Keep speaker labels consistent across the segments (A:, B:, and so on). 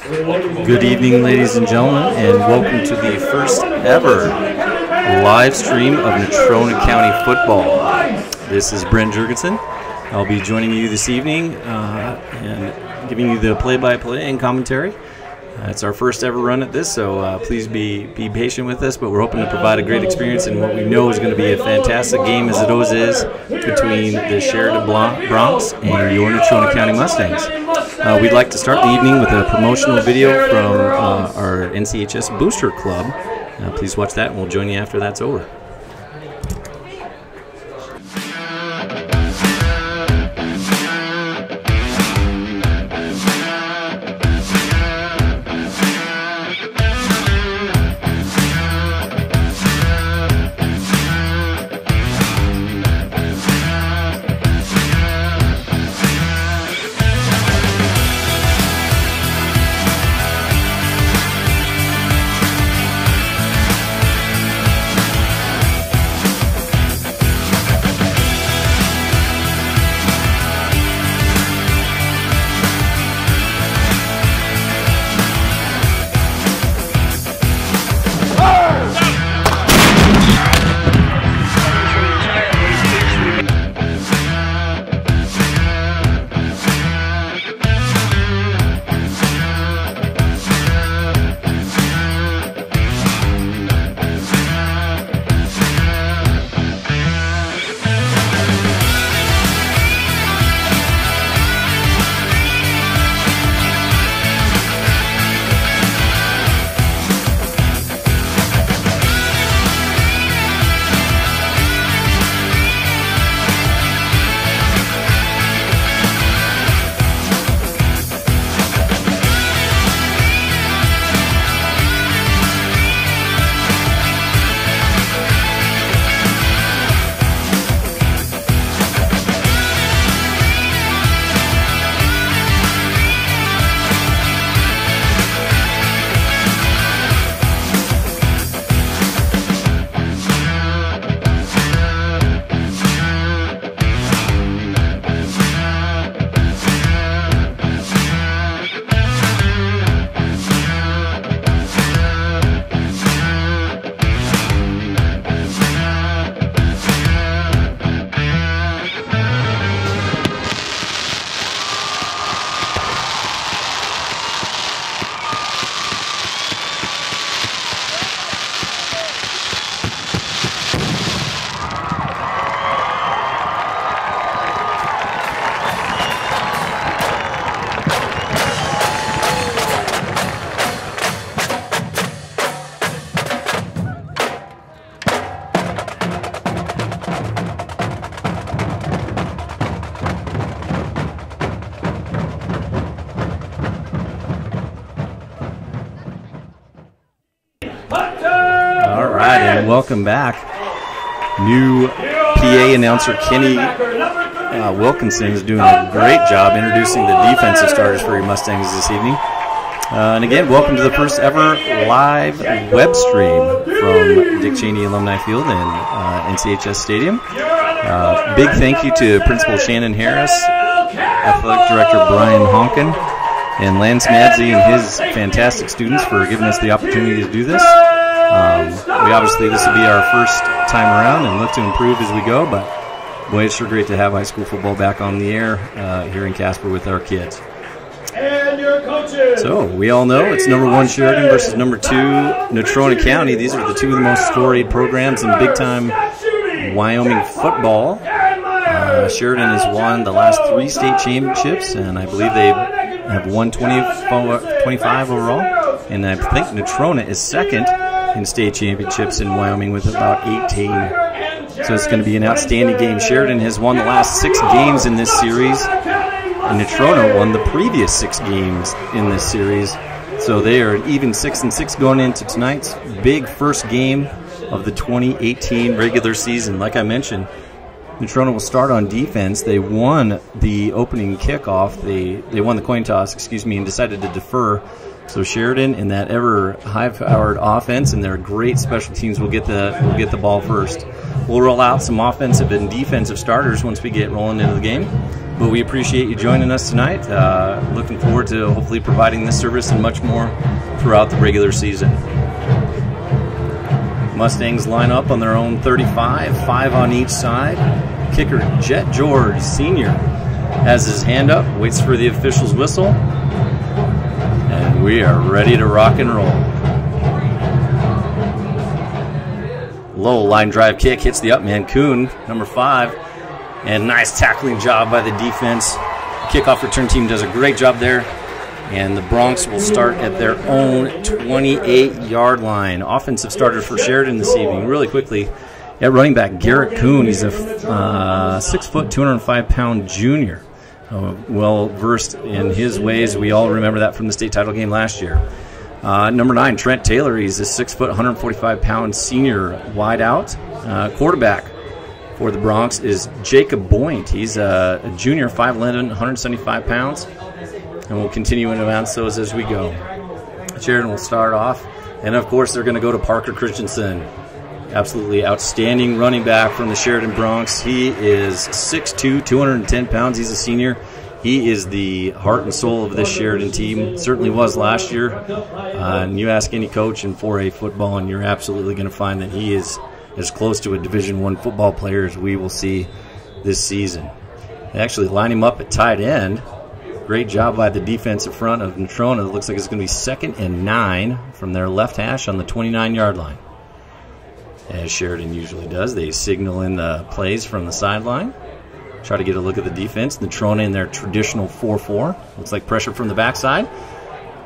A: Good evening, ladies and gentlemen, and welcome to the first ever live stream of Natrona County football. This is Brent Jurgensen. I'll be joining you this evening and giving you the play-by-play and commentary. It's our first ever run at this, so please be patient with us, but we're hoping to provide a great experience in what we know is going to be a fantastic game, as it always is, between the Sheridan Broncs and your Natrona County Mustangs. We'd like to start the evening with a promotional video from our NCHS Booster Club. Please watch that, and we'll join you after that's over.
B: Welcome back. New PA announcer Kenny Wilkinson is doing a great job introducing the defensive starters for your Mustangs this evening. And again, welcome to the first ever live web stream from Dick Cheney Alumni Field and NCHS Stadium. Big thank you to Principal Shannon Harris, Athletic Director Brian Honkin, and Lance Madzi and his fantastic students for giving us the opportunity to do this. Obviously this will be our first time around and look to improve as we go, but boy, it's sure great to have high school football back on the air here in Casper with our kids.
C: And your coaches.
B: So we all know it's number 1 Sheridan versus number 2 Natrona County. These are the two of the most storied programs in big-time Wyoming football. Sheridan has won the last 3 state championships, and I believe they have won 25 overall. And I think Natrona is second in state championships in Wyoming with about 18. So it's going to be an outstanding game. Sheridan has won the last 6 games in this series, and Natrona won the previous 6 games in this series. So they are even 6-6 going into tonight's big first game of the 2018 regular season. Like I mentioned, Natrona will start on defense. They won the opening kickoff. They won the coin toss, and decided to defer. So Sheridan, in that ever high-powered offense and their great special teams, will get the ball first. We'll roll out some offensive and defensive starters once we get rolling into the game. But we appreciate you joining us tonight. Looking forward to hopefully providing this service and much more throughout the regular season. Mustangs line up on their own 35, 5 on each side. Kicker Jet George, senior, has his hand up, waits for the official's whistle. And we are ready to rock and roll. Low line drive kick hits the up man, Kuhn, number 5. And nice tackling job by the defense. Kickoff return team does a great job there. And the Bronx will start at their own 28-yard line. Offensive starters for Sheridan this evening. Really quickly, at running back, Garrett Kuhn. He's a 6 foot, 205-pound junior. Well-versed in his ways. We all remember that from the state title game last year. Number 9, Trent Taylor. He's a 6 foot, 145-pound senior wideout. Quarterback for the Bronx is Jacob Boynt. He's a junior, 5'11", 175 pounds. And we'll continue to announce those as we go. Sheridan will start off. And, of course, they're going to go to Parker Christensen. Absolutely outstanding running back from the Sheridan Bronx. He is 6'2", 210 pounds. He's a senior. He is the heart and soul of this Sheridan team. Certainly was last year. And you ask any coach in 4A football, and you're absolutely going to find that he is as close to a Division I football player as we will see this season. They actually line him up at tight end. Great job by the defensive front of Natrona. It looks like it's going to be 2nd and 9 from their left hash on the 29-yard line. As Sheridan usually does, they signal in the plays from the sideline. Try to get a look at the defense. Natrona in their traditional 4-4. Looks like pressure from the backside.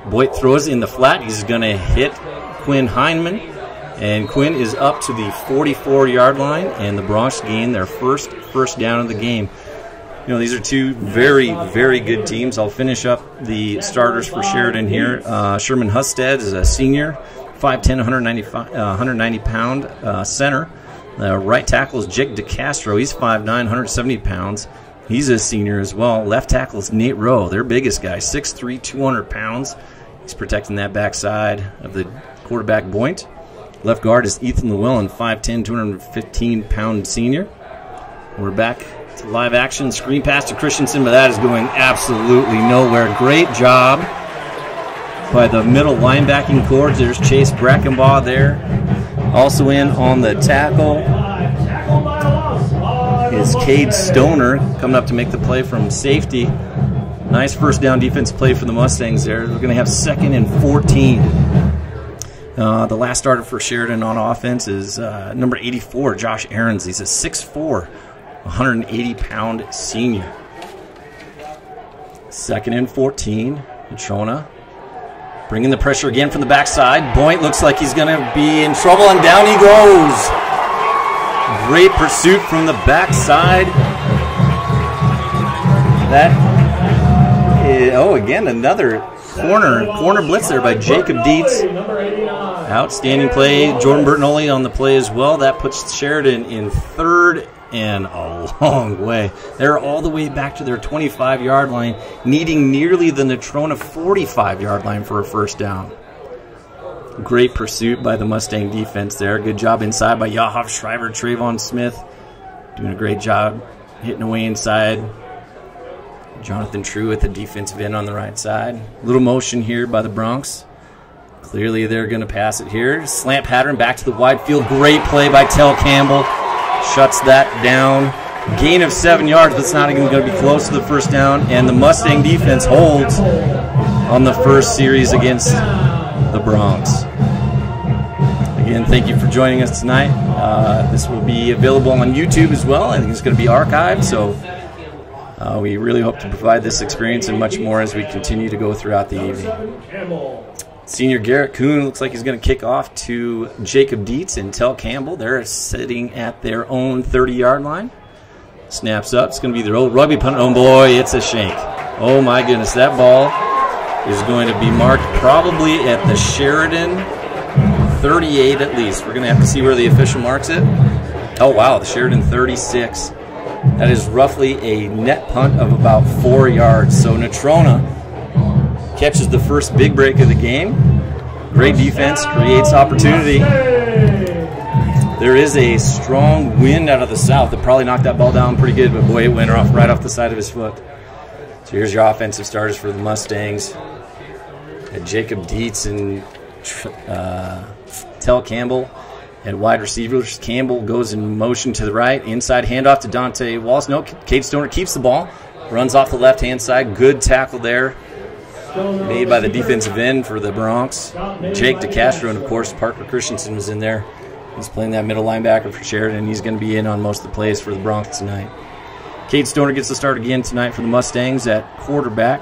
B: Boyd throws in the flat. He's going to hit Quinn Heineman. And Quinn is up to the 44-yard line. And the Bronx gain their first down of the game. You know, these are two very, very good teams. I'll finish up the starters for Sheridan here. Sherman Husted is a senior, 5'10", 190-pound center. Right tackle is Jake DeCastro. He's 5'9", 170 pounds. He's a senior as well. Left tackle is Nate Rowe, their biggest guy, 6'3", 200 pounds. He's protecting that backside of the quarterback Boynt. Left guard is Ethan Llewellyn, 5'10", 215-pound senior. We're back to live action. Screen pass to Christensen, but that is going absolutely nowhere. Great job by the middle linebacking core. There's Chase Brackenbaugh there. Also in on the tackle is Cade Stoner coming up to make the play from safety. Nice first down defense play for the Mustangs there. We're going to have 2nd and 14. The last starter for Sheridan on offense is number 84, Josh Ahrens. He's a 6'4", 180-pound senior. 2nd and 14. Natrona bringing the pressure again from the backside. Boynt looks like he's going to be in trouble, and down he goes. Great pursuit from the backside. That is, again, another corner blitz there by Jacob Dietz. Outstanding play. Jordan Bertinoli on the play as well. That puts Sheridan in 3rd and a long way. They're all the way back to their 25-yard line, needing nearly the Natrona 45-yard line for a first down. Great pursuit by the Mustang defense there. Good job inside by Yahav Shriver. Trayvon Smith doing a great job hitting away inside. Jonathan True at the defensive end on the right side. Little motion here by the Bronx. Clearly they're going to pass it here. Slant pattern back to the wide field. Great play by Tell Campbell. Shuts that down. Gain of 7 yards, but it's not even going to be close to the first down. And the Mustang defense holds on the first series against the Bronx. Again, thank you for joining us tonight. This will be available on YouTube as well. I think it's going to be archived, so we really hope to provide this experience and much more as we continue to go throughout the evening. Senior Garrett Kuhn looks like he's going to kick off to Jacob Dietz and Tell Campbell. They're sitting at their own 30-yard line. Snaps up. It's going to be their old rugby punt. Oh, boy, it's a shank. Oh, my goodness. That ball is going to be marked probably at the Sheridan 38 at least. We're going to have to see where the official marks it. Oh, wow, the Sheridan 36. That is roughly a net punt of about 4 yards. So Natrona catches the first big break of the game. Great defense, creates opportunity. There is a strong wind out of the south that probably knocked that ball down pretty good, but boy, it went right off the side of his foot. So here's your offensive starters for the Mustangs. Jacob Dietz and Tell Campbell at wide receivers. Campbell goes in motion to the right. Inside handoff to Dante Wallace. No, Cade Stoner keeps the ball. Runs off the left-hand side. Good tackle there made by the defensive end for the Bronx. Jake DeCastro, and of course Parker Christensen was in there. He's playing that middle linebacker for Sheridan. He's going to be in on most of the plays for the Bronx tonight. Cade Stoner gets the start again tonight for the Mustangs at quarterback.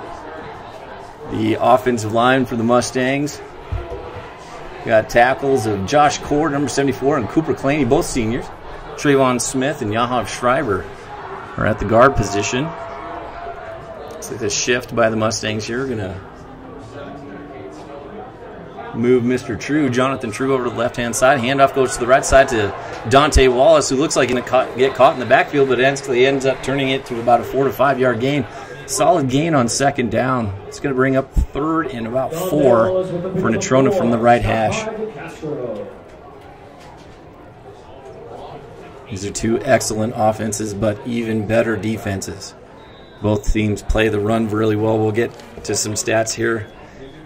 B: The offensive line for the Mustangs got tackles of Josh Cord, number 74, and Cooper Claney, both seniors. Trayvon Smith and Yahav Schreiber are at the guard position. Looks like a shift by the Mustangs here. Going to move Mr. True, Jonathan True, over to the left-hand side. Handoff goes to the right side to Dante Wallace, who looks like he's going to get caught in the backfield, but actually ends up turning it to about a 4 to 5 yard gain. Solid gain on second down. It's going to bring up third and about 4 for Natrona from the right hash. These are two excellent offenses, but even better defenses. Both teams play the run really well. We'll get to some stats here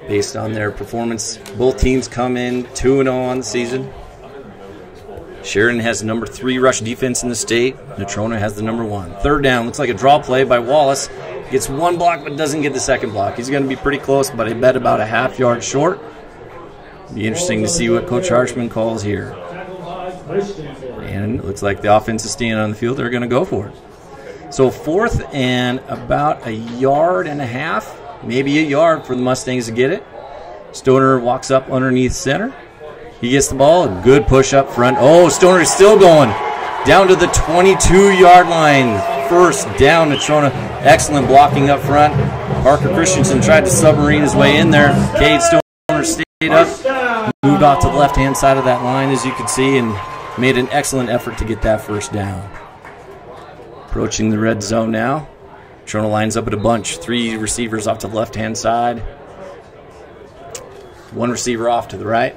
B: based on their performance. Both teams come in 2-0 on the season. Sheridan has the number 3 rush defense in the state. Natrona has the number 1. Third down, looks like a draw play by Wallace. Gets one block but doesn't get the second block. He's going to be pretty close, but I bet about a half yard short. Be interesting to see what Coach Harshman calls here. And it looks like the offense is staying on the field. They're going to go for it. So 4th and about a yard and a half, maybe a yard for the Mustangs to get it. Stoner walks up underneath center. He gets the ball, a good push up front. Oh, Stoner is still going down to the 22-yard line. First down, Natrona. Excellent blocking up front. Parker Christensen tried to submarine his way in there. Cade Stoner stayed up, moved off to the left-hand side of that line, as you can see, and made an excellent effort to get that first down. Approaching the red zone now. Natrona lines up at a bunch. 3 receivers off to the left-hand side. 1 receiver off to the right.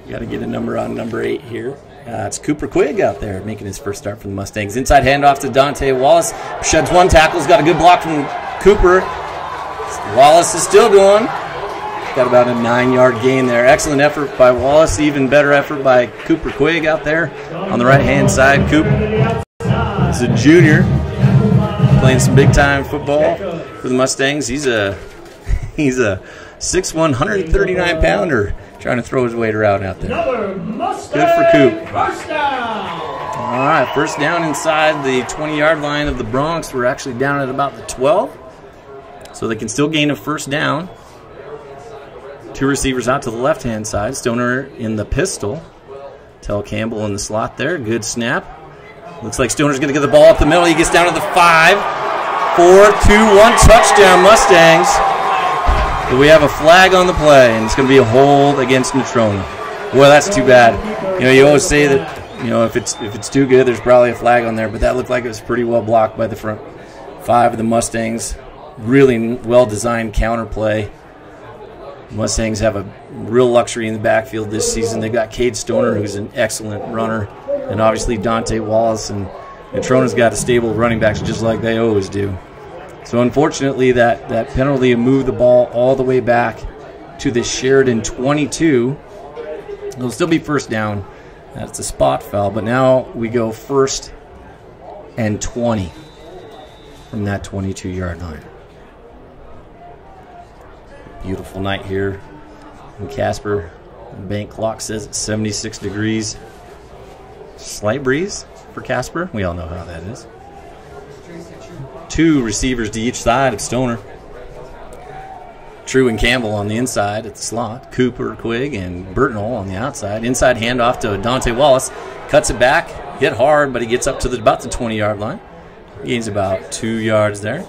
B: Got to get a number on number 8 here. It's Cooper Quigg out there making his first start for the Mustangs. Inside handoff to Dante Wallace. Sheds 1 tackle. He's got a good block from Cooper. Wallace is still going. Got about a 9-yard gain there. Excellent effort by Wallace. Even better effort by Cooper Quigg out there on the right-hand side. Coop is a junior playing some big-time football for the Mustangs. He's a 6'1", 139-pounder. Trying to throw his weight around out there. Good for Coop. All right, first down inside the 20-yard line of the Bronx. We're actually down at about the 12, so they can still gain a first down. 2 receivers out to the left-hand side. Stoner in the pistol. Tell Campbell in the slot there. Good snap. Looks like Stoner's going to get the ball up the middle. He gets down to the 5, 4, 2, 1. Touchdown, Mustangs. But we have a flag on the play, and it's going to be a hold against Natrona. Boy, that's too bad. You know, you always say that, you know, if it's too good, there's probably a flag on there, but that looked like it was pretty well blocked by the front 5 of the Mustangs. Really well-designed counter play. The Mustangs have a real luxury in the backfield this season. They've got Cade Stoner, who's an excellent runner, and obviously Dante Wallace, and Natrona's got a stable of running backs just like they always do. So unfortunately, that penalty moved the ball all the way back to the Sheridan 22. It'll still be first down. That's a spot foul, but now we go 1st and 20 from that 22-yard line. Beautiful night here in Casper. The bank clock says it's 76 degrees. Slight breeze for Casper. We all know how that is. 2 receivers to each side of Stoner. True and Campbell on the inside at the slot. Cooper Quigg and Burtnell on the outside. Inside handoff to Dante Wallace. Cuts it back. Hit hard, but he gets up to about the 20-yard line. Gains about 2 yards there.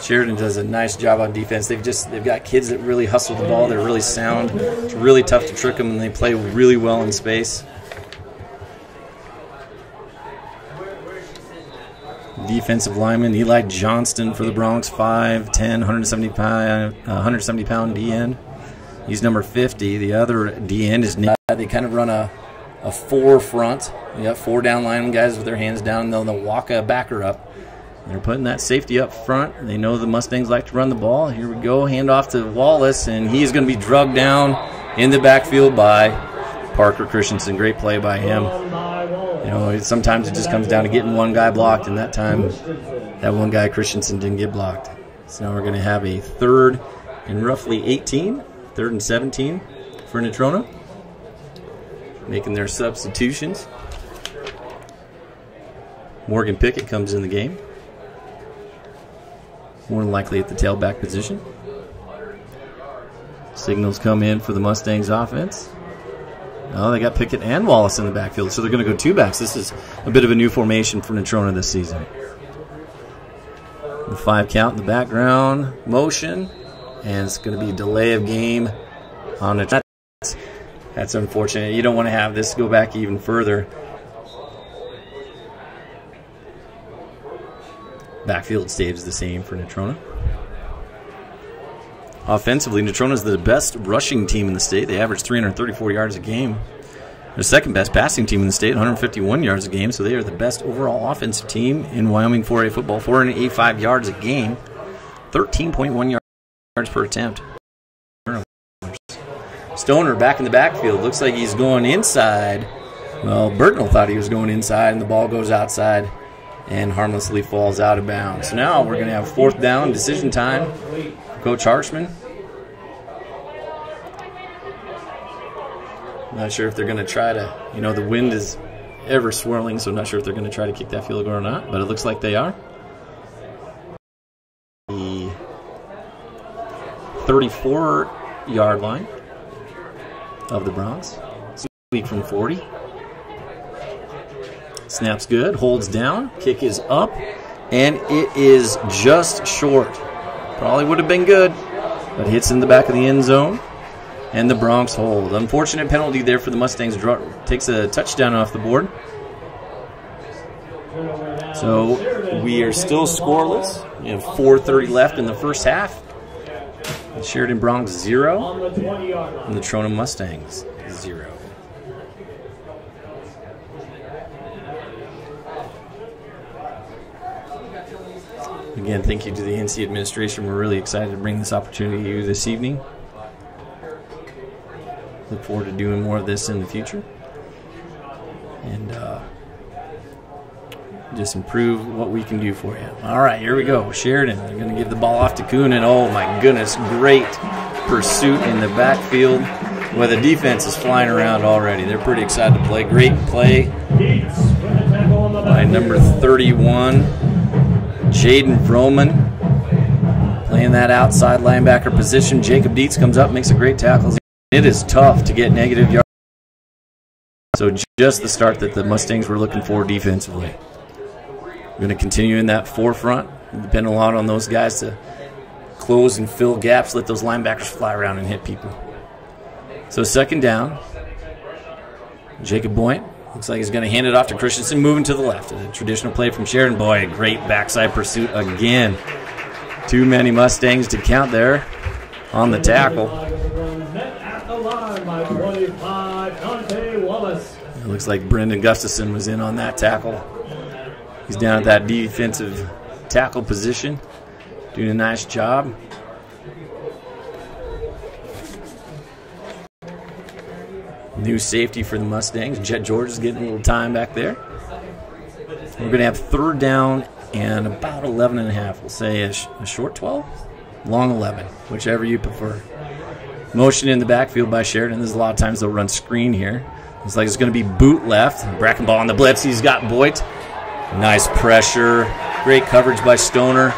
B: Sheridan does a nice job on defense. They've got kids that really hustle the ball. They're really sound. It's really tough to trick them, and they play really well in space. Defensive lineman Eli Johnston for the Bronx, 5'10", 170-pound D-end. He's number 50. The other D end is Nick. They kind of run a 4 front. You got 4 down linemen guys with their hands down. They'll walk a backer up. They're putting that safety up front. They know the Mustangs like to run the ball. Here we go. Hand off to Wallace, and he's going to be drugged down in the backfield by Parker Christensen. Great play by him. You know, sometimes it just comes down to getting one guy blocked, and that time that one guy, Christensen, didn't get blocked. So now we're going to have a 3rd and roughly 18, 3rd and 17 for Natrona, making their substitutions. Morgan Pickett comes in the game, more than likely at the tailback position. Signals come in for the Mustangs offense. Oh, they got Pickett and Wallace in the backfield, so they're going to go 2 backs. This is a bit of a new formation for Natrona this season. The 5 count in the background, motion, and it's going to be delay of game on the. That's unfortunate. You don't want to have this go back even further. Backfield stays the same for Natrona. Offensively, Natrona is the best rushing team in the state. They average 334 yards a game. They're the 2nd best passing team in the state, 151 yards a game. So they are the best overall offensive team in Wyoming 4A football, 485 yards a game, 13.1 yards per attempt. Stoner back in the backfield. Looks like he's going inside. Well, Burtnell thought he was going inside, and the ball goes outside and harmlessly falls out of bounds. So now we're going to have 4th down, decision time. Coach Harshman. Not sure if they're going to try to, you know, the wind is ever swirling, so I'm not sure if they're going to try to kick that field goal or not, but it looks like they are. The 34-yard line of the Bronx. Weak from 40. Snaps good, holds down, kick is up, and it is just short. Probably would have been good, but hits in the back of the end zone, and the Bronx hold. Unfortunate penalty there for the Mustangs. Takes a touchdown off the board. So we are still scoreless. We have 4:30 left in the first half. The Sheridan Bronx 0, and the Natrona Mustangs 0. Again, thank you to the NC administration. We're really excited to bring this opportunity to you this evening. Look forward to doing more of this in the future. And just improve what we can do for you. All right, here we go. Sheridan, they're going to give the ball off to Kuhn, and oh my goodness, great pursuit in the backfield. Well, the defense is flying around already. They're pretty excited to play. Great play by number 31, Jaden Vroman, playing that outside linebacker position. Jacob Dietz comes up, makes a great tackle. It is tough to get negative yards. So just the start that the Mustangs were looking for defensively. We're going to continue in that forefront, depend a lot on those guys to close and fill gaps, let those linebackers fly around and hit people. So 2nd down. Jacob Boynt looks like he's going to hand it off to Christensen, moving to the left. A traditional play from Sheridan. Boy, a great backside pursuit again. Too many Mustangs to count there on the tackle. It looks like Brendan Gustafson was in on that tackle. He's down at that defensive tackle position, doing a nice job. New safety for the Mustangs. Jet George is getting a little time back there. We're going to have 3rd down and about 11 and a half. We'll say a short 12, long 11, whichever you prefer. Motion in the backfield by Sheridan. There's a lot of times they'll run screen here. Looks like it's going to be boot left. Brackenball on the blitz. He's got Boyt. Nice pressure. Great coverage by Stoner.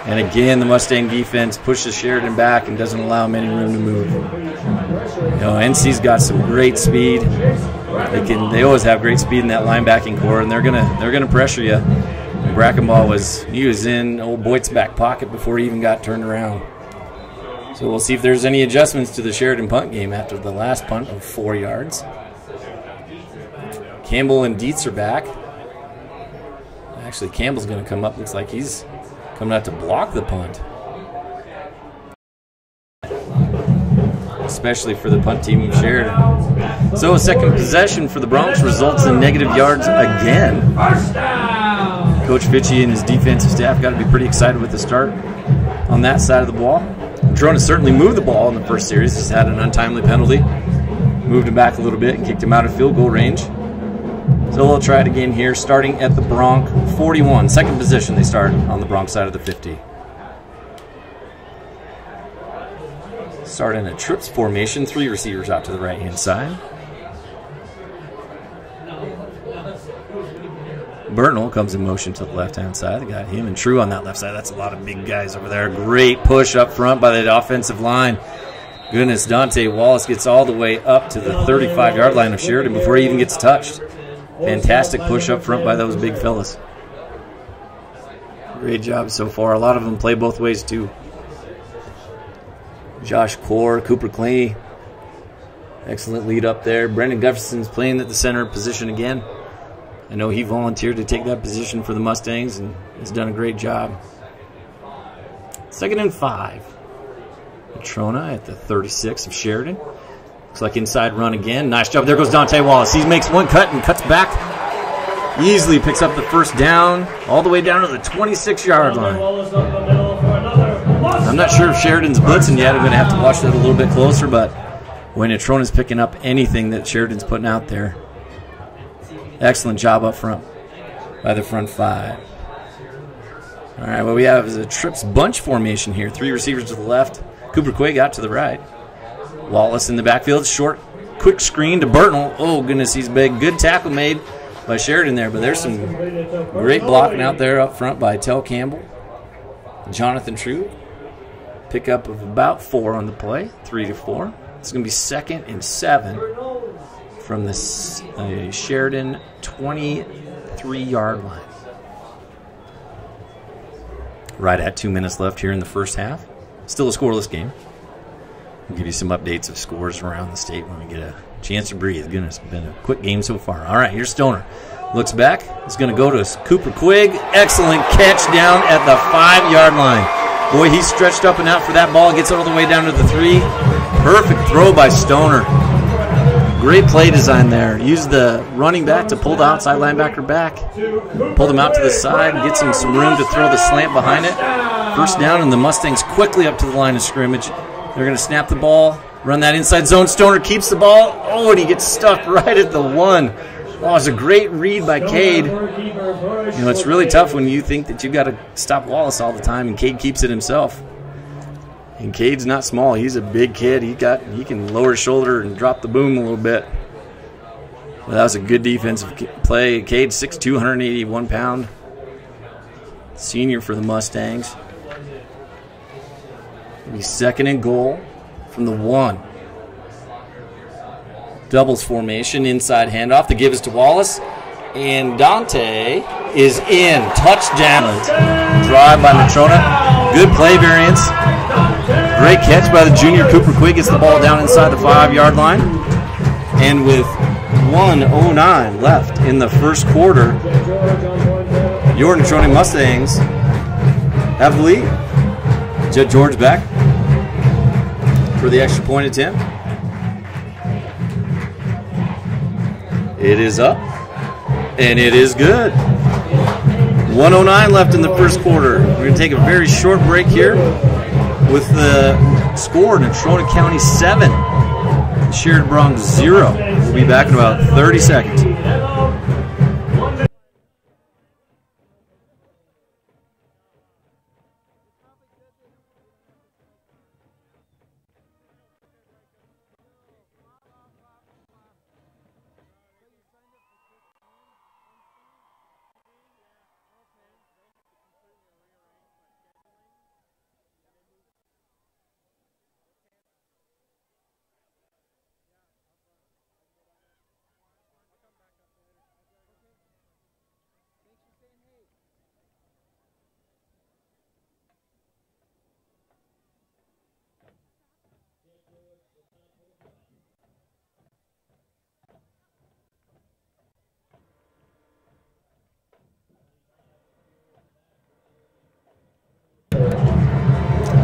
B: And again, the Mustang defense pushes Sheridan back and doesn't allow him any room to move. You know, NC's got some great speed. They always have great speed in that linebacking core, and they're gonna pressure you. Brackenball was in old Boyd's back pocket before he even got turned around. So we'll see if there's any adjustments to the Sheridan punt game after the last punt of 4 yards. Campbell and Dietz are back. Actually, Campbell's going to come up. Looks like he's coming out to block the punt. especially for the punt team of Sheridan. So a second possession for the Bronx results in negative yards again. Coach Fitchie and his defensive staff got to be pretty excited with the start on that side of the ball. Natrona certainly moved the ball in the first series. Just had an untimely penalty. Moved him back a little bit and kicked him out of field goal range. So they'll try it again here, starting at the Bronx 41. Second position they start on the Bronx side of the 50. Start in a trips formation, 3 receivers out to the right-hand side. Burnell comes in motion to the left-hand side. They got him and True on that left side. That's a lot of big guys over there. Great push up front by the offensive line. Goodness, Dante Wallace gets all the way up to the 35-yard line of Sheridan before he even gets touched. Fantastic push up front by those big fellas. Great job so far. A lot of them play both ways, too. Josh Core, Cooper Clay. Excellent lead up there. Brendan Gufferson's playing at the center position again. I know he volunteered to take that position for the Mustangs and has done a great job. 2nd and 5. Natrona at the 36 of Sheridan. Looks like inside run again. Nice job. There goes Dante Wallace. He makes one cut and cuts back. Easily picks up the first down all the way down to the 26-yard line. I'm not sure if Sheridan's blitzing yet. I'm going to have to watch that a little bit closer, but when Natrona's picking up anything that Sheridan's putting out there, excellent job up front by the front 5. All right, what we have is a trips bunch formation here. 3 receivers to the left. Cooper Quigg out to the right. Wallace in the backfield. Short, quick screen to Burnell. Oh, goodness, he's big. Good tackle made by Sheridan there, but there's some great blocking out there up front by Tell Campbell. Jonathan True. Pickup of about 4 on the play. 3 to 4. It's going to be 2nd and 7 from the Sheridan 23-yard line. Right at 2 minutes left here in the first half. Still a scoreless game. We'll give you some updates of scores around the state when we get a chance to breathe. Goodness, it's been a quick game so far. All right, here's Stoner. Looks back. He's going to go to Cooper Quigg. Excellent catch down at the 5-yard line. Boy, he's stretched up and out for that ball. Gets all the way down to the 3. Perfect throw by Stoner. Great play design there. Used the running back to pull the outside linebacker back. Pulled him out to the side. Gets him some room to throw the slant behind it. First down, and the Mustangs quickly up to the line of scrimmage. They're going to snap the ball, run that inside zone. Stoner keeps the ball. Oh, and he gets stuck right at the 1. Oh, it's a great read by Cade. You know, it's really tough when you think that you've got to stop Wallace all the time, and Cade keeps it himself. And Cade's not small. He's a big kid. He can lower his shoulder and drop the boom a little bit. Well, that was a good defensive play. Cade, 6'2", 181 pound. Senior for the Mustangs. It'll be 2nd and goal from the 1. Doubles formation, inside handoff. The give is to Wallace. And Dante is in. Touchdown. Drive by Natrona. Good play variance. Great catch by the junior. Cooper Quigg gets the ball down inside the 5-yard line. And with 1:09 left in the first quarter, your Natrona Mustangs have the lead. Jed George back for the extra point attempt. It is up, and it is good. 1:09 left in the first quarter. We're going to take a very short break here with the score, Natrona County 7, Sheridan Bronx 0. We'll be back in about 30 seconds.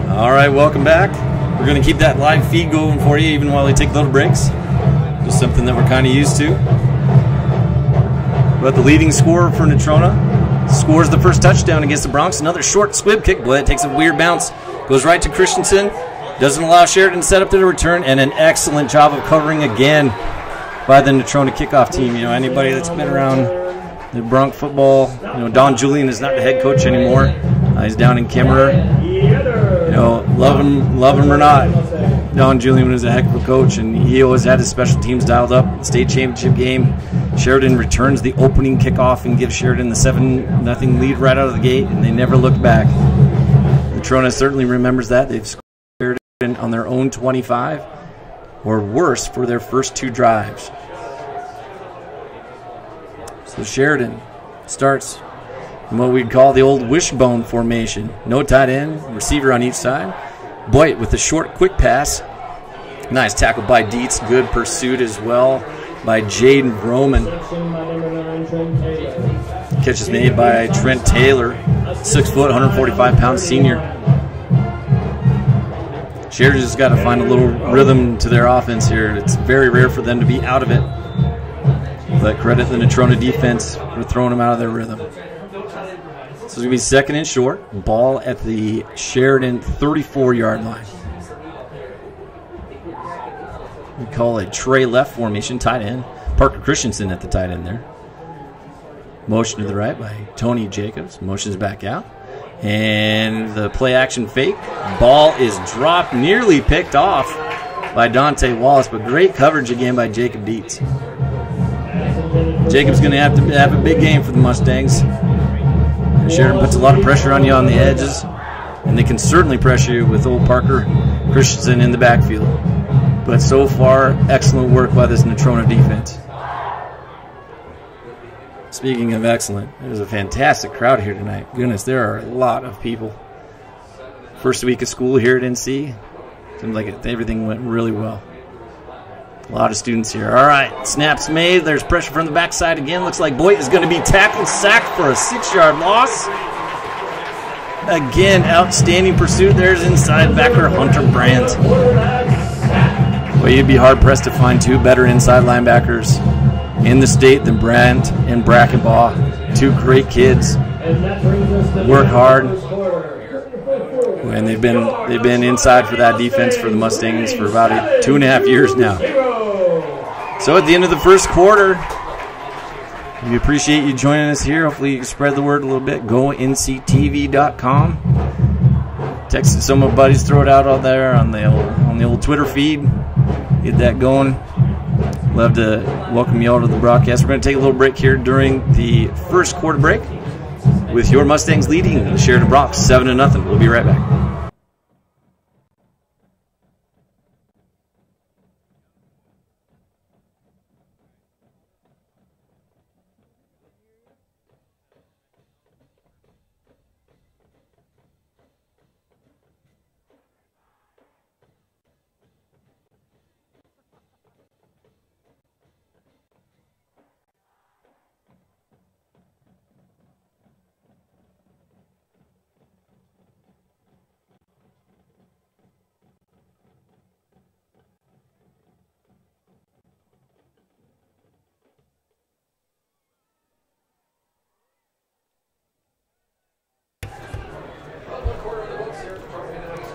B: All right, welcome back. We're going to keep that live feed going for you even while we take little breaks. Just something that we're kind of used to. But the leading scorer for Natrona scores the first touchdown against the Bronx. Another short squib kick. Boy, it takes a weird bounce. Goes right to Christensen. Doesn't allow Sheridan to set up to the return. And an excellent job of covering again by the Natrona kickoff team. You know, anybody that's been around the Bronx football, you know, Don Julian is not the head coach anymore. He's down in Kimmerer. You know, love him or not, Don Julian was a heck of a coach, and he always had his special teams dialed up. State championship game, Sheridan returns the opening kickoff and gives Sheridan the 7-0 lead right out of the gate, and they never looked back. Natrona certainly remembers that. They've scored Sheridan on their own 25 or worse for their first 2 drives. So Sheridan starts in what we'd call the old wishbone formation. No tight end, receiver on each side. Boyd with a short, quick pass. Nice tackle by Dietz. Good pursuit as well by Jaden Roman. Catch is made by Trent Taylor, 6 foot, 145-pound senior. Sheridan's got to find a little rhythm to their offense here. It's very rare for them to be out of it. But credit the Natrona defense for throwing them out of their rhythm. So it's going to be second and short. Ball at the Sheridan 34-yard line. We call it Trey left formation, tight end. Parker Christensen at the tight end there. Motion to the right by Tony Jacobs. Motions back out. And the play action fake. Ball is dropped, nearly picked off by Dante Wallace, but great coverage again by Jacob Dietz. Jacob's going to have a big game for the Mustangs. Sheridan puts a lot of pressure on you on the edges, and they can certainly pressure you with old Parker Christensen in the backfield. But so far, excellent work by this Natrona defense. Speaking of excellent, there's a fantastic crowd here tonight. Goodness, there are a lot of people. First week of school here at NC. Seems like everything went really well. A lot of students here. All right, snaps made. There's pressure from the backside again. Looks like Boyd is going to be tackled, sacked for a 6-yard loss. Again, outstanding pursuit. There's inside backer Hunter Brandt. Well, you'd be hard-pressed to find 2 better inside linebackers in the state than Brent and Brackenbaugh. 2 great kids. Work hard. And they've been inside for that defense for the Mustangs for about 2.5 years now. So at the end of the first quarter, we appreciate you joining us here. Hopefully you can spread the word a little bit. GoNCTV.com. Text some of my buddies, throw it out there on the old Twitter feed. Get that going. Love to welcome you all to the broadcast. We're going to take a little break here during the first quarter break with your Mustangs leading the Sheridan Bronx 7-0. We'll be right back.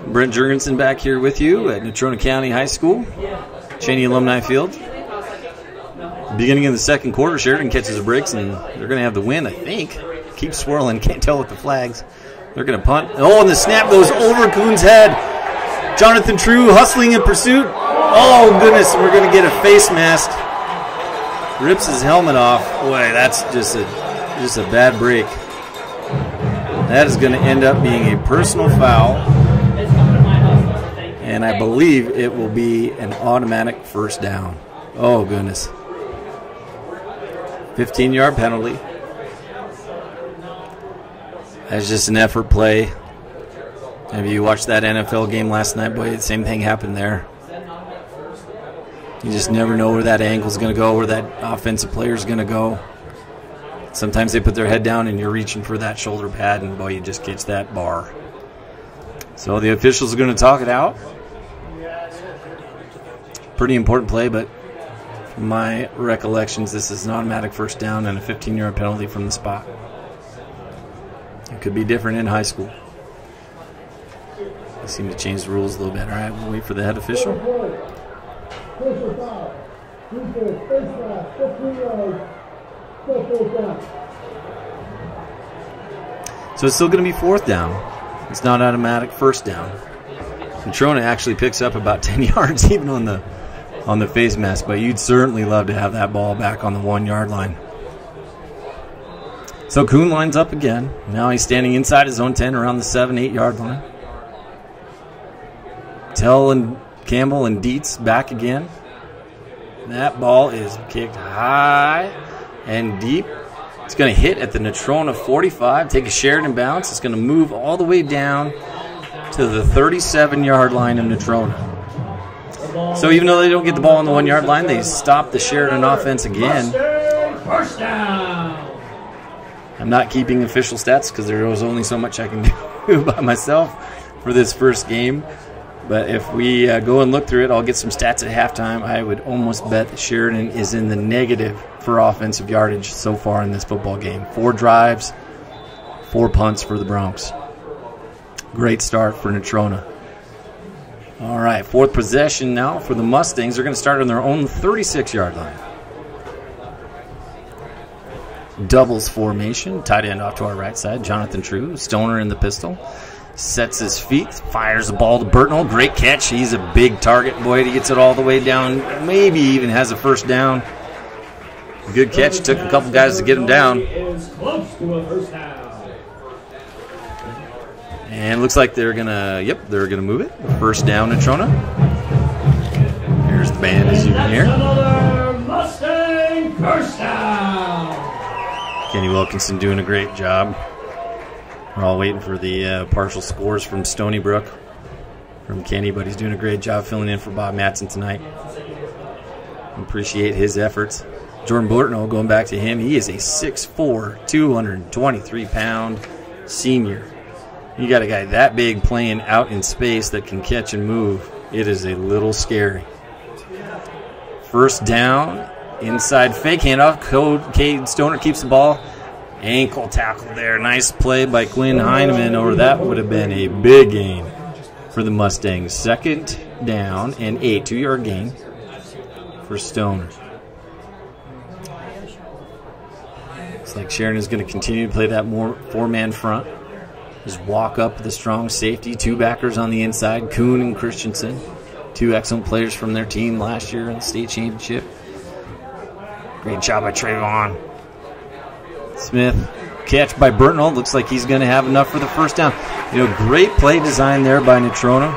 B: Brent Jurgensen back here with you at Natrona County High School, Cheney Alumni Field. Beginning of the second quarter, Sheridan catches the breaks, and they're going to have the win, I think. Keep swirling, can't tell with the flags. They're going to punt. Oh, and the snap goes over Kuhn's head. Jonathan True hustling in pursuit. Oh, goodness, we're going to get a face mask. Rips his helmet off. Boy, that's just a bad break. That is going to end up being a personal foul. And I believe it will be an automatic first down. Oh, goodness. 15-yard penalty. That's just an effort play. If you watched that NFL game last night, boy, the same thing happened there. You just never know where that angle's going to go, where that offensive player's going to go. Sometimes they put their head down and you're reaching for that shoulder pad, and boy, you just catch that bar. So the officials are going to talk it out. Pretty important play, but from my recollections, this is an automatic first down and a 15-yard penalty from the spot. It could be different in high school. They seem to change the rules a little bit. All right, we'll wait for the head official. So it's still going to be fourth down. It's not automatic first down. Natrona actually picks up about 10 yards even on the face mask, but you'd certainly love to have that ball back on the 1-yard line. So Kuhn lines up again. Now he's standing inside his own 10 around the 7-8 line. Tell and Campbell and Dietz back again. That ball is kicked high and deep. It's going to hit at the Natrona 45, take a Sheridan bounce. It's going to move all the way down to the 37-yard line of Natrona. So even though they don't get the ball on the 1-yard line, they stop the Sheridan offense again.
C: First down.
B: I'm not keeping official stats because there was only so much I can do by myself for this first game. But if we go and look through it, I'll get some stats at halftime. I would almost bet that Sheridan is in the negative for offensive yardage so far in this football game. 4 drives, 4 punts for the Broncs. Great start for Natrona. All right, 4th possession now for the Mustangs. They're going to start on their own 36-yard line. Doubles formation. Tight end off to our right side. Jonathan True. Stoner in the pistol. Sets his feet. Fires the ball to Burtnell. Great catch. He's a big target. Boy, he gets it all the way down. Maybe even has a first down. Good catch. Took a couple guys to get him down. And looks like they're gonna, they're gonna move it. First down, Natrona. Here's the band, as you can hear.
C: Another Mustang first down.
B: Kenny Wilkinson doing a great job. We're all waiting for the partial scores from Stony Brook from Kenny, but he's doing a great job filling in for Bob Matson tonight. Appreciate his efforts. Jordan Burtnell, going back to him, he is a 6'4", 223-pound senior. You got a guy that big playing out in space that can catch and move. It is a little scary. First down, inside fake handoff. Cade Stoner keeps the ball. Ankle tackle there. Nice play by Quinn Heineman, or that would have been a big gain for the Mustangs. Second down and 8, 2-yard gain for Stoner. Looks like Sheridan's going to continue to play that more 4-man front. Just walk up with a strong safety. 2 backers on the inside, Kuhn and Christensen. 2 excellent players from their team last year in the state championship. Great job by Trayvon. Smith, catch by Burtnell. Looks like he's going to have enough for the first down. Great play design there by Natrona.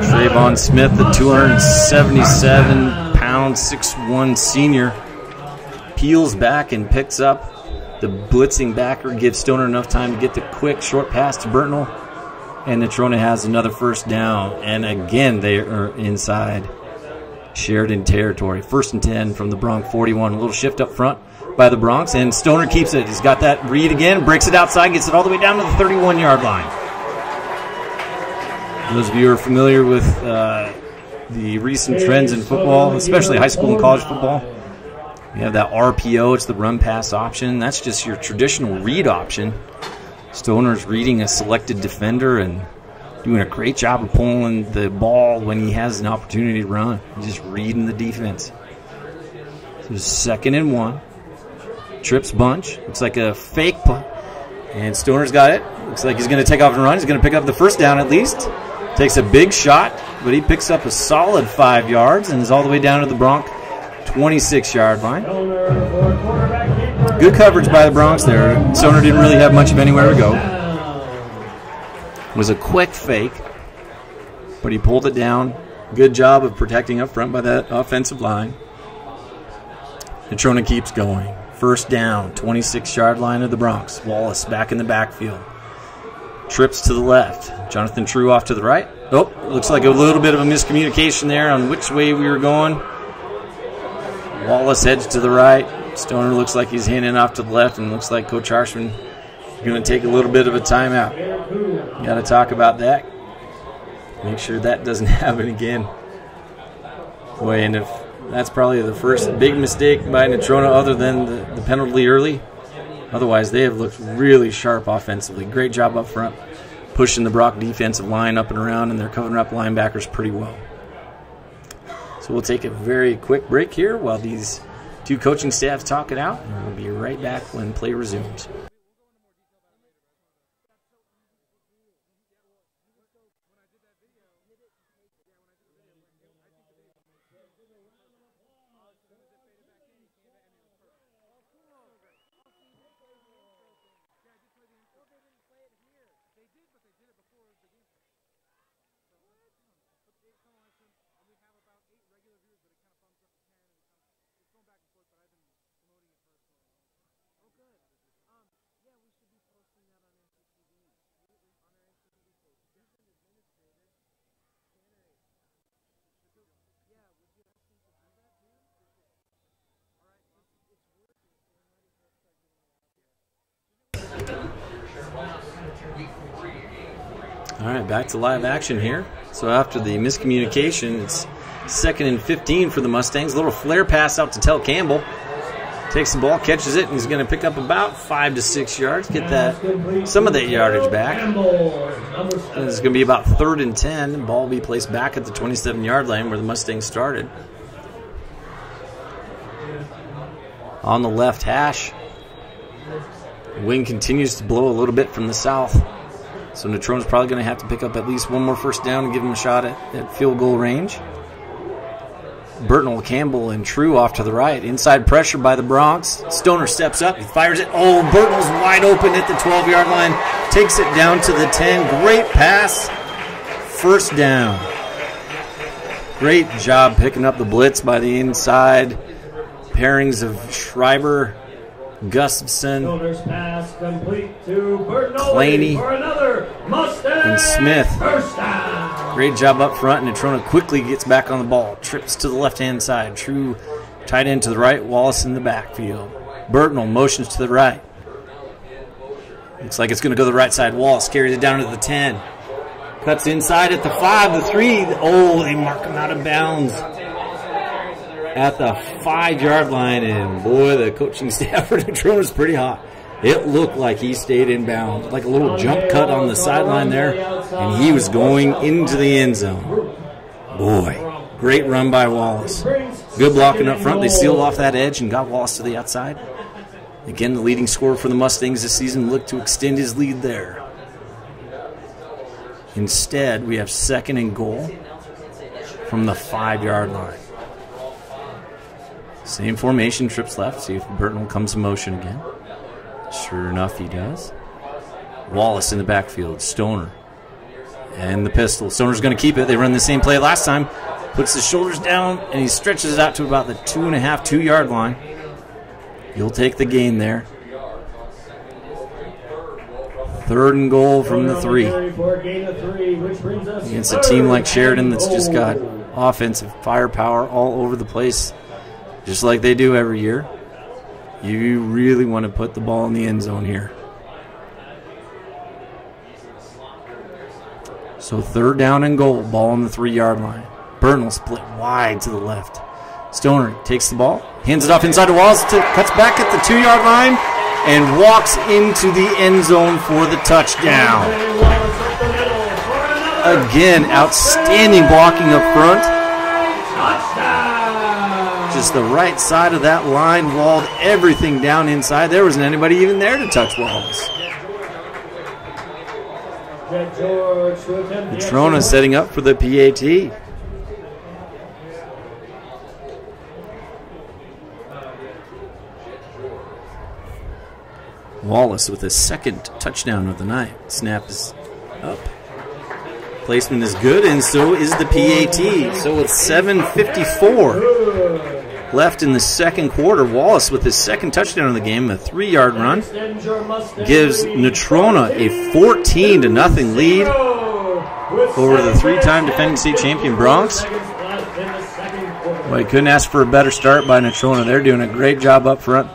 B: Trayvon Smith, the 277-pound, 6'1" senior, peels back and picks up the blitzing backer, gives Stoner enough time to get the quick short pass to Burtnell, and Natrona has another first down. And again, they are inside Sheridan territory. 1st and 10 from the Bronx 41. A little shift up front by the Bronx, and Stoner keeps it. He's got that read again, breaks it outside, gets it all the way down to the 31-yard line. Those of you who are familiar with the recent trends in football, especially high school and college football, you have that RPO, it's the run-pass option. That's just your traditional read option. Stoner's reading a selected defender and doing a great job of pulling the ball when he has an opportunity to run. He's just reading the defense. So 2nd and 1. Trips bunch. Looks like a fake punt. And Stoner's got it. Looks like he's going to take off and run. He's going to pick up the first down at least. Takes a big shot, but he picks up a solid 5 yards and is all the way down to the Bronx 26-yard line. Good coverage by the Bronx there. Stoner didn't really have much of anywhere to go. It was a quick fake, but he pulled it down. Good job of protecting up front by that offensive line. Natrona keeps going. First down, 26-yard line of the Bronx. Wallace back in the backfield. Trips to the left. Jonathan True off to the right. Oh, looks like a little bit of a miscommunication there on which way we were going. Wallace heads to the right. Stoner looks like he's handing off to the left, and looks like Coach Harshman is going to take a little bit of a timeout. Got to talk about that. Make sure that doesn't happen again. Boy, and if that's probably the first big mistake by Natrona other than the penalty early. Otherwise, they have looked really sharp offensively. Great job up front, pushing the Brock defensive line up and around, and they're covering up linebackers pretty well. So we'll take a very quick break here while these two coaching staffs talk it out, and we'll be right back when play resumes. All right, back to live action here. So after the miscommunication, it's 2nd and 15 for the Mustangs. A little flare pass out to Tell Campbell. Takes the ball, catches it, and he's going to pick up about 5 to 6 yards. Get some of that yardage back. It's going to be about 3rd and 10. The ball will be placed back at the 27-yard line where the Mustangs started. On the left hash. The wind continues to blow a little bit from the south. So Natrona's probably going to have to pick up at least one more first down and give them a shot at field goal range. Burtnell, Campbell, and True off to the right. Inside pressure by the Bronx. Stoner steps up. He fires it. Oh, Burtnell's wide open at the 12-yard line. Takes it down to the 10. Great pass. First down. Great job picking up the blitz by the inside. Pairings of Schreiber, Gustafson, Claney, and Smith. Great job up front, and Natrona quickly gets back on the ball. Trips to the left-hand side. True tight end to the right, Wallace in the backfield. Burtnell motions to the right. Looks like it's going to go to the right side. Wallace carries it down to the 10. Cuts inside at the 5, the 3. Oh, they mark him out of bounds at the 5-yard line, and boy, the coaching staff for Natrona is pretty hot. It looked like he stayed in bounds, like a little jump cut on the sideline there, and he was going into the end zone. Boy, great run by Wallace. Good blocking up front. They sealed off that edge and got Wallace to the outside. Again, the leading scorer for the Mustangs this season looked to extend his lead there. Instead, we have 2nd and goal from the 5-yard line. Same formation, trips left. See if Burtnell comes in motion again. Sure enough, he does. Wallace in the backfield. Stoner. And the pistol. Stoner's going to keep it. They run the same play last time. Puts his shoulders down, and he stretches it out to about the 2.5-2-yard line. He'll take the gain there. 3rd and goal from the 3. Against a team like Sheridan that's just got offensive firepower all over the place, just like they do every year. You really want to put the ball in the end zone here. So 3rd down and goal, ball on the 3-yard line. Burtnell split wide to the left. Stoner takes the ball, hands it off inside to Wallace, cuts back at the 2-yard line, and walks into the end zone for the touchdown. Again, outstanding blocking up front. Just the right side of that line walled everything down inside. There wasn't anybody even there to touch Wallace. Natrona setting up for the PAT. Wallace with his 2nd touchdown of the night. Snap is up. Placement is good, and so is the PAT. So with 7:54 left in the 2nd quarter, Wallace with his 2nd touchdown of the game, a 3-yard run, gives Natrona a 14-0 lead over the 3-time defending state champion Bronx. Well, you couldn't ask for a better start by Natrona. They're doing a great job up front.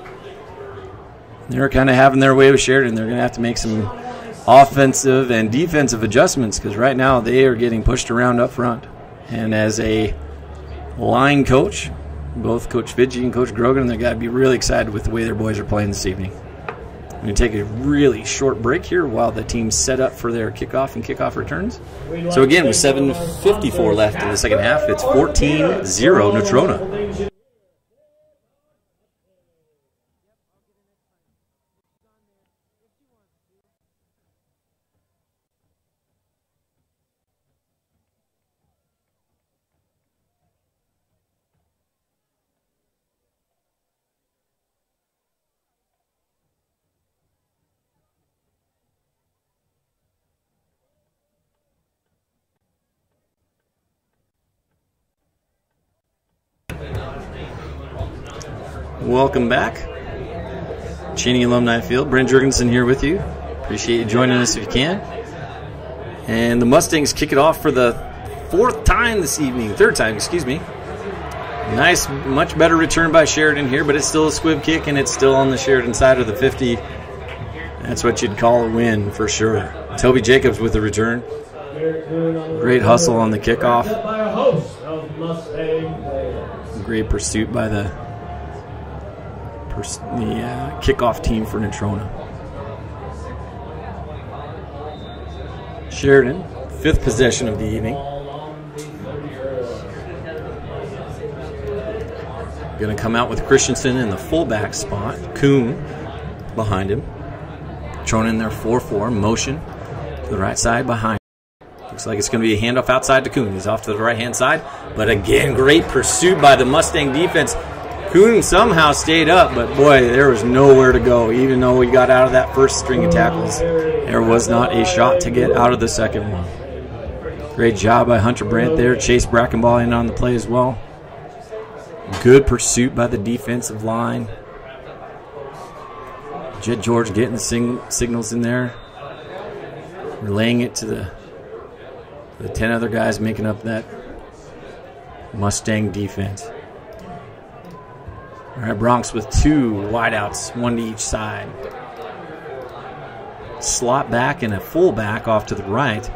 B: They're kind of having their way with Sheridan. They're going to have to make some offensive and defensive adjustments, because right now they are getting pushed around up front. And as a line coach, both Coach Fidgey and Coach Grogan, they've got to be really excited with the way their boys are playing this evening. I'm going to take a really short break here while the teams set up for their kickoff and kickoff returns. So again, with 7:54 left in the second half, it's 14-0 Natrona. Welcome back. Cheney Alumni Field. Brent Jurgensen here with you. Appreciate you joining us if you can. And the Mustangs kick it off for the third time, excuse me. Nice, much better return by Sheridan here, but it's still a squib kick, and it's still on the Sheridan side of the 50. That's what you'd call a win for sure. Toby Jacobs with the return. Great hustle on the kickoff. Great pursuit by the kickoff team for Natrona. Sheridan, 5th possession of the evening. Going to come out with Christensen in the fullback spot. Kuhn behind him. Natrona in their 4-4 motion to the right side behind. Looks like it's going to be a handoff outside to Kuhn. He's off to the right-hand side. But again, great pursuit by the Mustang defense. Kuhn somehow stayed up, but boy, there was nowhere to go. Even though we got out of that first string of tackles, there was not a shot to get out of the second one. Great job by Hunter Brent there. Chase Brackenball in on the play as well. Good pursuit by the defensive line. Jed George getting the signals in there. Relaying it to the 10 other guys making up that Mustang defense. All right, Bronx with 2 wideouts, 1 to each side. Slot back and a fullback off to the right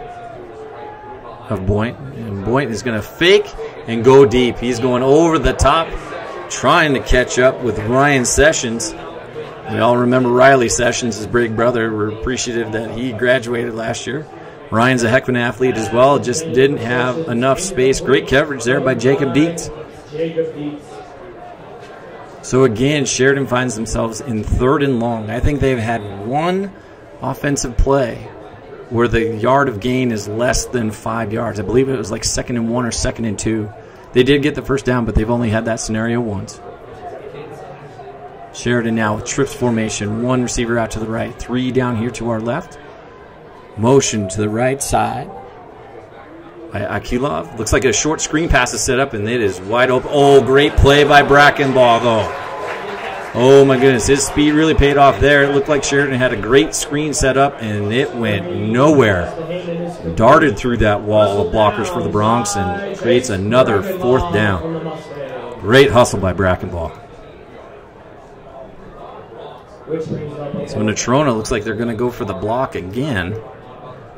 B: of Boynt. And Boynt is going to fake and go deep. He's going over the top, trying to catch up with Ryan Sessions. We all remember Riley Sessions, his big brother. We're appreciative that he graduated last year. Ryan's a heck of an athlete as well. Just didn't have enough space. Great coverage there by Jacob Dietz. So again, Sheridan finds themselves in 3rd and long. I think they've had one offensive play where the yard of gain is less than 5 yards. I believe it was like 2nd and 1 or 2nd and 2. They did get the first down, but they've only had that scenario once. Sheridan now with trips formation. 1 receiver out to the right, 3 down here to our left. Motion to the right side by Akilov. Looks like a short screen pass is set up, and it is wide open. Oh, great play by Brackenball, though. Oh, my goodness. His speed really paid off there. It looked like Sheridan had a great screen set up, and it went nowhere. Darted through that wall of blockers for the Bronx and creates another 4th down. Great hustle by Brackenball. So Natrona looks like they're going to go for the block again.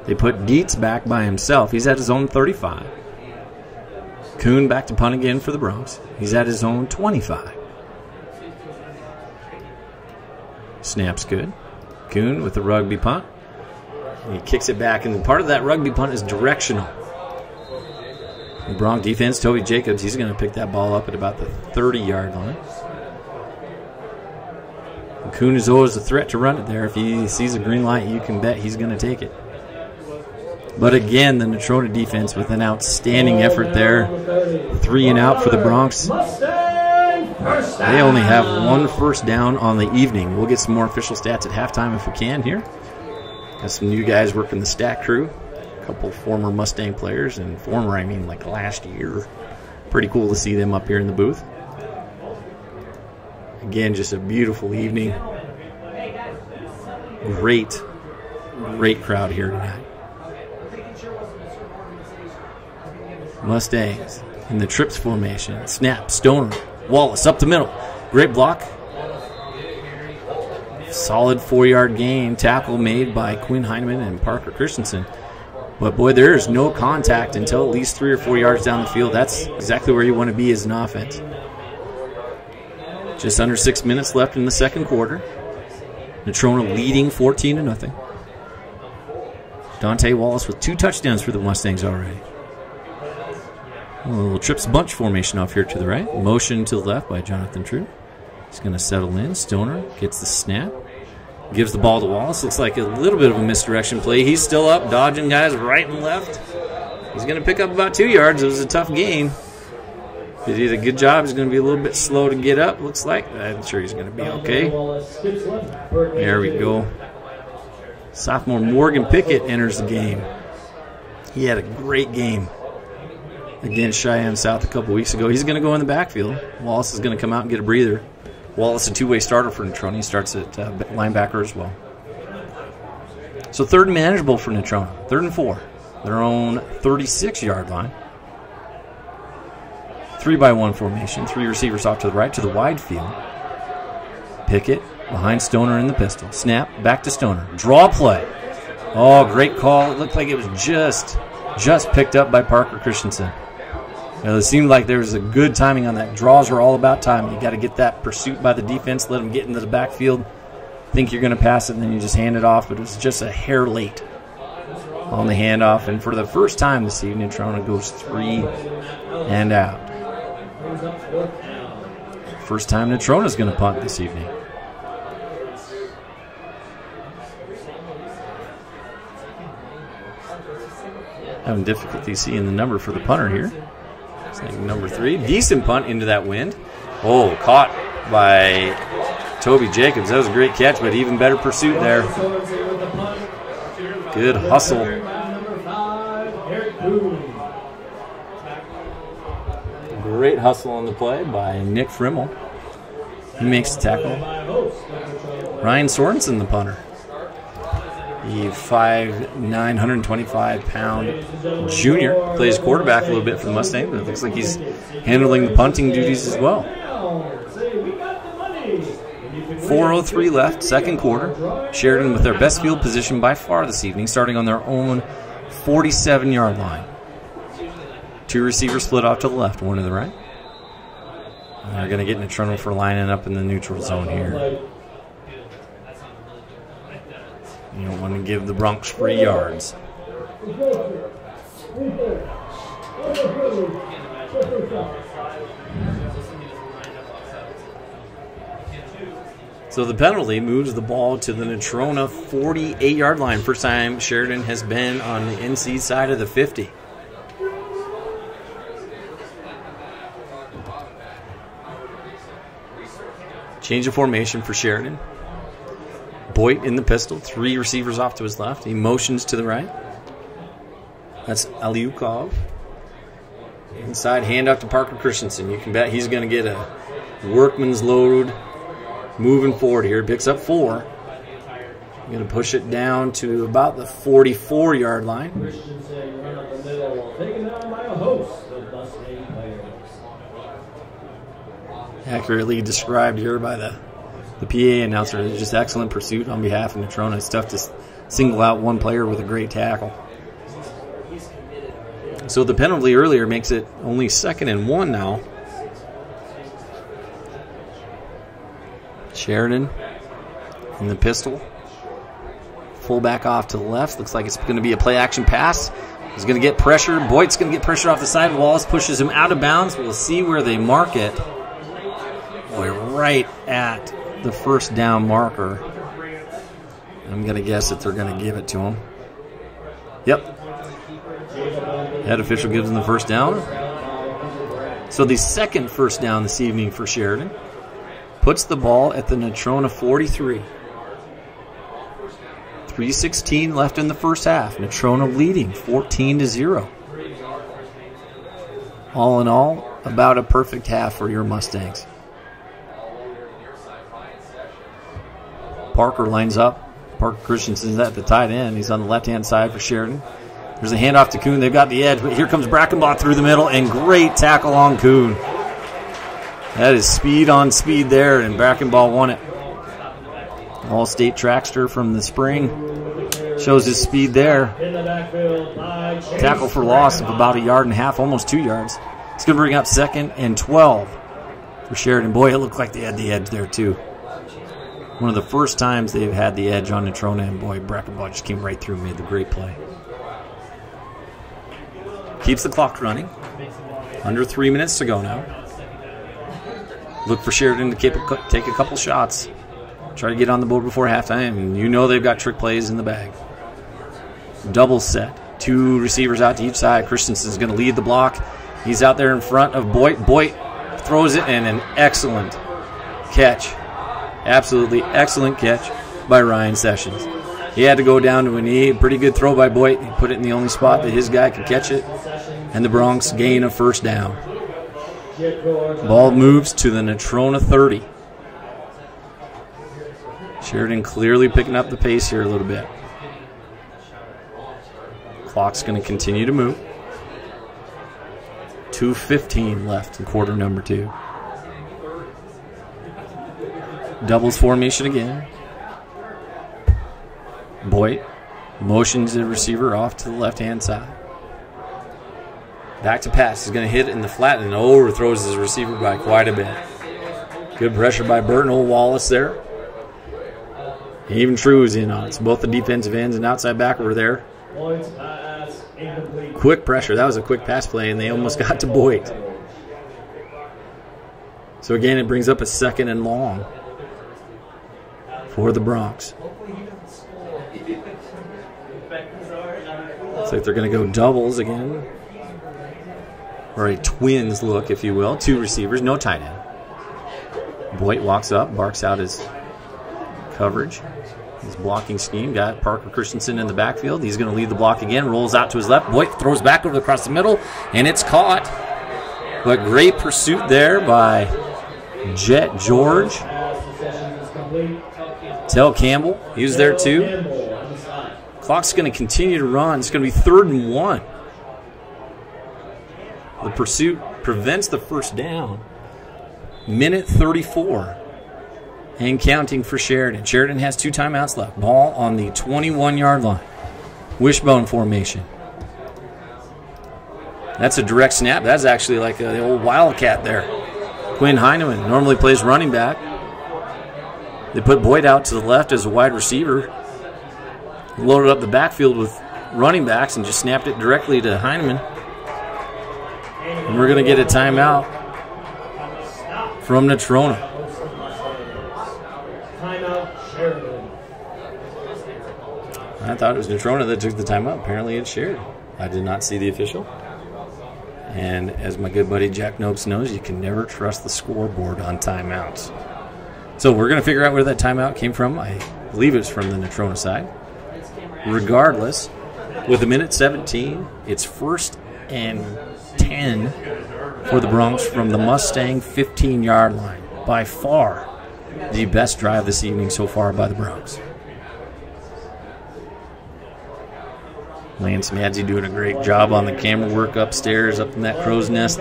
B: They put Dietz back by himself. He's at his own 35. Kuhn back to punt again for the Bronx. He's at his own 25. Snap's good. Kuhn with the rugby punt. He kicks it back, and part of that rugby punt is directional. The Bronx defense, Toby Jacobs, he's going to pick that ball up at about the 30-yard line. And Kuhn is always a threat to run it there. If he sees a green light, you can bet he's going to take it. But again, the Natrona defense with an outstanding effort there. 3 and out for the Bronx. They only have 1 first down on the evening. We'll get some more official stats at halftime if we can here. Got some new guys working the stat crew. A couple former Mustang players, and former, I mean like last year. Pretty cool to see them up here in the booth. Again, just a beautiful evening. Great crowd here tonight. Mustangs in the trips formation. Snap, Stoner, Wallace up the middle. Great block. Solid 4-yard gain, tackle made by Quinn Heineman and Parker Christensen. But, boy, there is no contact until at least 3 or 4 yards down the field. That's exactly where you want to be as an offense. Just under 6 minutes left in the second quarter. Natrona leading 14-0. Dante Wallace with 2 touchdowns for the Mustangs already. A little trips bunch formation off here to the right. Motion to the left by Jonathan True. He's going to settle in. Stoner gets the snap. Gives the ball to Wallace. Looks like a little bit of a misdirection play. He's still up, dodging guys right and left. He's going to pick up about 2 yards. It was a tough game. He did a good job. He's going to be a little bit slow to get up, looks like. I'm sure he's going to be okay. There we go. Sophomore Morgan Pickett enters the game. He had a great game against Cheyenne South a couple weeks ago. He's going to go in the backfield. Wallace is going to come out and get a breather. Wallace, a two-way starter for Natrona. He starts at linebacker as well. So 3rd and manageable for Natrona. 3rd and 4. Their own 36-yard line. 3-by-1 formation. 3 receivers off to the right to the wide field. Pickett behind Stoner in the pistol. Snap, back to Stoner. Draw play. Oh, great call. It looked like it was just picked up by Parker Christensen. It seemed like there was a good timing on that. Draws are all about timing. You got to get that pursuit by the defense, let them get into the backfield, think you're going to pass it, and then you just hand it off. But it was just a hair late on the handoff. And for the first time this evening, Natrona goes 3 and out. First time Natrona's going to punt this evening. Having difficulty seeing the number for the punter here. It's like number 3. Decent punt into that wind. Oh, caught by Toby Jacobs. That was a great catch, but even better pursuit there. Good hustle. Great hustle on the play by Nick Frimmel. He makes the tackle. Ryan Sorensen, the punter. The 5'9", 125-pound junior plays quarterback a little bit for the Mustangs, but it looks like he's handling the punting duties as well. 4:03 left, second quarter. Sheridan with their best field position by far this evening, starting on their own 47-yard line. 2 receivers split off to the left, 1 to the right. And they're going to get in trouble for lining up in the neutral zone here. You don't want to give the Bronx free yards. So the penalty moves the ball to the Natrona 48-yard line. First time Sheridan has been on the NC side of the 50. Change of formation for Sheridan. Boyd in the pistol, 3 receivers off to his left. He motions to the right. That's Aliukov. Inside handoff to Parker Christensen. You can bet he's going to get a workman's load moving forward here. Picks up 4. Going to push it down to about the 44-yard line. Accurately described here by the PA announcer. It's just excellent pursuit on behalf of Natrona. It's tough to single out one player with a great tackle. So the penalty earlier makes it only 2nd and 1 now. Sheridan in the pistol. Fullback off to the left. Looks like it's going to be a play-action pass. He's going to get pressure. Boyd's going to get pressure off the side. Wallace pushes him out of bounds. We'll see where they mark it. Boy, right at the first down marker. I'm going to guess that they're going to give it to him. Yep. Head official gives him the first down. So the second first down this evening for Sheridan. Puts the ball at the Natrona 43. 3:16 left in the first half. Natrona leading 14-0. All in all, about a perfect half for your Mustangs. Parker lines up. Parker Christensen's at the tight end. He's on the left-hand side for Sheridan. There's a handoff to Kuhn. They've got the edge, but here comes Brackenbaugh through the middle, and great tackle on Kuhn. That is speed on speed there, and Brackenbaugh won it. All-state trackster from the spring. Shows his speed there. Tackle for loss of about 1.5 yards, almost 2 yards. It's going to bring up 2nd and 12 for Sheridan. Boy, it looked like they had the edge there too. One of the first times they've had the edge on Natrona, and boy, Brackenball just came right through, made the great play. Keeps the clock running. Under 3 minutes to go now. Look for Sheridan to take a couple shots. Try to get on the board before halftime, and you know they've got trick plays in the bag. Double set. 2 receivers out to each side. Christensen's going to lead the block. He's out there in front of Boyd. Boyd throws it, and an excellent catch. Absolutely excellent catch by Ryan Sessions. He had to go down to a knee. Pretty good throw by Boyd. He put it in the only spot that his guy could catch it. And the Bronx gain a first down. Ball moves to the Natrona 30. Sheridan clearly picking up the pace here a little bit. Clock's going to continue to move. 2:15 left in quarter number 2. Doubles formation again. Boyd motions the receiver off to the left-hand side. Back to pass. He's going to hit it in the flat and overthrows his receiver by quite a bit. Good pressure by Burton. Old Wallace there. Even True is in on it. So both the defensive ends and outside back were there. Quick pressure. That was a quick pass play, and they almost got to Boyd. So again, it brings up a 2nd and long for the Bronx. Looks like they're going to go doubles again. Or a twins look, if you will. 2 receivers, no tight end. Boyd walks up, barks out his coverage. His blocking scheme. Got Parker Christensen in the backfield. He's going to lead the block again. Rolls out to his left. Boyd throws back over across the middle, and it's caught. But great pursuit there by Jet George. Tell Campbell, he was there too. Clock's going to continue to run. It's going to be 3rd and 1. The pursuit prevents the first down. Minute 34. And counting for Sheridan. Sheridan has 2 timeouts left. Ball on the 21-yard line. Wishbone formation. That's a direct snap. That's actually like the old Wildcat there. Quinn Heineman normally plays running back. They put Boyd out to the left as a wide receiver. Loaded up the backfield with running backs and just snapped it directly to Heineman. And we're going to get a timeout from Natrona. I thought it was Natrona that took the timeout. Apparently it's Sheridan. I did not see the official. And as my good buddy Jack Noakes knows, you can never trust the scoreboard on timeouts. So we're going to figure out where that timeout came from. I believe it's from the Natrona side. Regardless, with a minute 17, it's 1st and 10 for the Bronx from the Mustang 15-yard line. By far the best drive this evening so far by the Bronx. Lance Madzi doing a great job on the camera work upstairs, up in that crow's nest.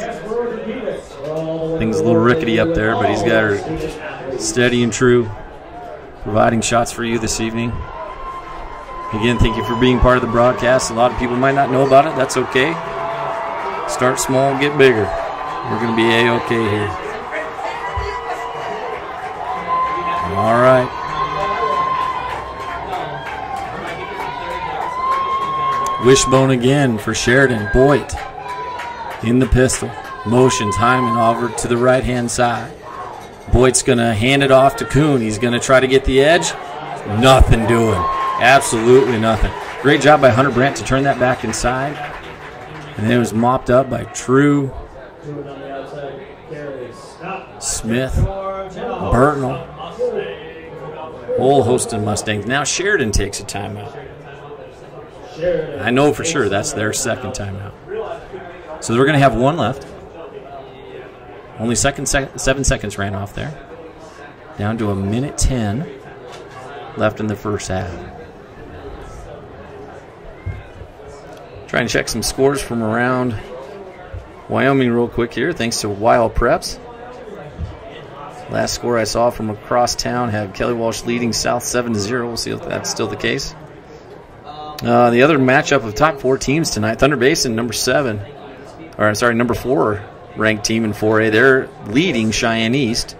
B: Things a little rickety up there, but he's got her steady and true, providing shots for you this evening. Again, thank you for being part of the broadcast. A lot of people might not know about it. That's okay. Start small, get bigger. We're going to be A-okay here. All right. Wishbone again for Sheridan. Boyd in the pistol. Motions Hyman over to the right-hand side. Boyd's going to hand it off to Kuhn. He's going to try to get the edge. Nothing doing. Absolutely nothing. Great job by Hunter Brent to turn that back inside. And then it was mopped up by True, Smith, Burtnell, whole host of Mustangs. Now Sheridan takes a timeout. I know for sure that's their 2nd timeout. So they're going to have 1 left. Only 7 seconds ran off there. Down to a minute 10 left in the first half. Try and check some scores from around Wyoming real quick here, thanks to Wild Preps. Last score I saw from across town had Kelly Walsh leading South 7-0. We'll see if that's still the case. The other matchup of top 4 teams tonight, Thunder Basin, number 4 ranked team in 4A. They're leading Cheyenne East,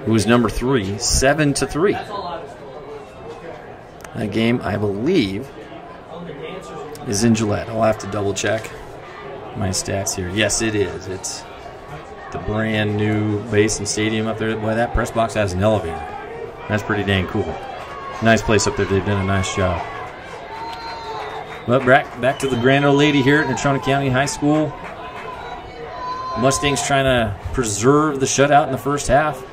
B: who is number 3, 7-3. That game, I believe, is in Gillette. I'll have to double check my stats here. Yes, it is. It's the brand new Basin Stadium up there. Boy, that press box has an elevator. That's pretty dang cool. Nice place up there. They've done a nice job. But back to the grand old lady here at Natrona County High School. Mustangs trying to preserve the shutout in the first half.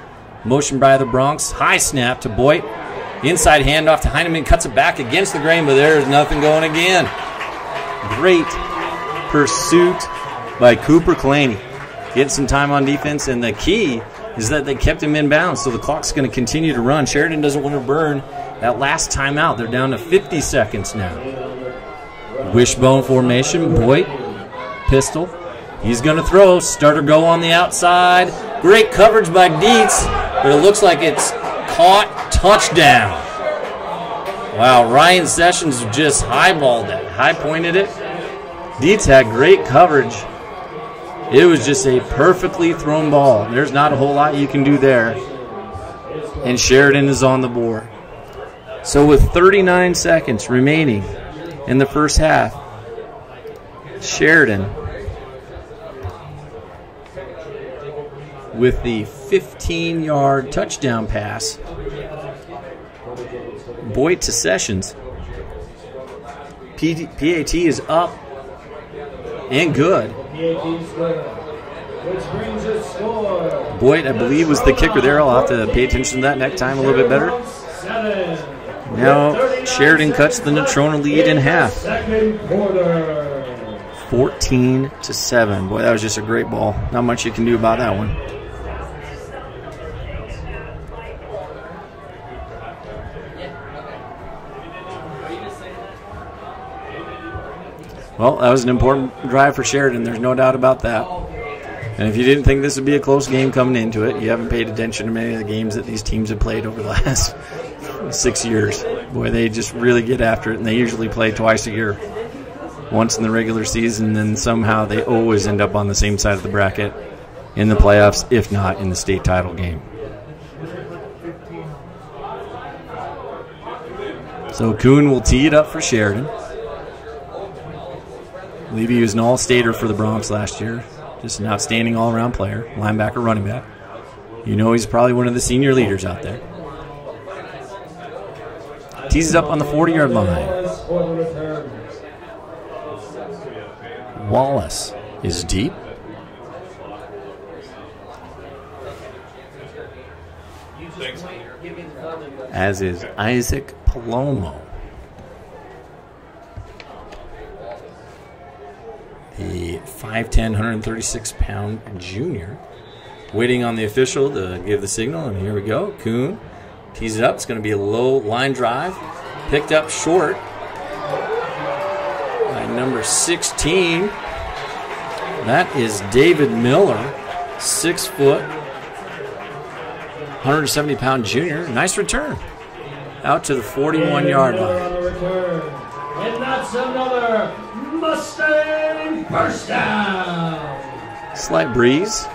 B: Motion by the Bronx. High snap to Boyd. Inside handoff to Heineman. Cuts it back against the grain, but there's nothing going again. Great pursuit by Cooper Claney. Getting some time on defense, and the key is that they kept him inbounds, so the clock's going to continue to run. Sheridan doesn't want to burn that last timeout. They're down to 50 seconds now. Wishbone formation. Boyd. Pistol. He's going to throw. Starter go on the outside. Great coverage by Dietz, but it looks like it's caught. Touchdown. Wow, Ryan Sessions just highballed that. High-pointed it. Dietz had great coverage. It was just a perfectly thrown ball. There's not a whole lot you can do there. And Sheridan is on the board. So with 39 seconds remaining in the first half, Sheridan with the 15-yard touchdown pass. Boyd to Sessions. PAT is up and good. Boyd, I believe, was the kicker there. I'll have to pay attention to that next time a little bit better. Now Sheridan cuts the Natrona lead in half. 14-7. Boy, that was just a great ball. Not much you can do about that one. Well, that was an important drive for Sheridan. There's no doubt about that. And if you didn't think this would be a close game coming into it, you haven't paid attention to many of the games that these teams have played over the last 6 years. Boy, they just really get after it, and they usually play twice a year. Once in the regular season, and then somehow they always end up on the same side of the bracket in the playoffs, if not in the state title game. So Kuhn will tee it up for Sheridan. I believe he was an all-stater for the Bronx last year. Just an outstanding all-around player, linebacker, running back. You know he's probably one of the senior leaders out there. Tees it up on the 40-yard line. Wallace is deep. As is Isaac Palomo. The 5'10", 136-pound junior. Waiting on the official to give the signal, and here we go. Kuhn tees it up. It's going to be a low line drive. Picked up short by number 16. That is David Miller, 6 foot, 170-pound junior. Nice return. Out to the 41-yard line.
C: And that's another Mustang first down.
B: Slight breeze.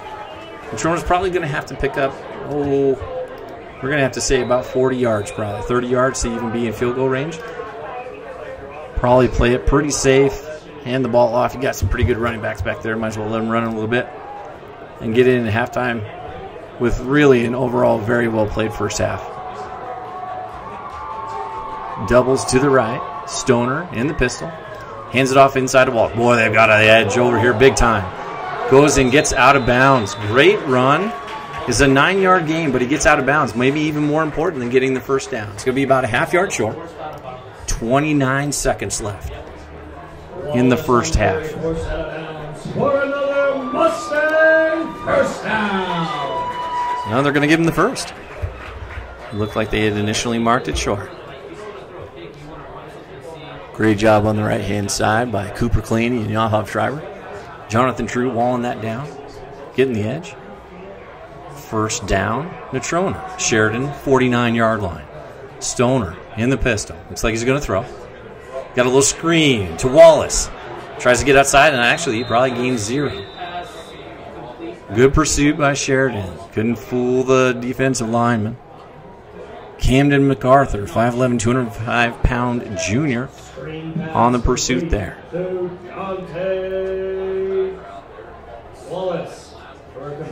B: Natrona's probably going to have to pick up, we're going to have to say about 40 yards probably. 30 yards to even be in field goal range. Probably play it pretty safe. Hand the ball off. You got some pretty good running backs back there. Might as well let them run a little bit. And get in at halftime with really an overall very well played first half. Doubles to the right. Stoner in the pistol. Hands it off inside the wall. Boy, they've got an edge over here big time. Goes and gets out of bounds. Great run. It's a 9-yard gain, but he gets out of bounds. Maybe even more important than getting the first down. It's going to be about a half-yard short. 29 seconds left in the first half.
C: For another Mustang first down.
B: Now they're going to give him the first. It looked like they had initially marked it short. Great job on the right-hand side by Cooper Claney and Yahoff Schreiber. Jonathan True walling that down, getting the edge. First down, Natrona. Sheridan, 49-yard line. Stoner in the pistol. Looks like he's going to throw. Got a little screen to Wallace. Tries to get outside, and actually he probably gains 0. Good pursuit by Sheridan. Couldn't fool the defensive lineman. Camden MacArthur, 5'11", 205-pound junior, on the pursuit there.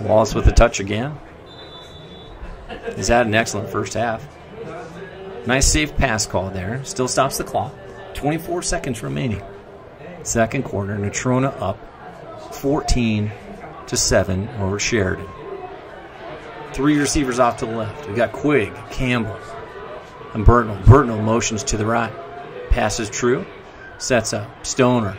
B: Wallace with a touch again. He's had an excellent first half. Nice safe pass call there. Still stops the clock. 24 seconds remaining. Second quarter, Natrona up 14-7 over Sheridan. 3 receivers off to the left. We got Quigg, Campbell, and Burtnell. Burtnell motions to the right. Passes true. Sets up. Stoner.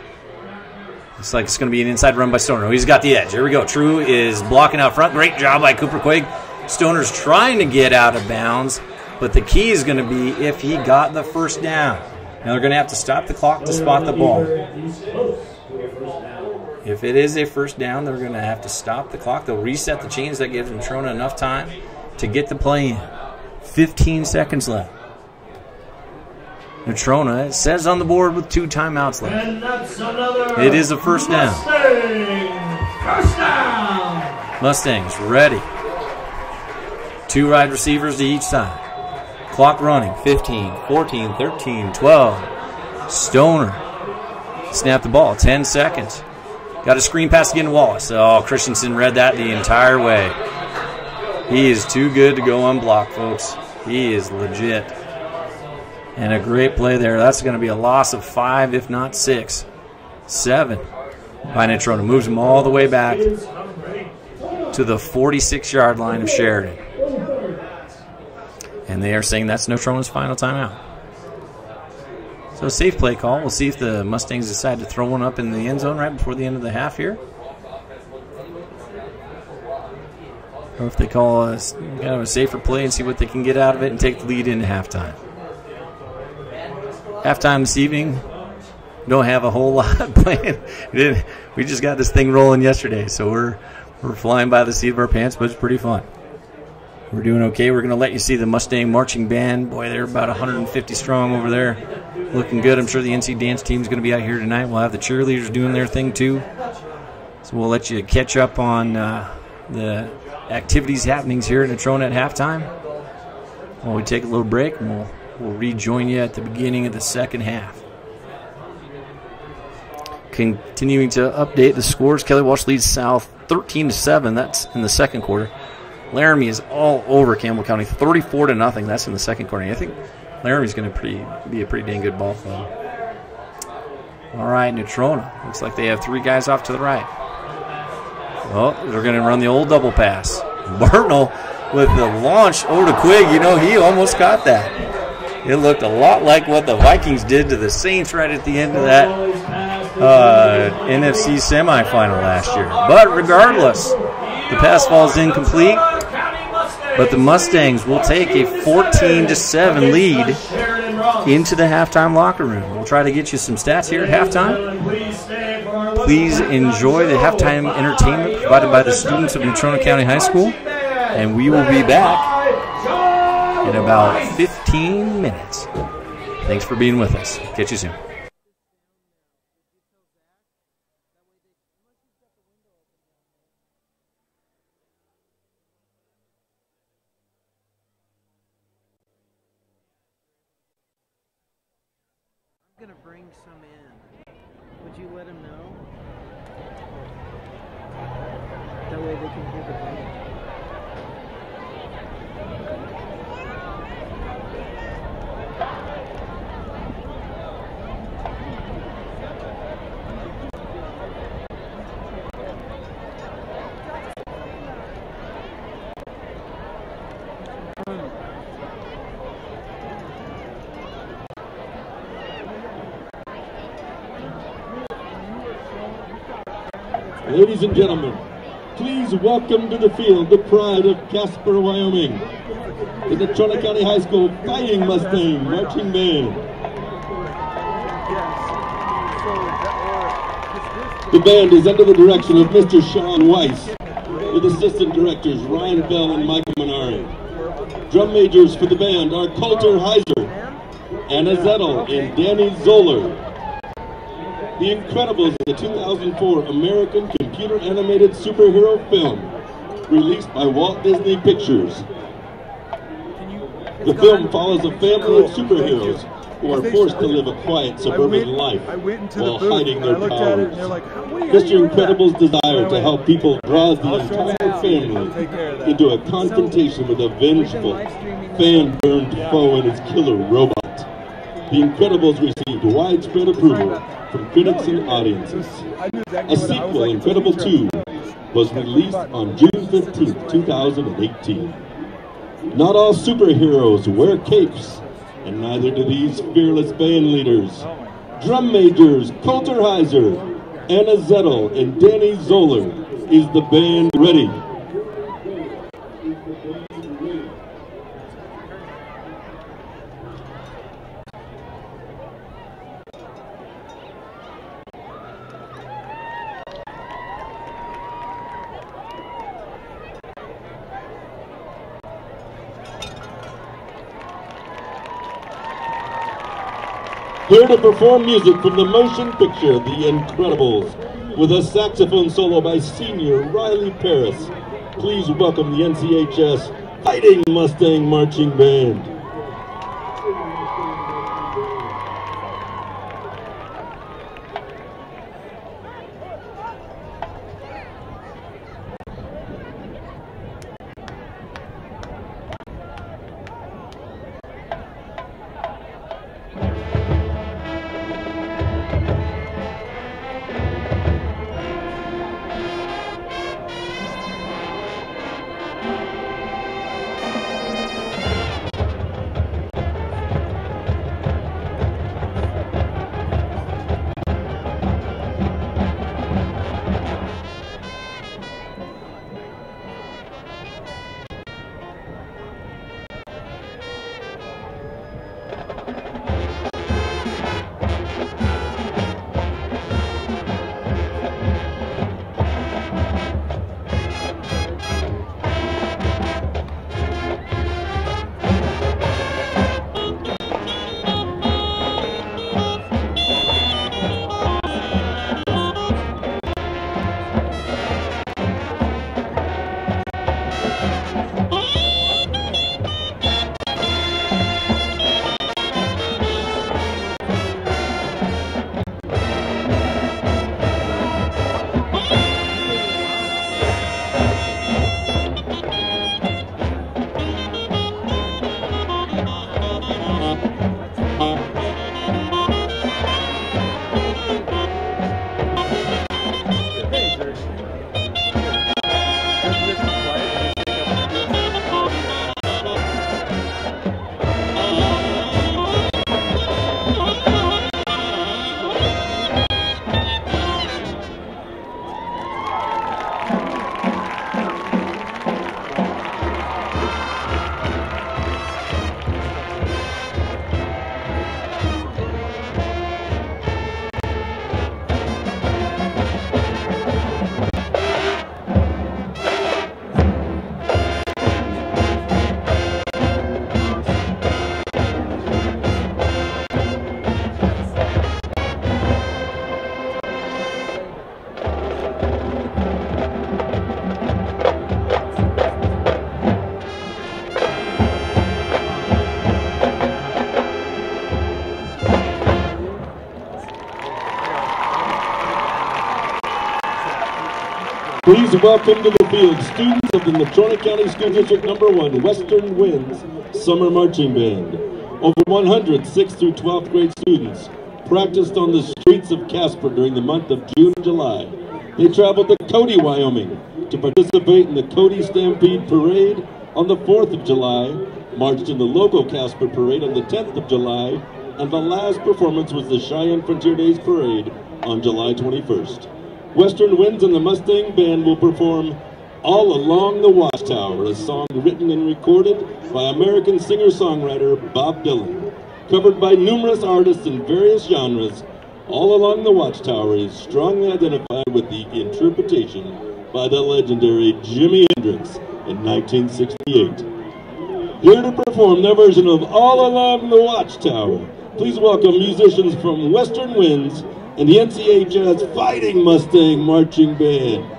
B: Looks like it's going to be an inside run by Stoner. Oh, he's got the edge. Here we go. True is blocking out front. Great job by Cooper Quigg. Stoner's trying to get out of bounds, but the key is going to be if he got the first down. Now they're going to have to stop the clock to spot the ball. If it is a first down, they're going to have to stop the clock. They'll reset the chains. That gives Natrona enough time to get the play in. 15 seconds left. Natrona, it says on the board with 2 timeouts left.
C: And that's another
B: It is a first down.
C: First down.
B: Mustangs ready. 2 wide receivers to each side. Clock running. 15, 14, 13, 12. Stoner. Snap the ball. 10 seconds. Got a screen pass again to Wallace. Oh, Christensen read that the entire way. He is too good to go unblocked, folks. He is legit. And a great play there. That's going to be a loss of 5, if not 6. 7 by Natrona. Moves him all the way back to the 46-yard line of Sheridan. And they are saying that's Natrona's final timeout. So safe play call. We'll see if the Mustangs decide to throw one up in the end zone right before the end of the half here. Or if they call kind of a safer play and see what they can get out of it and take the lead into halftime. Halftime this evening, don't have a whole lot planned. We just got this thing rolling yesterday, so we're flying by the seat of our pants, but it's pretty fun. We're doing okay. We're going to let you see the Mustang marching band. Boy, they're about 150 strong over there. Looking good. I'm sure the NC dance team's going to be out here tonight. We'll have the cheerleaders doing their thing too. So we'll let you catch up on the activities happenings here in Natrona at halftime. While we take a little break, and we'll rejoin you at the beginning of the second half. Continuing to update the scores, Kelly Walsh leads South 13-7. That's in the second quarter. Laramie is all over Campbell County, 34-0. That's in the second quarter. I think Laramie's going to be a pretty dang good ball club. All right, Natrona. Looks like they have 3 guys off to the right. Oh, they're going to run the old double pass. Burtnell with the launch over to Quigg. You know, he almost got that. It looked a lot like what the Vikings did to the Saints right at the end of that NFC semifinal last year. But regardless, the pass falls incomplete. But the Mustangs will take a 14-7 lead into the halftime locker room. We'll try to get you some stats here at halftime. Please enjoy the halftime entertainment provided by the students of Natrona County High School. And we will be back in about 15 minutes. Thanks for being with us. Catch you soon.
D: I'm going to bring some in. Would you let them know? That way they can hear the band.
E: Ladies and gentlemen, please welcome to the field the pride of Casper, Wyoming, the Natrona County High School Fighting Mustang Marching Band. The band is under the direction of Mr. Sean Weiss, with assistant directors Ryan Bell and Michael Minari. Drum majors for the band are Coulter Heiser, Anna Zettel, and Danny Zoller. The Incredibles is a 2004 American computer-animated superhero film released by Walt Disney Pictures. The film follows a family of superheroes who are forced to live a quiet suburban life while hiding their powers. Mr. Incredible's desire to help people draws the entire family into a confrontation with a vengeful, fan-burned foe and his killer robot. The Incredibles received widespread approval from critics and audiences. A sequel, Incredible 2, was released on June 15, 2018. Not all superheroes wear capes, and neither do these fearless band leaders. Drum majors Coulter Heiser, Anna Zettel, and Danny Zoller. Is the band ready? Here to perform music from the motion picture The Incredibles, with a saxophone solo by senior Riley Paris. Please welcome the NCHS Fighting Mustang Marching Band. Please welcome to the field students of the Natrona County School District No. 1 Western Winds Summer Marching Band. Over 100 6th through 12th grade students practiced on the streets of Casper during the month of June and July. They traveled to Cody, Wyoming to participate in the Cody Stampede Parade on the 4th of July, marched in the local Casper Parade on the 10th of July, and the last performance was the Cheyenne Frontier Days Parade on July 21st. Western Winds and the Mustang Band will perform All Along the Watchtower, a song written and recorded by American singer-songwriter Bob Dylan. Covered by numerous artists in various genres, All Along the Watchtower is strongly identified with the interpretation by the legendary Jimi Hendrix in 1968. Here to perform their version of All Along the Watchtower, please welcome musicians from Western Winds and the NCHS Fighting Mustang Marching Band.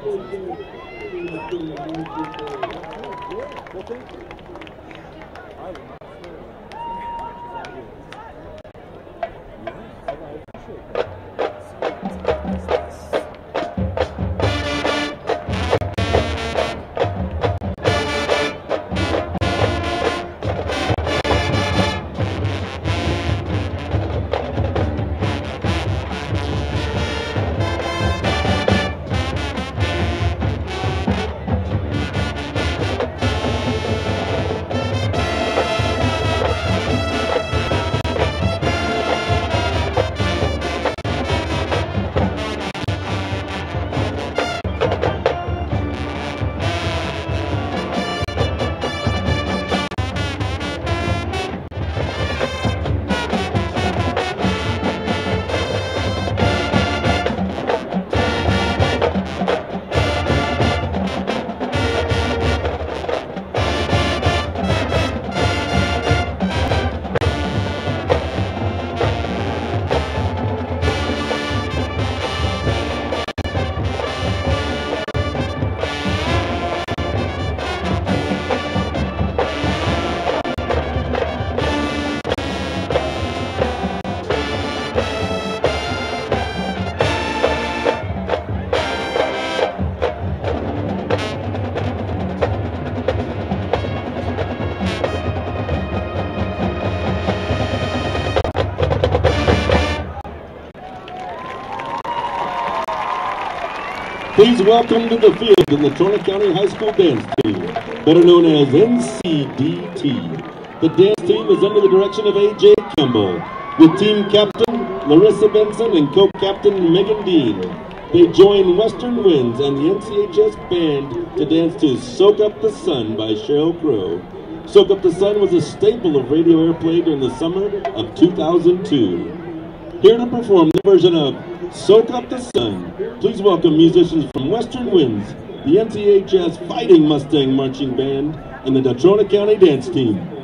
E: Please welcome to the field the Natrona County High School Dance Team, better known as NCDT. The dance team is under the direction of A.J. Campbell, with team captain Larissa Benson and co-captain Megan Dean. They join Western Winds and the NCHS Band to dance to Soak Up the Sun by Sheryl Crow. Soak Up the Sun was a staple of radio airplay during the summer of 2002. Here to perform the version of Soak Up the Sun, please welcome musicians from Western Winds, the NCHS Fighting Mustang Marching Band, and the Natrona County Dance Team.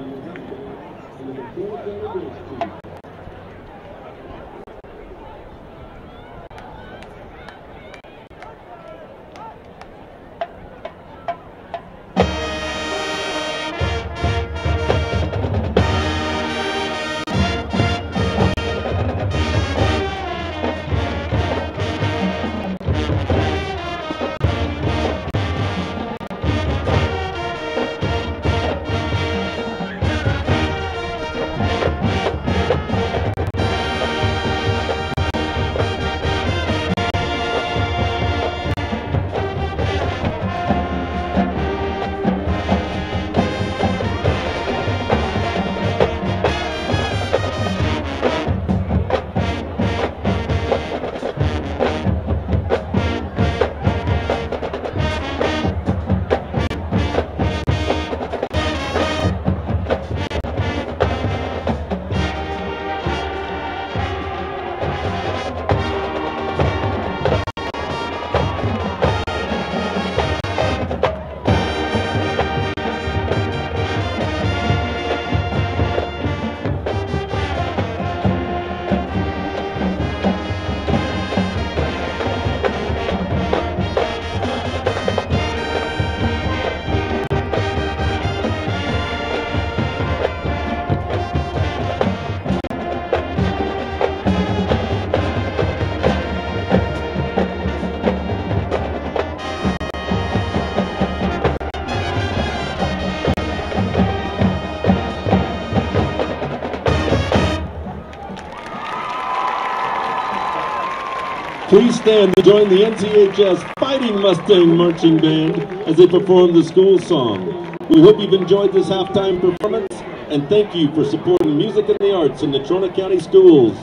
E: Please stand to join the NCHS Fighting Mustang Marching Band as they perform the school song. We hope you've enjoyed this halftime performance, and thank you for supporting music and the arts in the Natrona County Schools.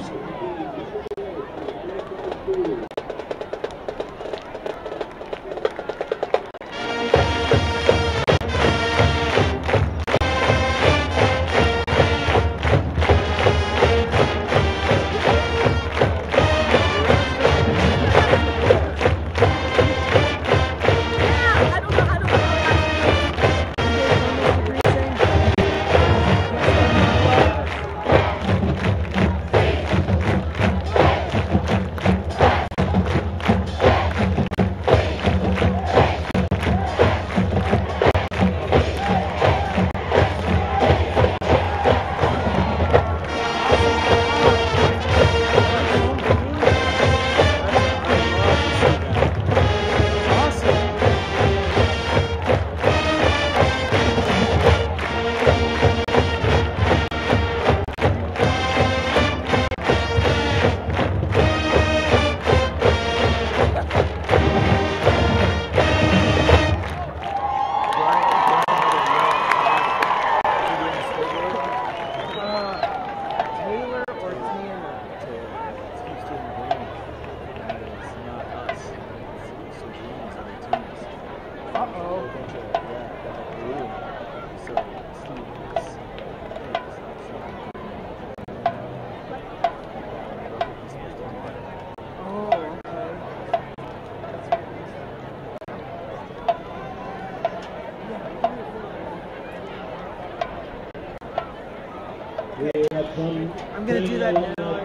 D: I'm going to do that now.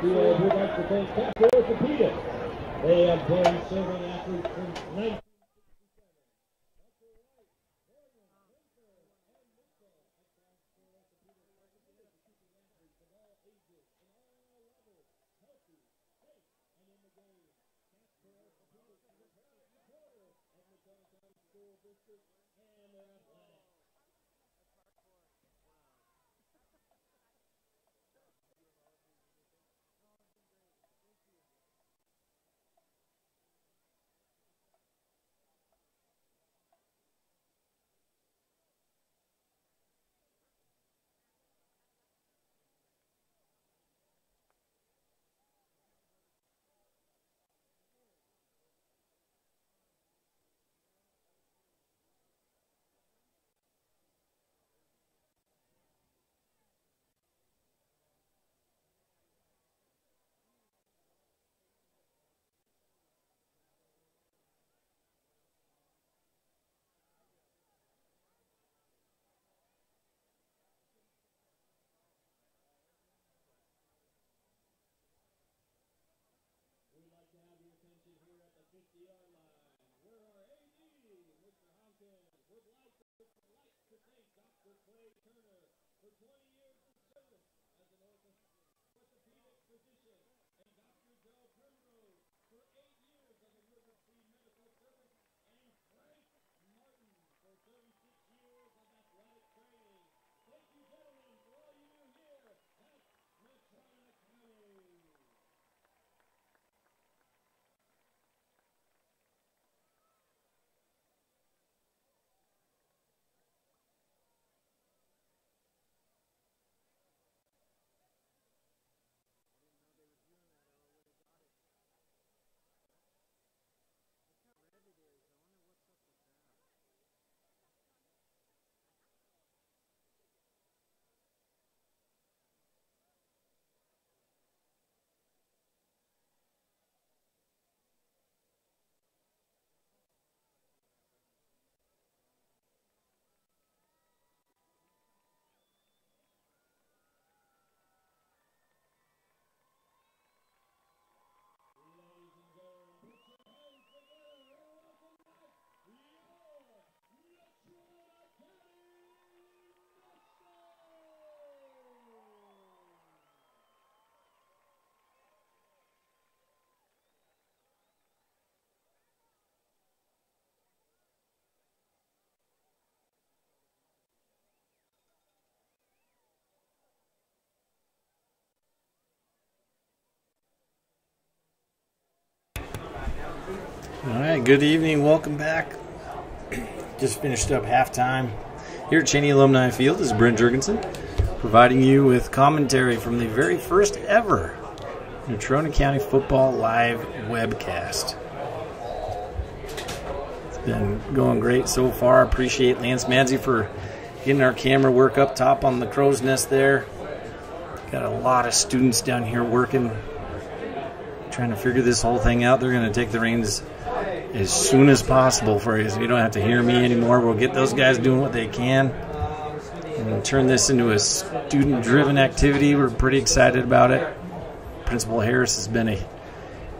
C: They have been serving athletes since 19.
B: All right, good evening. Welcome back. Just finished up halftime here at Cheney Alumni Field. This is Brent Jurgensen providing you with commentary from the very first ever Natrona County Football Live webcast. It's been going great so far. Appreciate Lance Madzi for getting our camera work up top on the crow's nest there. Got a lot of students down here working, trying to figure this whole thing out. They're going to take the reins as soon as possible for you, so you don't have to hear me anymore. We'll get those guys doing what they can and turn this into a student-driven activity. We're pretty excited about it. Principal Harris has been a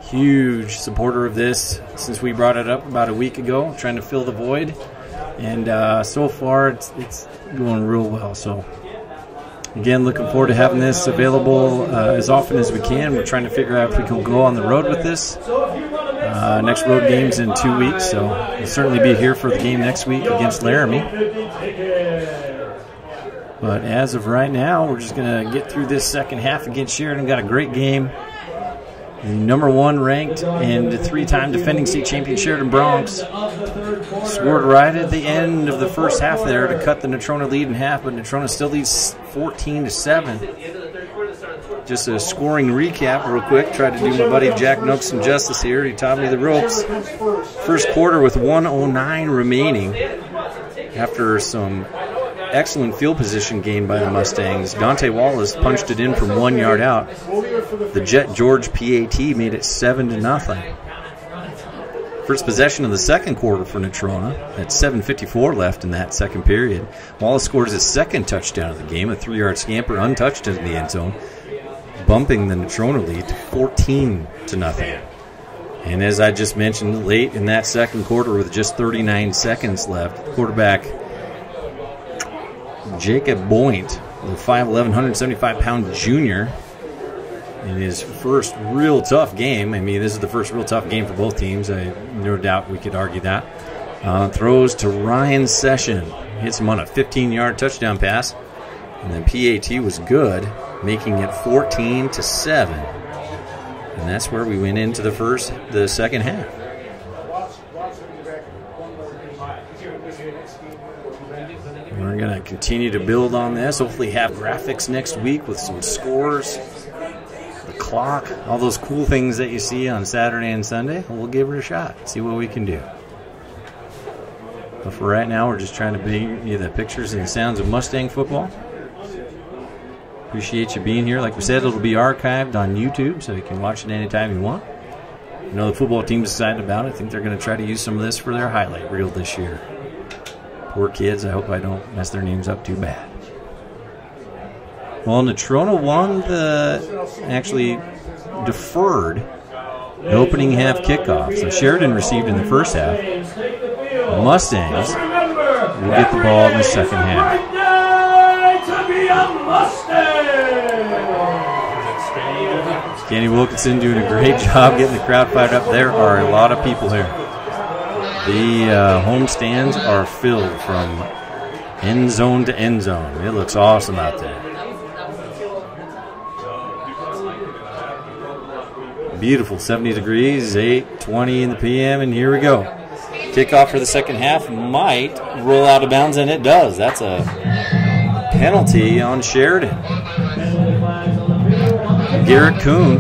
B: huge supporter of this since we brought it up about a week ago, trying to fill the void. And so far, it's going real well. So, again, looking forward to having this available as often as we can. We're trying to figure out if we can go on the road with this. Next road game's in 2 weeks, so we'll certainly be here for the game next week against Laramie. But as of right now, we're just going to get through this second half against Sheridan. Got a great game. The #1 ranked and the 3-time defending state champion Sheridan Broncs scored right at the end of the first half there to cut the Natrona lead in half, but Natrona still leads 14-7. Just a scoring recap real quick. Tried to do my buddy Jack Nooks some justice here. He taught me the ropes. First quarter with 1:09 remaining after some excellent field position gained by the Mustangs. Dante Wallace punched it in from 1 yard out. The Jet George PAT made it 7-0. First possession of the second quarter for Natrona. At 7:54 left in that second period. Wallace scores his second touchdown of the game, a 3-yard scamper untouched in the end zone, bumping the Natrona lead to 14-0. And as I just mentioned, late in that second quarter with just 39 seconds left, quarterback Jacob Boynt, the 5'11", 175-pound junior, in his first real tough game. I mean, this is the first real tough game for both teams. No doubt we could argue that. Throws to Ryan Session. Hits him on a 15-yard touchdown pass. And then PAT was good, making it 14-7. And that's where we went into the second half. We're going to continue to build on this. Hopefully have graphics next week with some scores, the clock, all those cool things that you see on Saturday and Sunday. We'll give it a shot, see what we can do. But for right now, we're just trying to bring you the pictures and the sounds of Mustang football. Appreciate you being here. Like we said, it'll be archived on YouTube, so you can watch it anytime you want. I know the football team's excited about it. I think they're going to try to use some of this for their highlight reel this year. Poor kids, I hope I don't mess their names up too bad. Well, Natrona won actually deferred the opening half kickoff. So Sheridan received in the first half. The Mustangs will get the ball in the second half. Kenny Wilkinson doing a great job getting the crowd fired up. There are a lot of people here. The home stands are filled from end zone to end zone. It looks awesome out there. Beautiful, 70 degrees, 8:20 in the p.m., and here we go. Kickoff for the second half might roll out of bounds, and it does. That's a penalty on Sheridan. Garrett Kuhn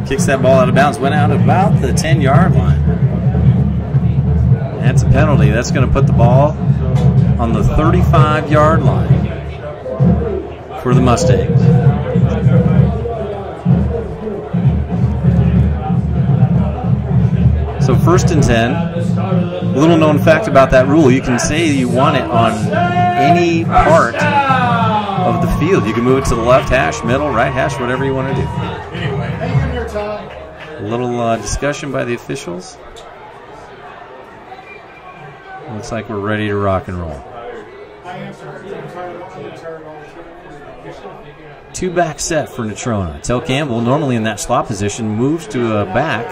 B: kicks that ball out of bounds, went out about the 10-yard line. That's a penalty. That's going to put the ball on the 35-yard line for the Mustangs. So 1st and 10. Little known fact about that rule, you can say you want it on any part of the field. You can move it to the left hash, middle, right hash, whatever you want to do. A little discussion by the officials. Looks like we're ready to rock and roll. 2-back set for Natrona. Tel Campbell, normally in that slot position, moves to a back.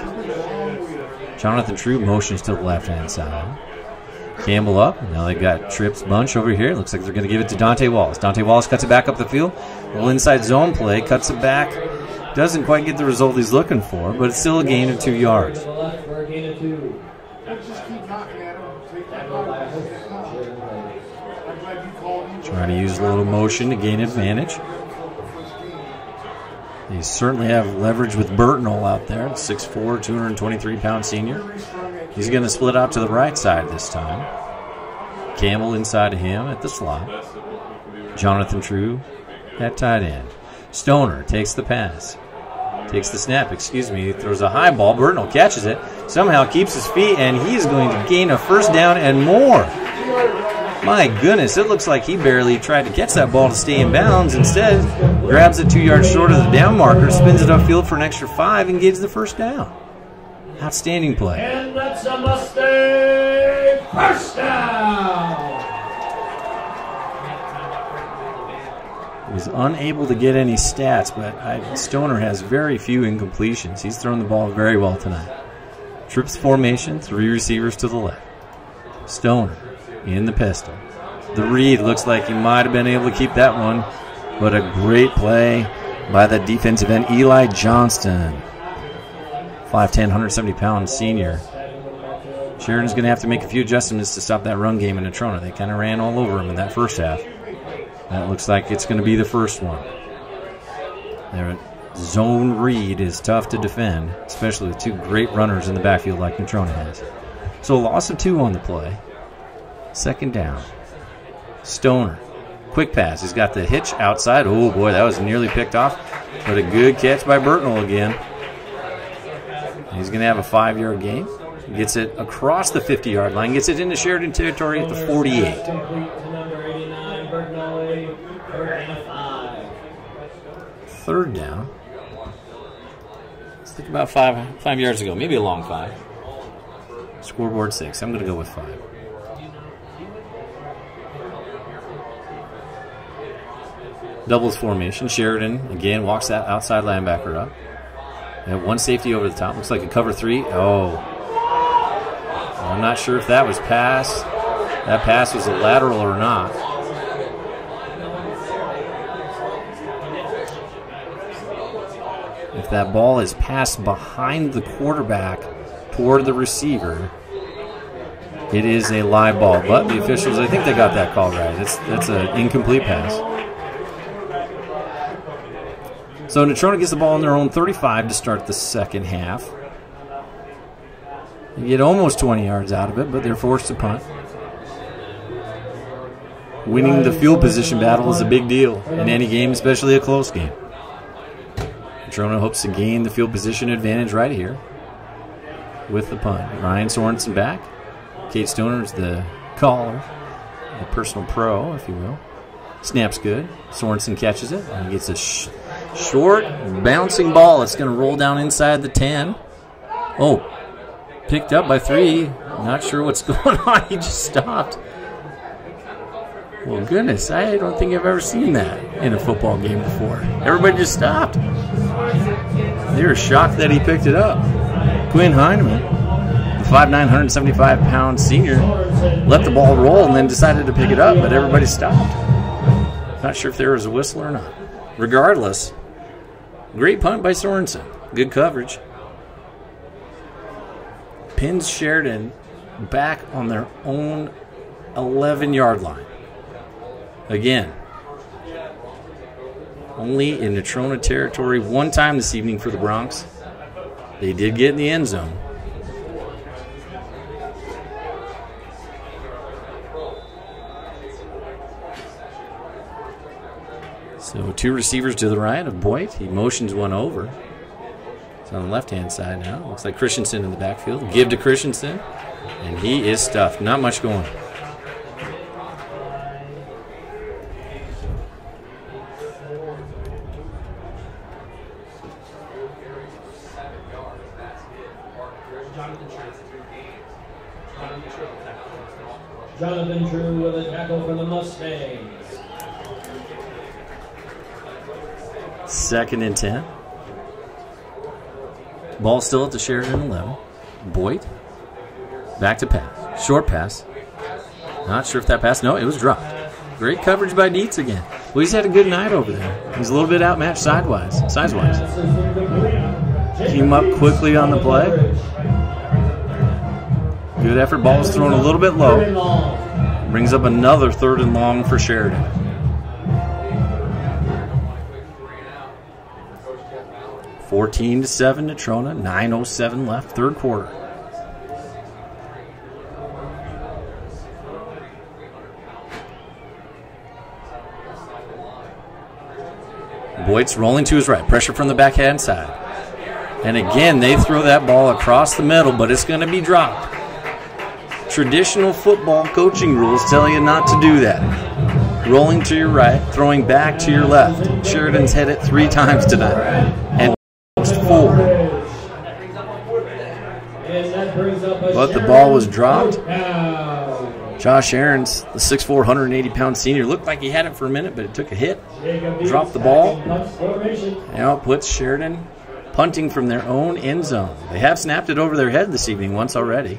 B: Jonathan True motions to the left-hand side. Campbell up. Now they've got Tripp's bunch over here. Looks like they're going to give it to Dante Wallace. Dante Wallace cuts it back up the field. A little inside zone play. Cuts it back. Doesn't quite get the result he's looking for, but it's still a gain of 2 yards. Trying to use a little motion to gain advantage. They certainly have leverage with Burtnell out there, 6'4", 223-pound senior. He's going to split out to the right side this time. Campbell inside of him at the slot. Jonathan True at tight end. Stoner takes the pass. Takes the snap, He throws a high ball. Burtnell catches it. Somehow keeps his feet, and he's going to gain a first down and more. My goodness, it looks like he barely tried to catch that ball to stay in bounds. Instead, grabs it 2 yards short of the down marker, spins it upfield for an extra 5, and gets the first down. Outstanding play.
C: And that's a Mustang first down.
B: Was unable to get any stats, but Stoner has very few incompletions. He's thrown the ball very well tonight. Trips formation, 3 receivers to the left. Stoner in the pistol. The read looks like he might have been able to keep that one, but a great play by the defensive end, Eli Johnston. 5'10", 170-pound senior. Sheridan's going to have to make a few adjustments to stop that run game in Natrona. They kind of ran all over him in that first half. That looks like it's going to be the first one. Their zone read is tough to defend, especially with 2 great runners in the backfield like Natrona has. So a loss of 2 on the play. Second down. Stoner quick pass. He's got the hitch outside. Oh, boy, that was nearly picked off. But a good catch by Burtnell again. He's going to have a 5-yard gain. Gets it across the 50-yard line. Gets it into Sheridan territory at the 48. Third down. Let's think about five yards ago. Maybe a long 5. Scoreboard 6. I'm going to go with 5. Doubles formation. Sheridan, again, walks that outside linebacker up. And one safety over the top. Looks like a cover 3. Oh. I'm not sure if that was pass. That pass was a lateral or not. If that ball is passed behind the quarterback toward the receiver, it is a live ball. But the officials, I think they got that call right. That's an incomplete pass. So Natrona gets the ball on their own 35 to start the second half. They get almost 20 yards out of it, but they're forced to punt. Winning the field position battle is a big deal in any game, especially a close game. Natrona hopes to gain the field position advantage right here with the punt. Ryan Sorensen back. Kate Stoner's the caller, the personal pro, if you will. Snap's good. Sorensen catches it, and he gets a short, bouncing ball. It's going to roll down inside the 10. Oh, picked up by 3. Not sure what's going on. He just stopped. Well, goodness, I don't think I've ever seen that in a football game before. Everybody just stopped. They were shocked that he picked it up. Quinn Heineman, the 5'9", 175-pound senior, let the ball roll and then decided to pick it up, but everybody stopped. Not sure if there was a whistle or not. Regardless, great punt by Sorensen. Good coverage. Pins Sheridan back on their own 11-yard line. Again, only in Natrona territory one time this evening for the Bronx. They did get in the end zone. So 2 receivers to the right of Boyd. He motions one over. It's on the left-hand side now. Looks like Christensen in the backfield. Give to Christensen, and he is stuffed. Not much going.
C: Jonathan Drew with a tackle for the Mustangs.
B: 2nd and 10. Ball still at the Sheridan 11. Boyd. Back to pass. Short pass. Not sure if that pass. No, it was dropped. Great coverage by Dietz again. Well, he's had a good night over there. He's a little bit outmatched size-wise. Came up quickly on the play. Good effort. Ball is thrown a little bit low. Brings up another 3rd and long for Sheridan. $14-7 Natrona. 9:07 left. 3rd quarter. Boyd's rolling to his right. Pressure from the backhand side. And again, they throw that ball across the middle, but it's going to be dropped. Traditional football coaching rules tell you not to do that. Rolling to your right, throwing back to your left. Sheridan's hit it 3 times tonight. And 4. But the ball was dropped. Josh Aarons, the 6'4", 180-pound senior, looked like he had it for a minute, but it took a hit. Dropped the ball. Now it puts Sheridan punting from their own end zone. They have snapped it over their head this evening once already.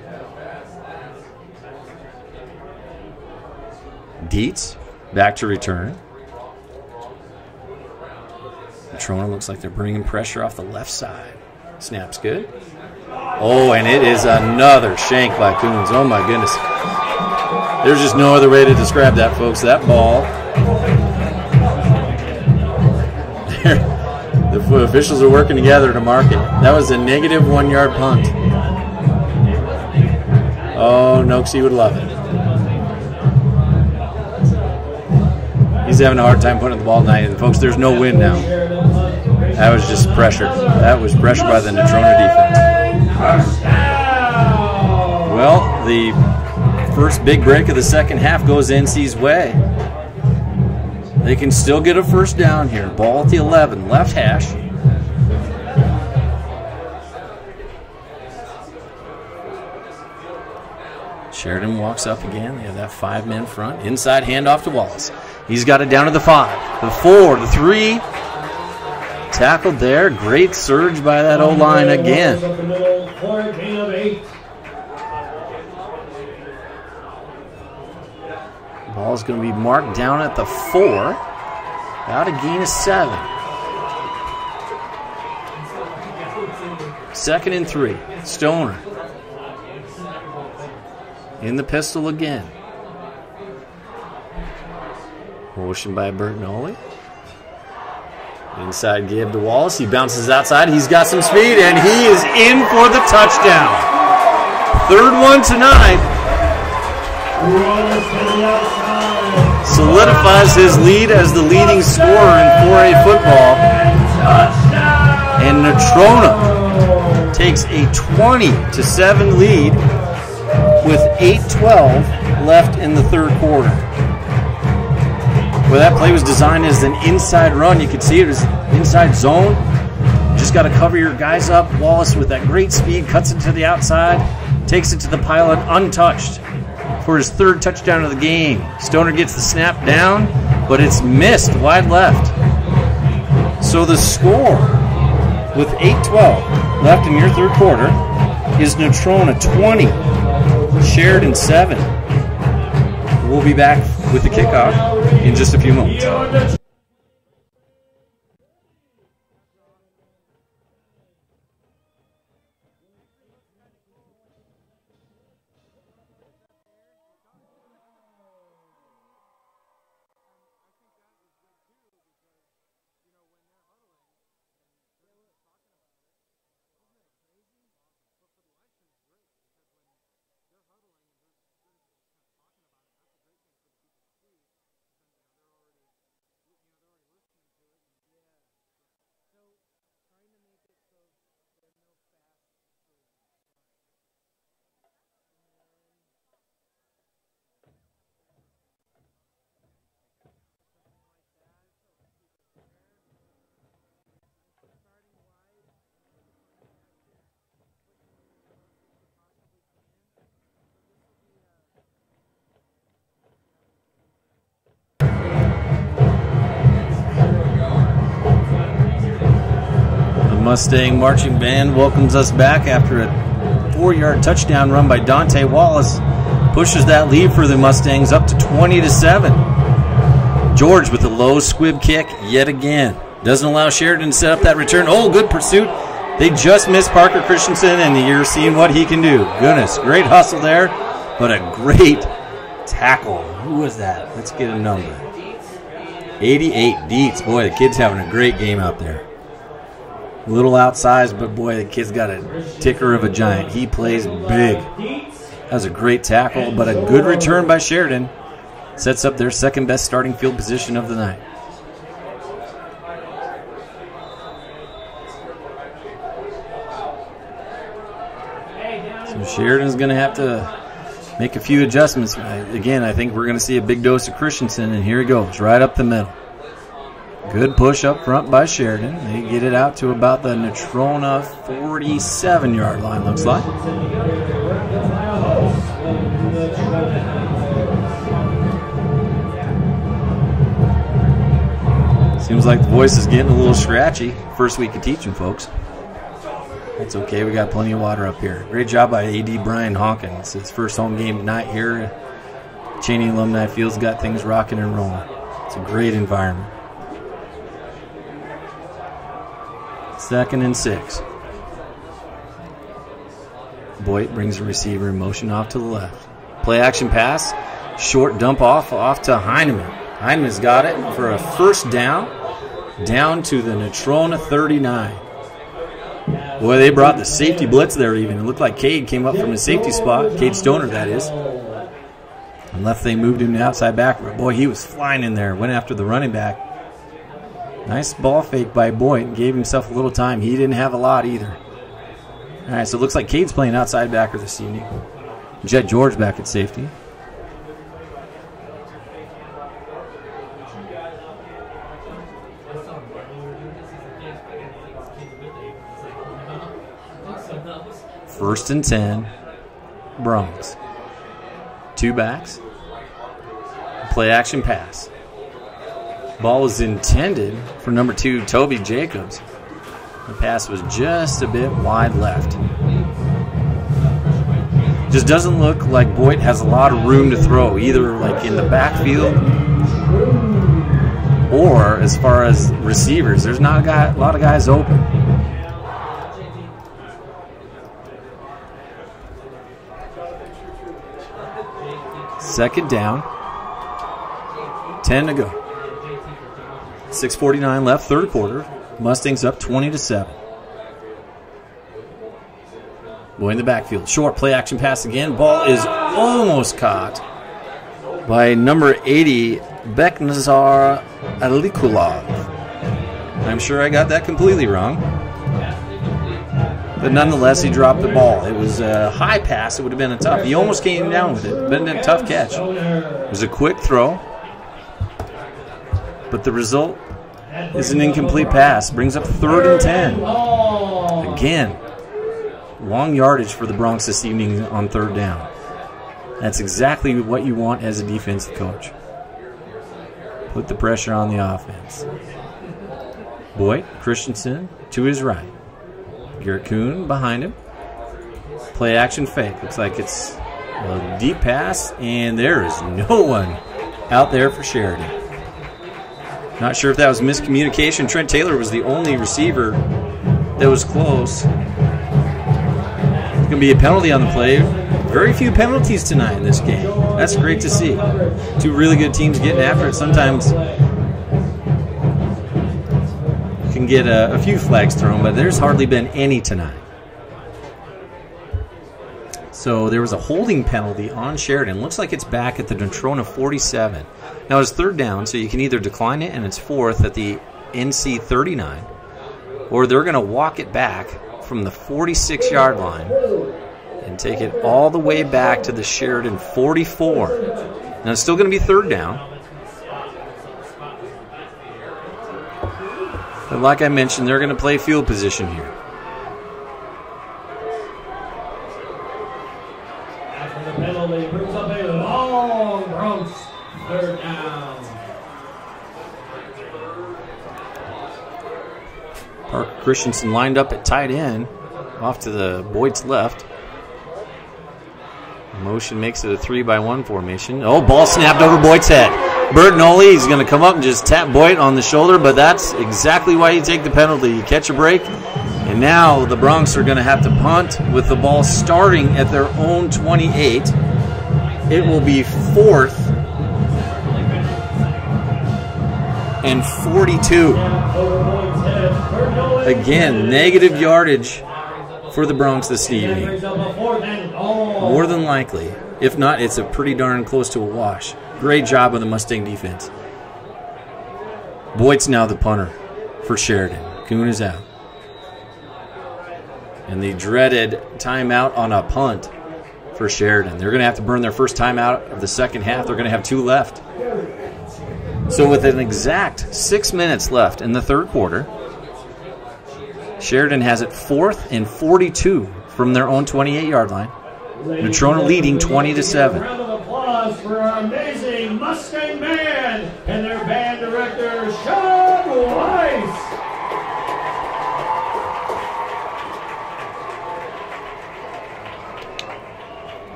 B: Dietz back to return. Natrona looks like they're bringing pressure off the left side. Snap's good. Oh, and it is another shank by Coons. Oh, my goodness. There's just no other way to describe that, folks. That ball. The officials are working together to mark it. That was a negative 1-yard punt. Oh, Noakesy would love it. He's having a hard time putting the ball tonight. And folks, there's no wind now. That was just pressure. That was pressure by the Natrona defense. Well, the first big break of the second half goes NC's way. They can still get a first down here. Ball at the 11, left hash. Sheridan walks up again. They have that 5-man front. Inside handoff to Wallace. He's got it down to the 5, the 4, the 3. Tackled there. Great surge by that O-line again. Ball's going to be marked down at the 4. About a gain of 7. 2nd and 3. Stoner. In the pistol again. Motion by Bertinoli. Inside give to Wallace. He bounces outside. He's got some speed, and he is in for the touchdown. 3rd one tonight. Solidifies his lead as the leading scorer in 4A football. And Natrona takes a 20-7 lead with 8:12 left in the 3rd quarter. Well, that play was designed as an inside run. You could see it as inside zone. You just got to cover your guys up. Wallace with that great speed cuts it to the outside, takes it to the pylon untouched for his 3rd touchdown of the game. Stoner gets the snap down, but it's missed wide left. So the score with 8:12 left in your 3rd quarter is Natrona 20, Sheridan 7. We'll be back with the kickoff in just a few moments. Mustang Marching Band welcomes us back after a 4-yard touchdown run by Dante Wallace. Pushes that lead for the Mustangs up to 20-7. George with a low squib kick yet again. Doesn't allow Sheridan to set up that return. Oh, good pursuit. They just missed Parker Christensen, and you're seeing what he can do. Goodness, great hustle there, but a great tackle. Who was that? Let's get a number. 88, Dietz. Boy, the kid's having a great game out there. A little outsized, but boy, the kid's got a ticker of a giant. He plays big. That was a great tackle, but a good return by Sheridan. Sets up their 2nd best starting field position of the night. So Sheridan's going to have to make a few adjustments. Again, I think we're going to see a big dose of Christensen, and here he goes, right up the middle. Good push up front by Sheridan. They get it out to about the Natrona 47-yard line, looks like. Seems like the voice is getting a little scratchy. First week of teaching, folks. That's okay. We got plenty of water up here. Great job by A.D. Brian Hawkins. His first home game tonight here. Cheney Alumni Field's got things rocking and rolling. It's a great environment. 2nd and 6. Boyd brings the receiver in motion off to the left. Play action pass. Short dump off to Heineman. Heineman's got it for a first down. Down to the Natrona 39. Boy, they brought the safety blitz there even. It looked like Cade came up from his safety spot. Cade Stoner, that is. Unless they moved him to outside back. Boy, he was flying in there. Went after the running back. Nice ball fake by Boyd. Gave himself a little time. He didn't have a lot either. All right, so it looks like Cade's playing outside backer this evening. Jet George back at safety. First and 10, Bronx. 2 backs. Play action pass. Ball is intended for number 2, Toby Jacobs. The pass was just a bit wide left. Just doesn't look like Boyd has a lot of room to throw, either like in the backfield or as far as receivers. There's not a lot of guys open. Second down. 10 to go. 6:49 left, third quarter. Mustangs up 20-7. Boy in the backfield. Short play action pass again. Ball is almost caught by number 80, Beknazar Alikulov. I'm sure I got that completely wrong. But nonetheless, he dropped the ball. It was a high pass. It would have been a tough. He almost came down with it. But a tough catch. It was a quick throw. But the result is an incomplete pass. Brings up 3rd and 10. Again, long yardage for the Bronx this evening on 3rd down. That's exactly what you want as a defensive coach. Put the pressure on the offense. Boyd, Christensen to his right. Garrett Kuhn behind him. Play action fake. Looks like it's a deep pass, and there is no one out there for Sheridan. Not sure if that was miscommunication. Trent Taylor was the only receiver that was close. It's going to be a penalty on the play. Very few penalties tonight in this game. That's great to see. 2 really good teams getting after it. Sometimes you can get a few flags thrown, but there's hardly been any tonight. So there was a holding penalty on Sheridan. Looks like it's back at the Natrona 47. Now it's 3rd down, so you can either decline it and it's 4th at the NC 39, or they're going to walk it back from the 46-yard line and take it all the way back to the Sheridan 44. Now it's still going to be 3rd down. But like I mentioned, they're going to play field position here.
C: After the penalty, brings up a long Bronx 3rd down.
B: Parker Christensen lined up at tight end, off to the Boyd's left. Motion makes it a 3-by-1 formation. Oh, ball snapped over Boyd's head. Bert Nolly, he's going to come up and just tap Boyd on the shoulder, but that's exactly why you take the penalty. You catch a break, and now the Bronx are going to have to punt with the ball starting at their own 28. It will be 4th and 42. Again, negative yardage for the Bronx this evening. More than likely. If not, it's a pretty darn close to a wash. Great job of the Mustang defense. Boyd's now the punter for Sheridan. Kuhn is out. And the dreaded timeout on a punt for Sheridan. They're going to have to burn their first timeout of the second half. They're going to have 2 left. So with an exact 6 minutes left in the 3rd quarter, Sheridan has it 4th and 42 from their own 28-yard line. Natrona leading 20-7.
C: Round of applause for our amazing Mustang band and their band director, Sean Weiss.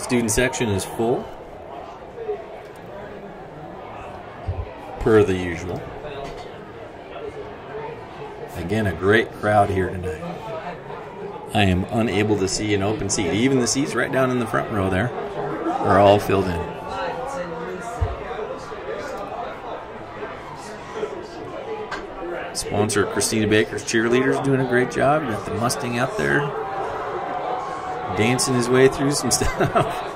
B: Student section is full, per the usual. Again, a great crowd here tonight. I am unable to see an open seat. Even the seats right down in the front row there are all filled in. Sponsor Christina Baker's cheerleaders doing a great job. You got the Mustang out there dancing his way through some stuff.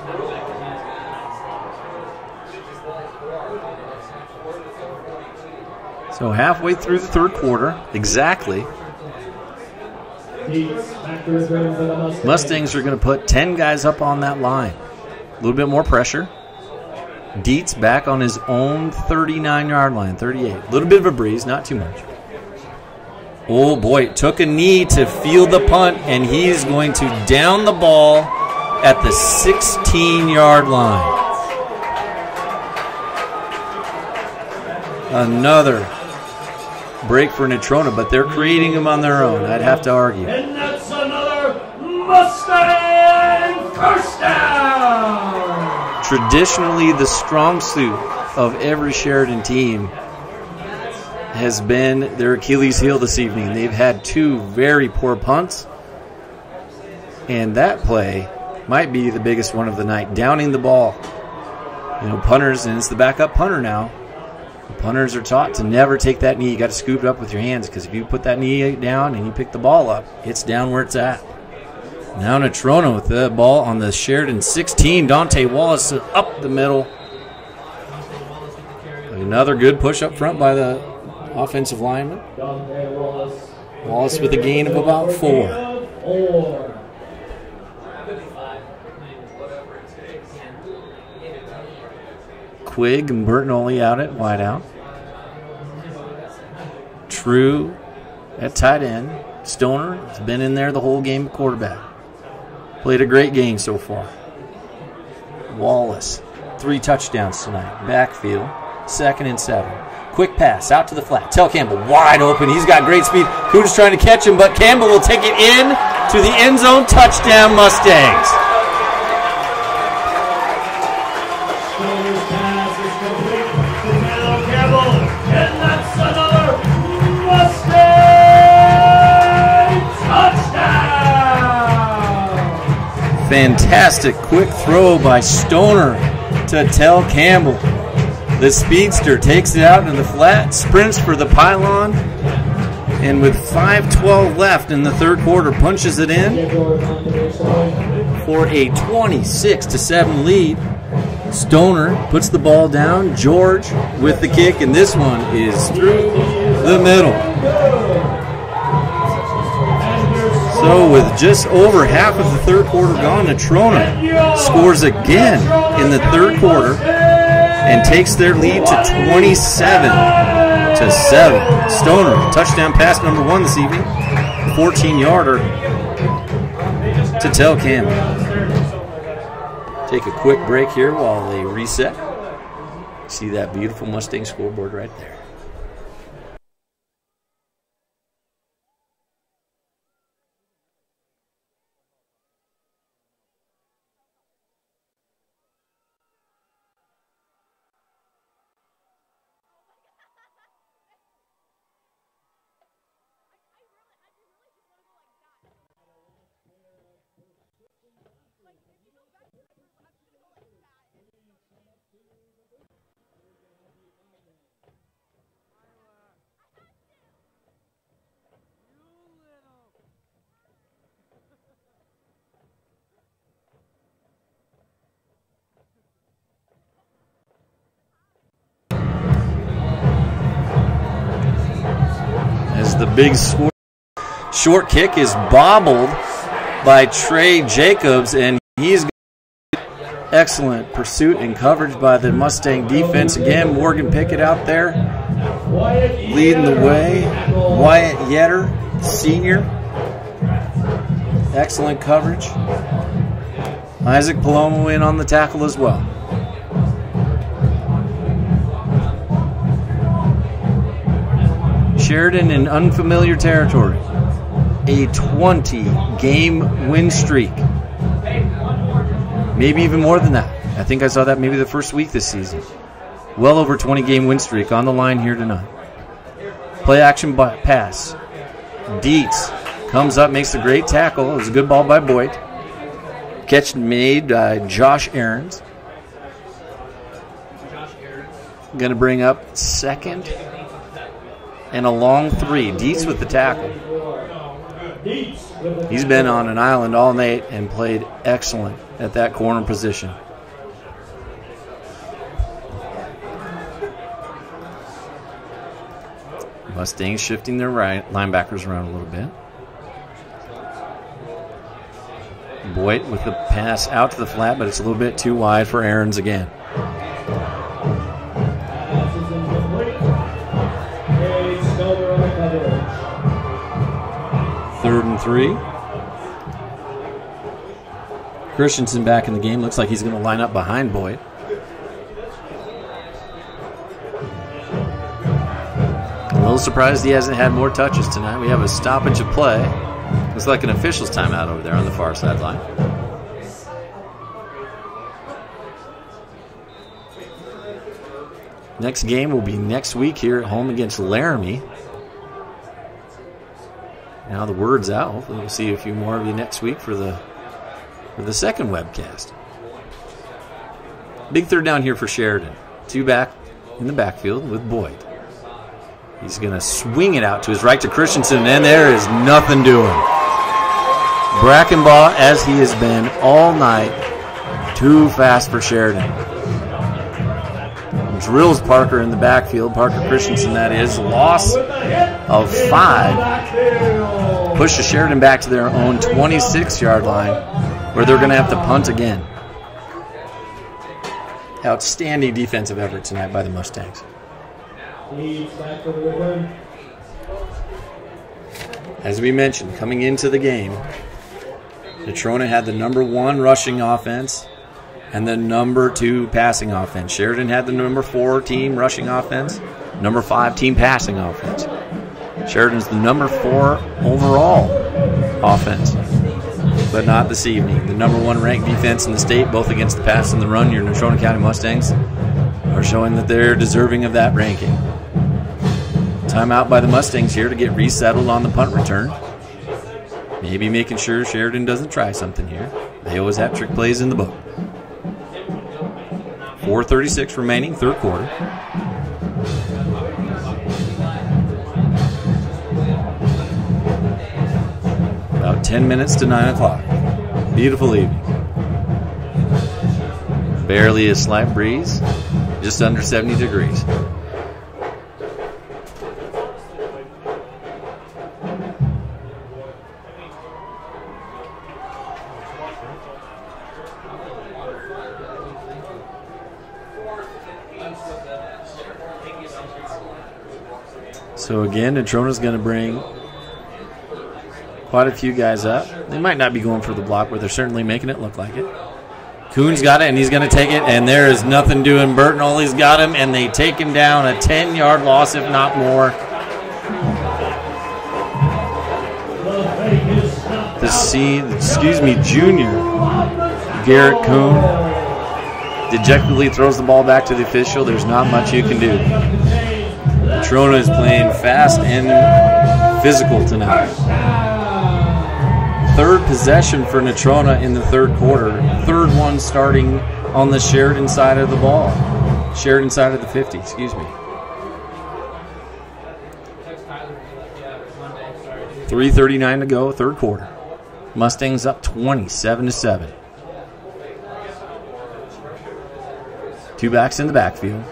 B: So halfway through the third quarter, exactly, Mustangs are going to put 10 guys up on that line. A little bit more pressure. Dietz back on his own 39-yard line, 38. A little bit of a breeze, not too much. Oh, boy, took a knee to field the punt, and he's going to down the ball at the 16-yard line. Another break for Natrona, but they're creating them on their own, I'd have to argue.
C: And that's another Mustang first down.
B: Traditionally, the strong suit of every Sheridan team has been their Achilles heel this evening. They've had 2 very poor punts, and that play might be the biggest one of the night, downing the ball. You know, punters, and it's the backup punter now. The punters are taught to never take that knee. You got to scoop it up with your hands, because if you put that knee down and you pick the ball up, it's down where it's at. Now Natrona with the ball on the Sheridan 16. Dante Wallace up the middle. Another good push up front by the offensive lineman. Wallace with a gain of about 4. Quigg and Bertinoli out at wideout. True at tight end. Stoner has been in there the whole game at quarterback. Played a great game so far. Wallace, 3 touchdowns tonight. Backfield, 2nd and 7. Quick pass out to the flat. Tell Campbell wide open. He's got great speed. Cooter's trying to catch him, but Campbell will take it in to the end zone. Touchdown, Mustangs. Fantastic quick throw by Stoner to Tell Campbell. The speedster takes it out in the flat, sprints for the pylon, and with 5:12 left in the third quarter, punches it in for a 26-7 lead. Stoner puts the ball down. George with the kick, and this one is through the middle. So with just over half of the third quarter gone, Natrona scores again in the third quarter and takes their lead to 27-7. Stoner, touchdown pass number 1 this evening, 14-yarder to Tell Campbell. Take a quick break here while they reset. See that beautiful Mustang scoreboard right there. The big short kick is bobbled by Trey Jacobs, and he's got excellent pursuit and coverage by the Mustang defense. Again, Morgan Pickett out there leading the way. Wyatt Yetter, senior. Excellent coverage. Isaac Palomo in on the tackle as well. Sheridan in unfamiliar territory. A 20-game win streak. Maybe even more than that. I think I saw that maybe the first week this season. Well over 20-game win streak on the line here tonight. Play action pass. Dietz comes up, makes a great tackle. It was a good ball by Boyd. Catch made by Josh Aarons. Going to bring up 2nd and a long 3. Dietz with the tackle. He's been on an island all night and played excellent at that corner position. Mustangs shifting their linebackers around a little bit. Boyd with the pass out to the flat, but it's a little bit too wide for Aarons again. Third and 3. Christensen back in the game. Looks like he's going to line up behind Boyd. A little surprised he hasn't had more touches tonight. We have a stoppage of play. Looks like an official's timeout over there on the far sideline. Next game will be next week here at home against Laramie. Now the word's out. Hopefully we'll see a few more of you next week for the second webcast. Big third down here for Sheridan. 2 back in the backfield with Boyd. He's going to swing it out to his right to Christensen, and there is nothing doing. Brackenbaugh, as he has been all night, too fast for Sheridan. Drills Parker in the backfield. Parker Christensen, that is. Loss of 5. Pushes Sheridan back to their own 26-yard line, where they're going to have to punt again. Outstanding defensive effort tonight by the Mustangs. As we mentioned, coming into the game, Natrona had the number 1 rushing offense and the number 2 passing offense. Sheridan had the number 4 team rushing offense, number 5 team passing offense. Sheridan's the number 4 overall offense, but not this evening. The number 1 ranked defense in the state, both against the pass and the run. Your Natrona County Mustangs are showing that they're deserving of that ranking. Timeout by the Mustangs here to get resettled on the punt return. Maybe making sure Sheridan doesn't try something here. They always have trick plays in the book. 4:36 remaining, third quarter. About 10 minutes to 9 o'clock. Beautiful evening. Barely a slight breeze, just under 70 degrees. So again, Natrona's going to bring quite a few guys up. They might not be going for the block, but they're certainly making it look like it. Kuhn's got it, and he's going to take it, and there is nothing doing. Burton Ollie's got him, and they take him down. A 10-yard loss, if not more. Junior Garrett Kuhn dejectedly throws the ball back to the official. There's not much you can do. Natrona is playing fast and physical tonight. Third possession for Natrona in the third quarter. Third one starting on the Sheridan side of the ball. Sheridan side of the 50, excuse me. 3:39 to go, third quarter. Mustangs up 27-7. 2 backs in the backfield.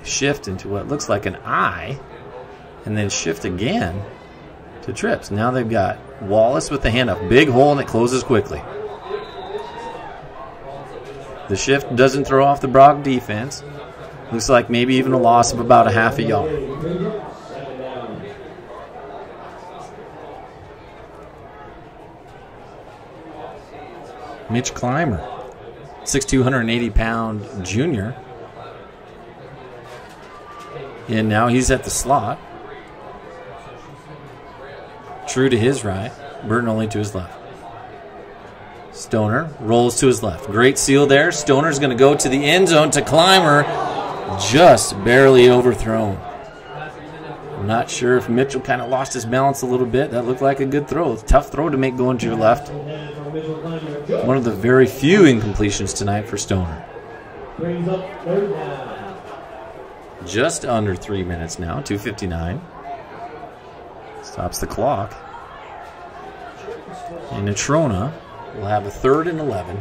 B: Shift into what looks like an I, and then shift again to trips. Now they've got Wallace with the handoff. Big hole, and it closes quickly. The shift doesn't throw off the Brock defense. Looks like maybe even a loss of about a half a yard. Mitch Clymer, 6'2", 180-pound junior. And now he's at the slot. True to his right. Burton only to his left. Stoner rolls to his left. Great seal there. Stoner's going to go to the end zone to Clymer. Just barely overthrown. I'm not sure if Mitchell kind of lost his balance a little bit. That looked like a good throw. Tough throw to make going to your left. One of the very few incompletions tonight for Stoner. Just under 3 minutes now, 2:59. Stops the clock. And Natrona will have a 3rd and 11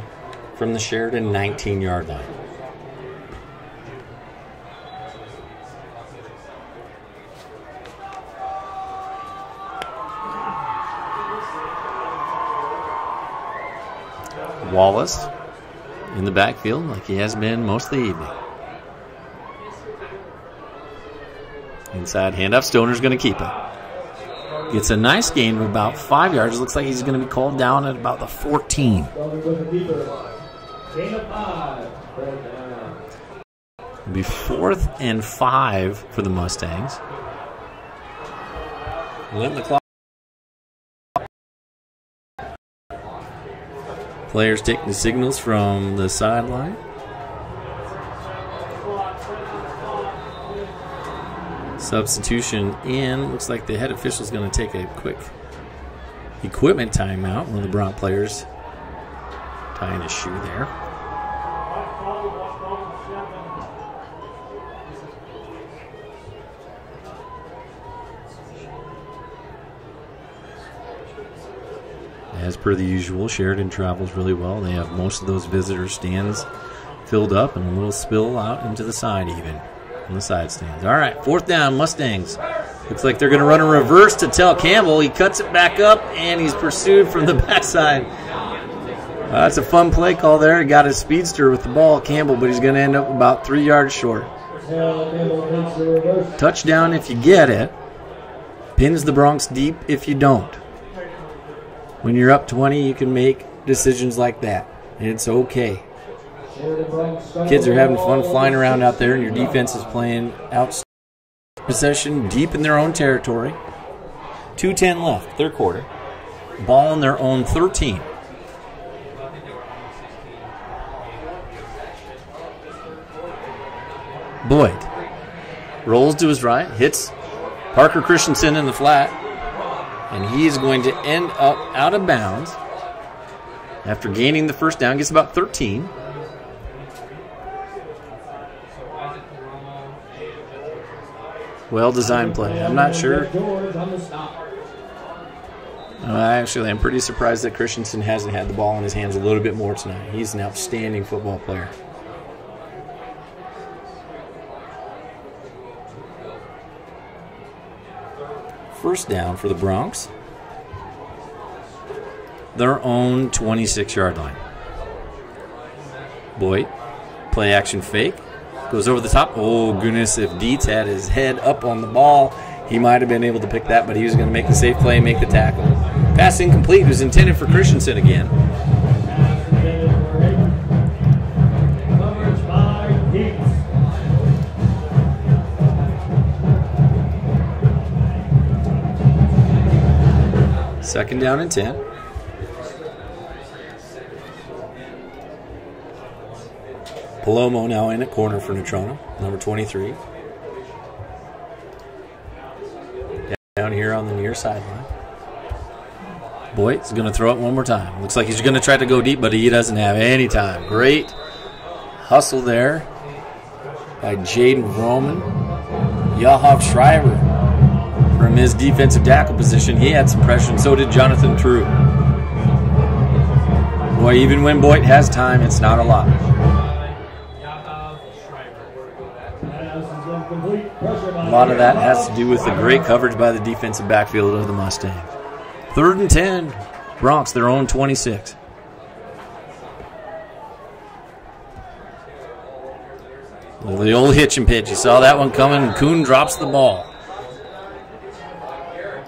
B: from the Sheridan 19-yard line. Wallace in the backfield like he has been most of the evening. Inside handoff, Stoner's going to keep it. Gets a nice gain of about 5 yards. Looks like he's going to be called down at about the 14. It'll be 4th and 5 for the Mustangs. Letting the clock. Players taking the signals from the sideline. Substitution in. Looks like the head official is going to take a quick equipment timeout. One of the Brent players tying his shoe there. As per the usual, Sheridan travels really well. They have most of those visitor stands filled up and a little spill out into the side even, on the side stands. All right, 4th down, Mustangs. Looks like they're going to run a reverse to Tell Campbell. He cuts it back up, and he's pursued from the backside. That's a fun play call there. He got his speedster with the ball, Campbell, but he's going to end up about 3 yards short. Touchdown if you get it. Pins the Bronx deep if you don't. When you're up 20, you can make decisions like that. And it's okay. Kids are having fun flying around out there, and your defense is playing out possession deep in their own territory. 2:10 left, 3rd quarter. Ball in their own 13. Boyd rolls to his right, hits Parker Christensen in the flat. And he is going to end up out of bounds after gaining the 1st down. Gets about 13. Well-designed play. I'm not sure. Actually, I'm pretty surprised that Christensen hasn't had the ball in his hands a little bit more tonight. He's an outstanding football player. First down for the Bronx. Their own 26-yard line. Boyd, play action fake. Goes over the top. Oh, goodness, if Dietz had his head up on the ball, he might have been able to pick that, but he was going to make the safe play and make the tackle. Pass incomplete. It was intended for Christensen again. Second down and 10. Palomo now in at corner for Natrona, number 23. Down here on the near sideline. Boyd's going to throw it one more time. Looks like he's going to try to go deep, but he doesn't have any time. Great hustle there by Jaden Vroman. Yahov Schreiber from his defensive tackle position. He had some pressure, and so did Jonathan True. Boy, even when Boyd has time, it's not a lot. A lot of that has to do with the great coverage by the defensive backfield of the Mustangs. 3rd and 10. Bronx, their own 26. Well, the old hitch and pitch. You saw that one coming, and Kuhn drops the ball.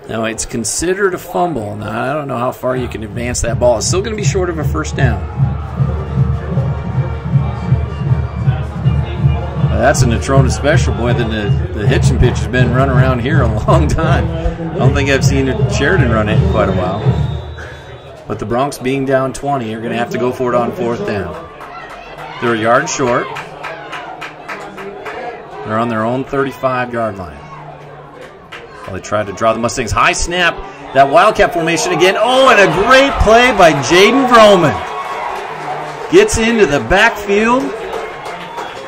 B: Now, it's considered a fumble. Now, I don't know how far you can advance that ball. It's still going to be short of a 1st down. That's a Natrona special, boy. The hitch and pitch has been run around here a long time. I don't think I've seen Sheridan run it in quite a while. But the Bronx being down 20 are going to have to go for it on 4th down. They're a yard short. They're on their own 35-yard line. Well, they tried to draw the Mustangs. High snap. That Wildcat formation again. Oh, and a great play by Jaden Vroman. Gets into the backfield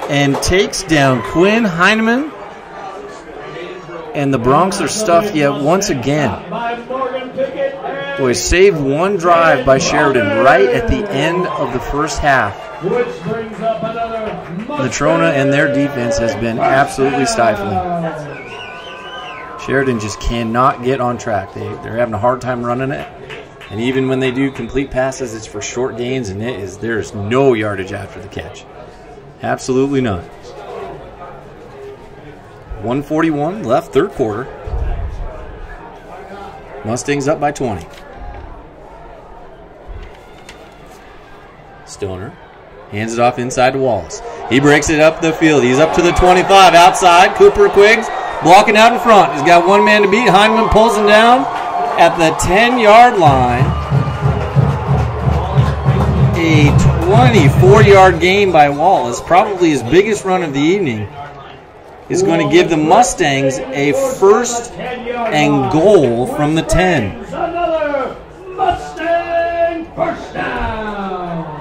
B: and takes down Quinn Heineman. And the Bronx are stuffed yet once again. Boy, saved one drive by Sheridan right at the end of the 1st half. Natrona and their defense has been absolutely stifling. Sheridan just cannot get on track. They're having a hard time running it. And even when they do complete passes, it's for short gains, and there's no yardage after the catch. Absolutely none. 1:41 left, third quarter. Mustangs up by 20. Stoner hands it off inside to Wallace. He breaks it up the field. He's up to the 25 outside. Cooper Quiggs blocking out in front. He's got one man to beat. Heineman pulls him down at the 10-yard line. A 24-yard gain by Wallace, probably his biggest run of the evening, is going to give the Mustangs a first and goal from the 10.
C: Another Mustang first down.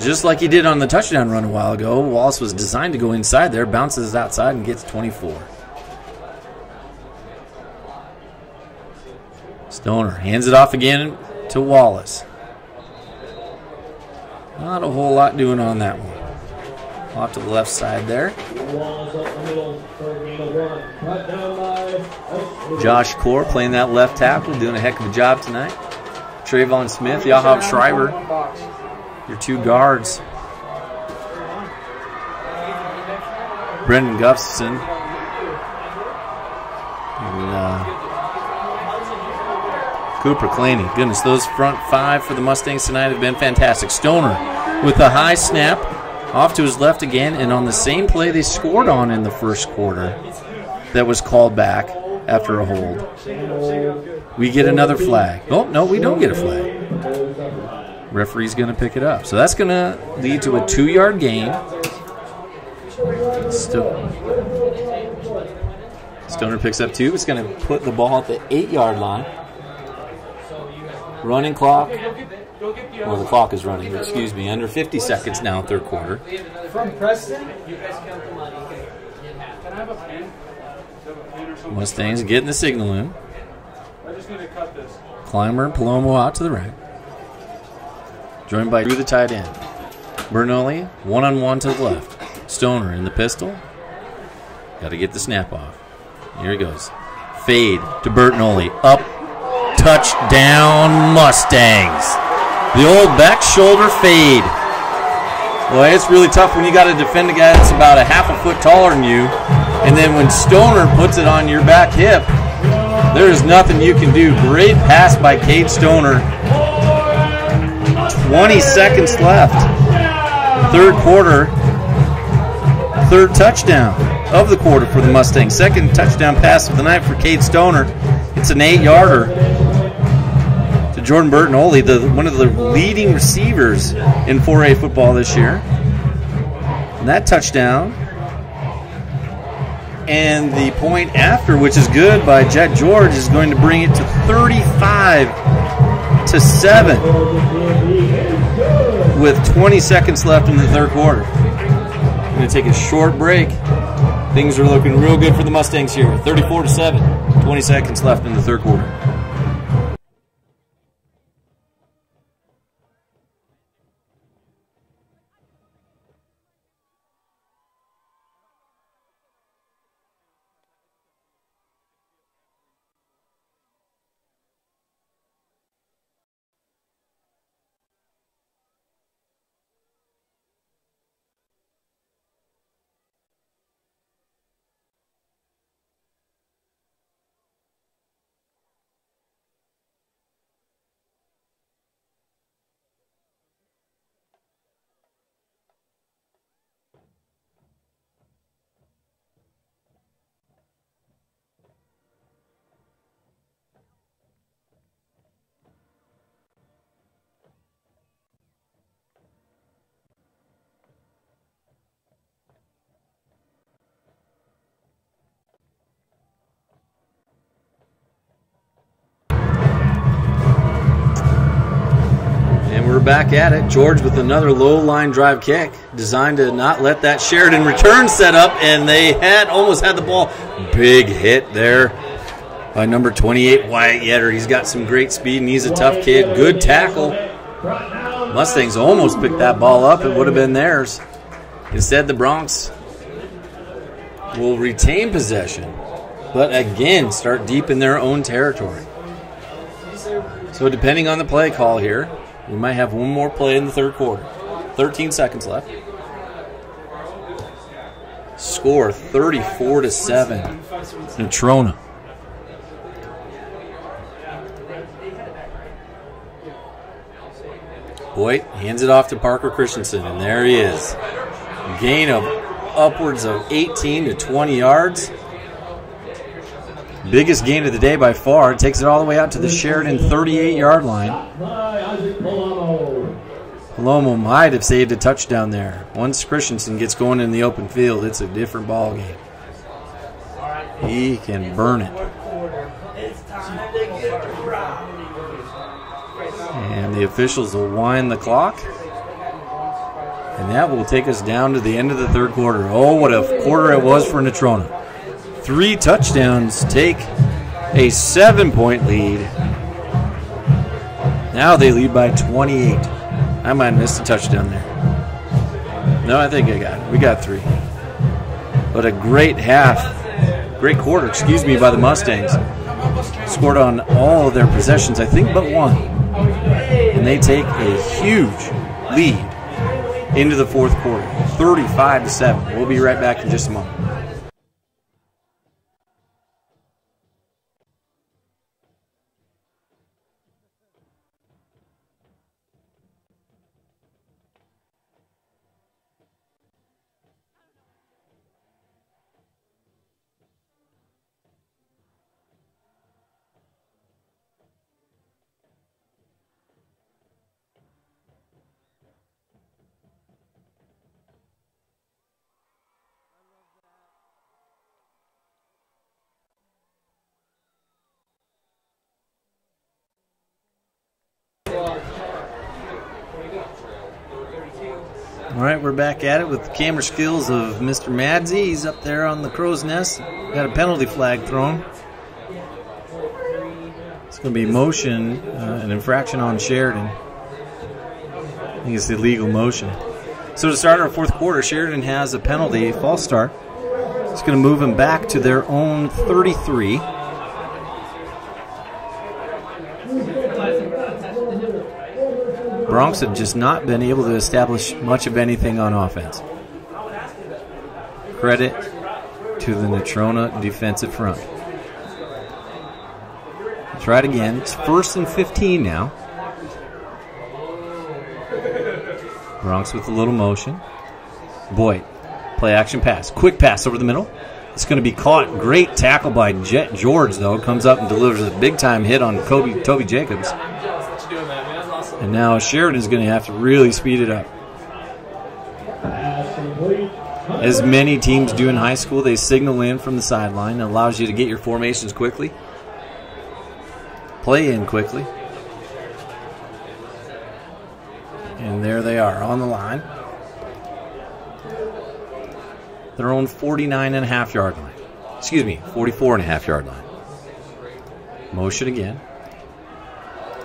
B: Just like he did on the touchdown run a while ago, Wallace was designed to go inside there, bounces outside, and gets 24. Stoner hands it off again to Wallace. Not a whole lot doing on that one. Off to the left side there. Josh Core playing that left tackle, doing a heck of a job tonight. Trayvon Smith, Yahab Schreiber, your two guards. Brendan Gustafson. And Cooper Claney. Goodness, those front five for the Mustangs tonight have been fantastic. Stoner with a high snap. Off to his left again, and on the same play they scored on in the first quarter that was called back after a hold. We get another flag. Oh, no, we don't get a flag. Referee's going to pick it up. So that's going to lead to a 2-yard gain. Stoner picks up 2. It's going to put the ball at the 8-yard line. Running clock. Well, the clock is running, excuse me. Under 50 seconds now, third quarter.
D: From Preston? You guys count the money. Can I have a pen?
B: Mustangs getting the signal in.
D: I just need to cut this.
B: Clymer and Palomo out to the right. Joined by Drew, the tight end. Bernoulli, one-on-one to the left. Stoner in the pistol. Got to get the snap off. Here he goes. Fade to Bernoulli. Up. Touchdown, Mustangs. The old back shoulder fade. Boy, it's really tough when you got to defend a guy that's about a half a foot taller than you. And then when Stoner puts it on your back hip, there's nothing you can do. Great pass by Cade Stoner. 20 seconds left. Third quarter. Third touchdown of the quarter for the Mustangs. Second touchdown pass of the night for Cade Stoner. It's an 8-yarder to Jordan Bertinoli, one of the leading receivers in 4A football this year. And that touchdown and the point after, which is good by Jet George, is going to bring it to 35-7 with 20 seconds left in the third quarter. We're going to take a short break. Things are looking real good for the Mustangs here. 34-7, 20 seconds left in the third quarter. We're back at it. George with another low line drive kick designed to not let that Sheridan return set up, and they almost had the ball. Big hit there by number 28, Wyatt Yetter. He's got some great speed, and he's a tough kid. Good tackle. Mustangs almost picked that ball up. It would have been theirs. Instead, the Broncs will retain possession, but again start deep in their own territory. So depending on the play call here, we might have one more play in the third quarter. 13 seconds left. Score 34-7. Natrona. Boyd hands it off to Parker Christensen, and there he is. Gain of upwards of 18 to 20 yards. Biggest gain of the day by far. Takes it all the way out to the Sheridan 38-yard line. Palomo might have saved a touchdown there. Once Christensen gets going in the open field, it's a different ball game. He can burn it. And the officials will wind the clock. And that will take us down to the end of the third quarter. Oh, what a quarter it was for Natrona. 3 touchdowns take a 7-point lead. Now they lead by 28. I might have missed a touchdown there. No, I think I got it. We got 3. But a great quarter, by the Mustangs. Scored on all of their possessions, I think but one. And they take a huge lead into the fourth quarter, 35-7. We'll be right back in just a moment. All right, we're back at it with the camera skills of Mr. Madsey. He's up there on the crow's nest. Got a penalty flag thrown. It's going to be motion, an infraction on Sheridan. I think it's illegal motion. So to start our fourth quarter, Sheridan has a penalty, false start. It's going to move them back to their own 33. Bronx have just not been able to establish much of anything on offense. Credit to the Natrona defensive front. Try it again. It's 1st and 15 now. Bronx with a little motion. Boyd, play action pass. Quick pass over the middle. It's going to be caught. Great tackle by George, though. Comes up and delivers a big-time hit on Toby Jacobs. And now Sheridan's going to have to really speed it up. As many teams do in high school, they signal in from the sideline. It allows you to get your formations quickly. Play in quickly. And there they are on the line. Their own 49.5-yard line. 44.5-yard line. Motion again.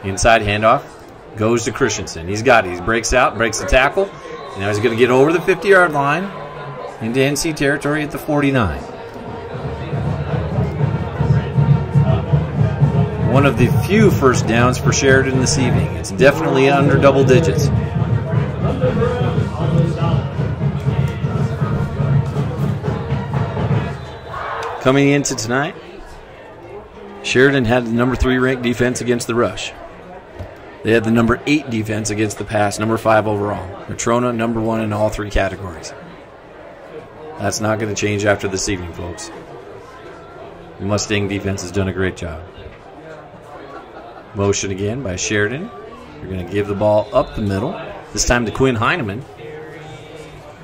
B: Inside handoff. Goes to Christensen. He's got it. He breaks out, breaks the tackle. And now he's going to get over the 50-yard line into NC territory at the 49. One of the few first downs for Sheridan this evening. It's definitely under double digits. Coming into tonight, Sheridan had the number 3 ranked defense against the rush. They had the number 8 defense against the pass, number 5 overall. Natrona, number 1 in all 3 categories. That's not going to change after this evening, folks. The Mustang defense has done a great job. Motion again by Sheridan. You're going to give the ball up the middle. This time to Quinn Heineman.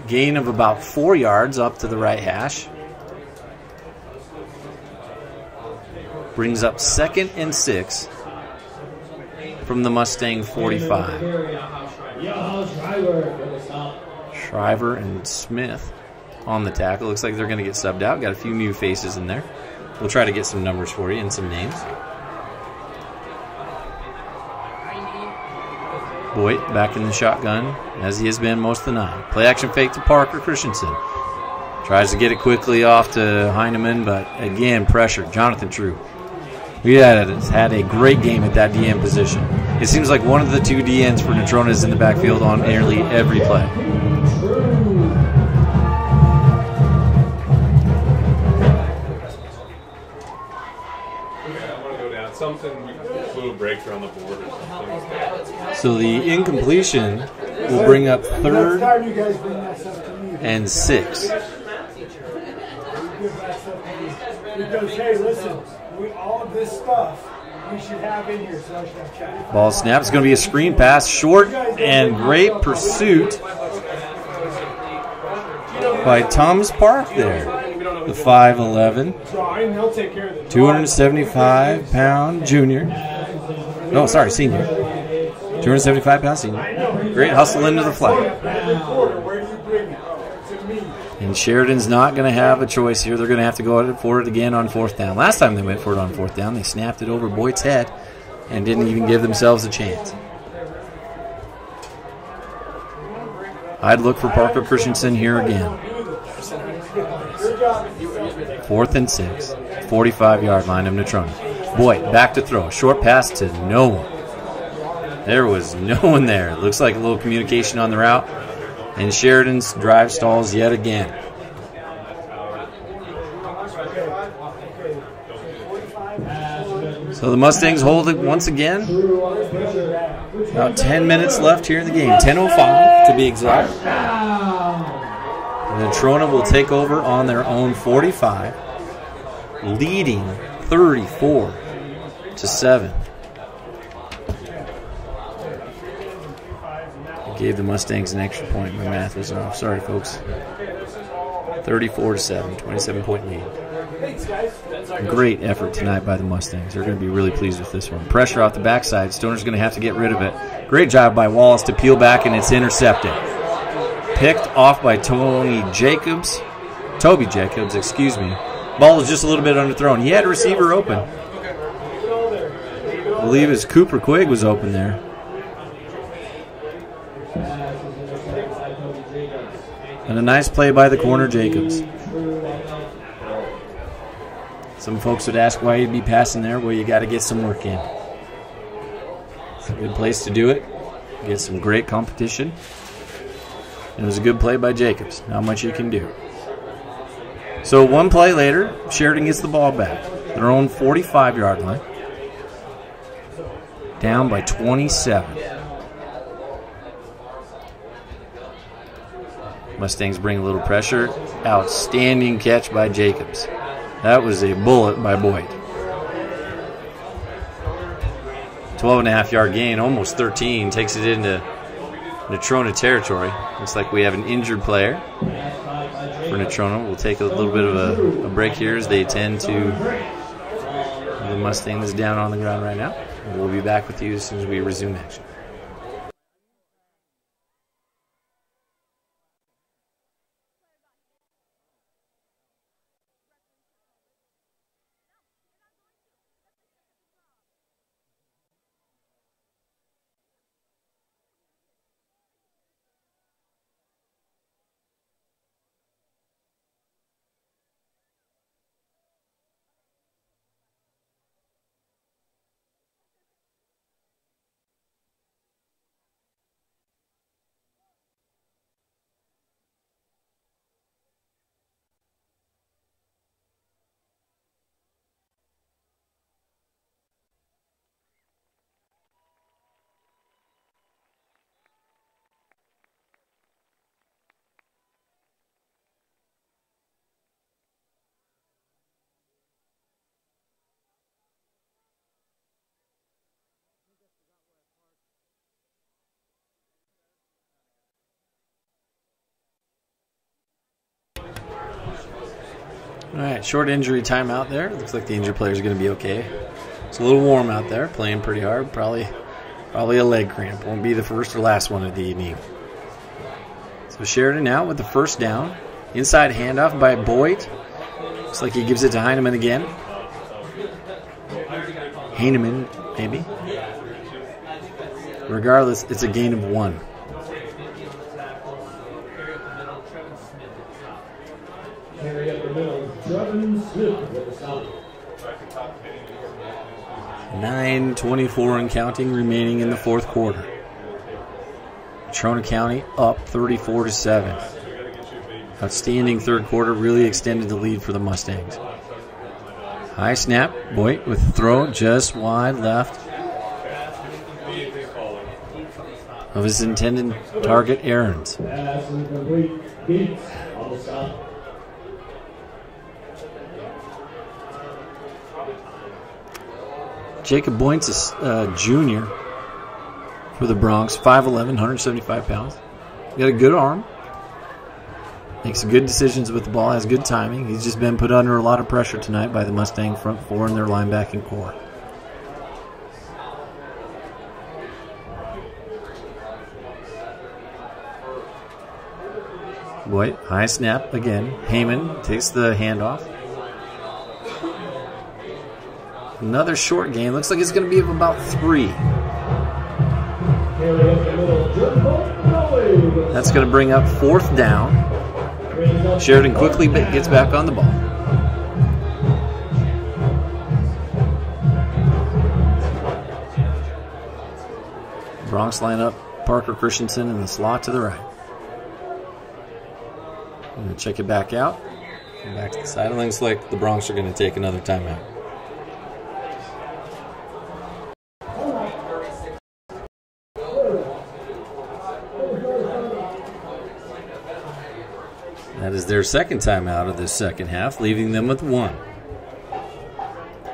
B: Gain of about 4 yards up to the right hash. Brings up 2nd and 6 from the Mustang 45. Shriver and Smith on the tackle. Looks like they're going to get subbed out. Got a few new faces in there. We'll try to get some numbers for you and some names. Boyd back in the shotgun, as he has been most of the night. Play action fake to Parker Christensen. Tries to get it quickly off to Heineman, but again, pressure. Jonathan True. We had a great game at that DN position. It seems like one of the two DNs for Natrona is in the backfield on nearly every play.
F: Little breakthrough on the board or something.
B: So the incompletion will bring up 3rd and 6.
G: Because, hey, listen, all of this stuff we should have in here, so I should have chat.
B: Ball snap. It's going to be a screen pass. Short and great pursuit by Thomas Park there. The 5'11", 275-pound junior. No, sorry, senior. 275-pound senior. Great hustle into the flat. And Sheridan's not going to have a choice here. They're going to have to go for it again on 4th down. Last time they went for it on 4th down, they snapped it over Boyd's head and didn't even give themselves a chance. I'd look for Parker Christensen here again. 4th and 6, 45-yard line of Natrona. Boyd back to throw. Short pass to no one. There was no one there. Looks like a little communication on the route. And Sheridan's drive stalls yet again. So the Mustangs hold it once again. About 10 minutes left here in the game. 10:05 to be exact. Natrona will take over on their own 45, leading 34-7. I gave the Mustangs an extra point. My math was off. Sorry, folks. 34-7, 27-point lead. Great effort tonight by the Mustangs. They're going to be really pleased with this one. Pressure off the backside. Stoner's going to have to get rid of it. Great job by Wallace to peel back, and it's intercepted. Picked off by Toby Jacobs, excuse me. Ball was just a little bit underthrown. He had a receiver open. I believe his Cooper Quigg was open there. And a nice play by the corner, Jacobs. Some folks would ask why you'd be passing there. Well, you got to get some work in. It's a good place to do it. Get some great competition. It was a good play by Jacobs. Not much you can do. So one play later, Sheridan gets the ball back. Their own 45-yard line. Down by 27. Mustangs bring a little pressure. Outstanding catch by Jacobs. That was a bullet by Boyd. 12.5-yard gain, almost 13, takes it into Natrona territory. Looks like we have an injured player for Natrona. We'll take a little bit of a break here as they tend to the Mustang is down on the ground right now. We'll be back with you as soon as we resume action. All right, short injury timeout there. Looks like the injured player is going to be okay. It's a little warm out there, playing pretty hard. Probably a leg cramp. Won't be the first or last one of the evening. So Sheridan out with the first down. Inside handoff by Boyd. Looks like he gives it to Heineman again. Heineman, maybe. Regardless, it's a gain of 1. 9:24 and counting remaining in the fourth quarter. Natrona County up 34-7. Outstanding third quarter, really extended the lead for the Mustangs. High snap, Boyd with the throw just wide left of his intended target, Aarons. Jacob Boyntz is junior for the Bronx, 5'11", 175 pounds. Got a good arm. Makes good decisions with the ball, has good timing. He's just been put under a lot of pressure tonight by the Mustang front four and their linebacking core. Boy, high snap again. Heyman takes the handoff. Another short game. Looks like it's going to be of about 3. That's going to bring up 4th down. Sheridan quickly gets back on the ball. Bronx line up Parker Christensen in the slot to the right. I'm going to check it back out. Back to the side. It looks like the Bronx are going to take another timeout. That is their second timeout of this second half, leaving them with 1.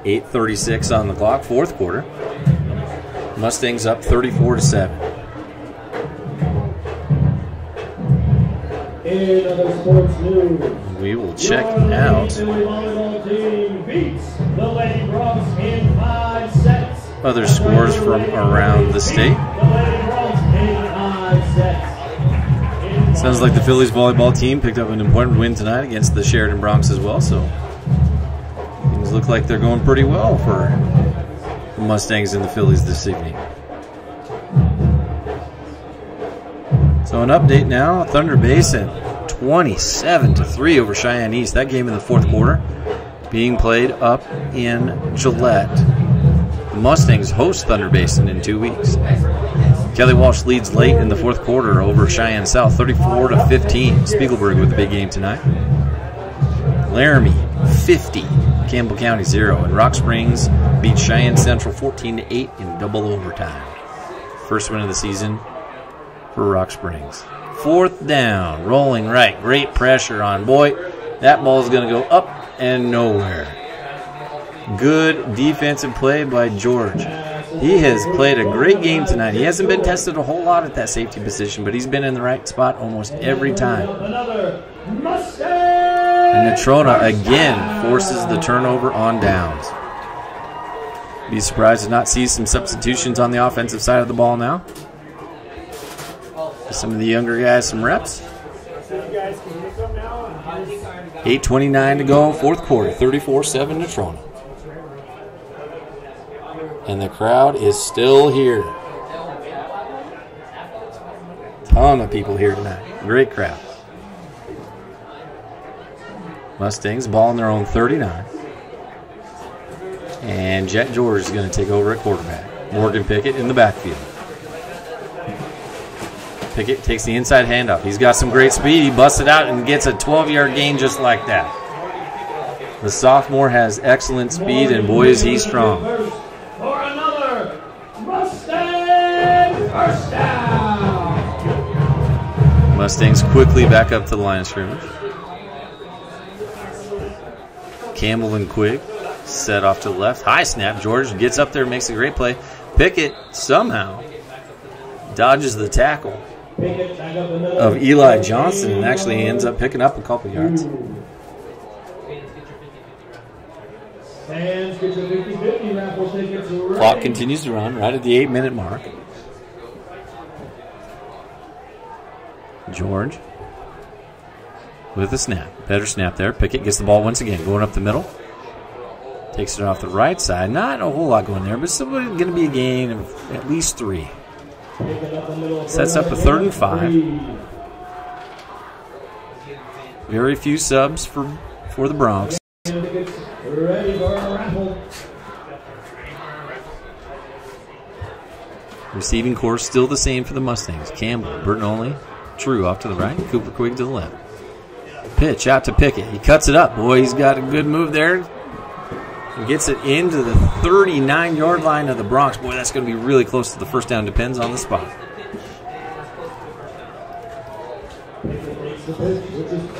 B: 8:36 on the clock, fourth quarter. Mustangs up 34-7.
C: In other sports news,
B: We will check out
C: volleyball team beats the Lady Bronx in 5 sets.
B: other scores from around the state.
C: The Lady Bronx in 5 sets.
B: Sounds like the Phillies volleyball team picked up an important win tonight against the Sheridan Bronx as well, so things look like they're going pretty well for the Mustangs and the Phillies this evening. So an update now, Thunder Basin 27-3 over Cheyenne East. That game in the fourth quarter being played up in Gillette. The Mustangs host Thunder Basin in 2 weeks. Kelly Walsh leads late in the fourth quarter over Cheyenne South, 34-15. Spiegelberg with the big game tonight. Laramie 50, Campbell County 0, and Rock Springs beat Cheyenne Central 14-8 in double overtime. First win of the season for Rock Springs. 4th down, rolling right, great pressure on Boyd. That ball is going to go up and nowhere. Good defensive play by George. He has played a great game tonight. He hasn't been tested a whole lot at that safety position, but he's been in the right spot almost every time. And Natrona again forces the turnover on downs. Be surprised to not see some substitutions on the offensive side of the ball now. Some of the younger guys some reps. 8:29 to go, fourth quarter, 34-7 Natrona. And the crowd is still here. Ton of people here tonight. Great crowd. Mustangs ball in their own 39. And Jet George is going to take over at quarterback. Morgan Pickett in the backfield. Pickett takes the inside handoff. He's got some great speed. He busts it out and gets a 12-yard gain just like that. The sophomore has excellent speed, and boy is he strong.
C: For another Mustang first down.
B: Mustangs quickly back up to the line of scrimmage. Campbell and Quigg set off to the left. High snap. George gets up there and makes a great play. Pickett somehow dodges the tackle of Eli Johnson and actually ends up picking up a couple yards. Clock continues to run right at the 8-minute mark. George with a snap. Better snap there. Pickett gets the ball once again, going up the middle. Takes it off the right side. Not a whole lot going there, but still going to be a gain of at least 3. Sets up a 3rd and 5. Very few subs for the Bronx. Receiving course still the same for the Mustangs. Campbell, Bertinoli, True off to the right, Cooper Quigg to the left. Pitch out to Pickett. He cuts it up. Boy, he's got a good move there. He gets it into the 39-yard line of the Bronx. Boy, that's going to be really close to the first down. Depends on the spot.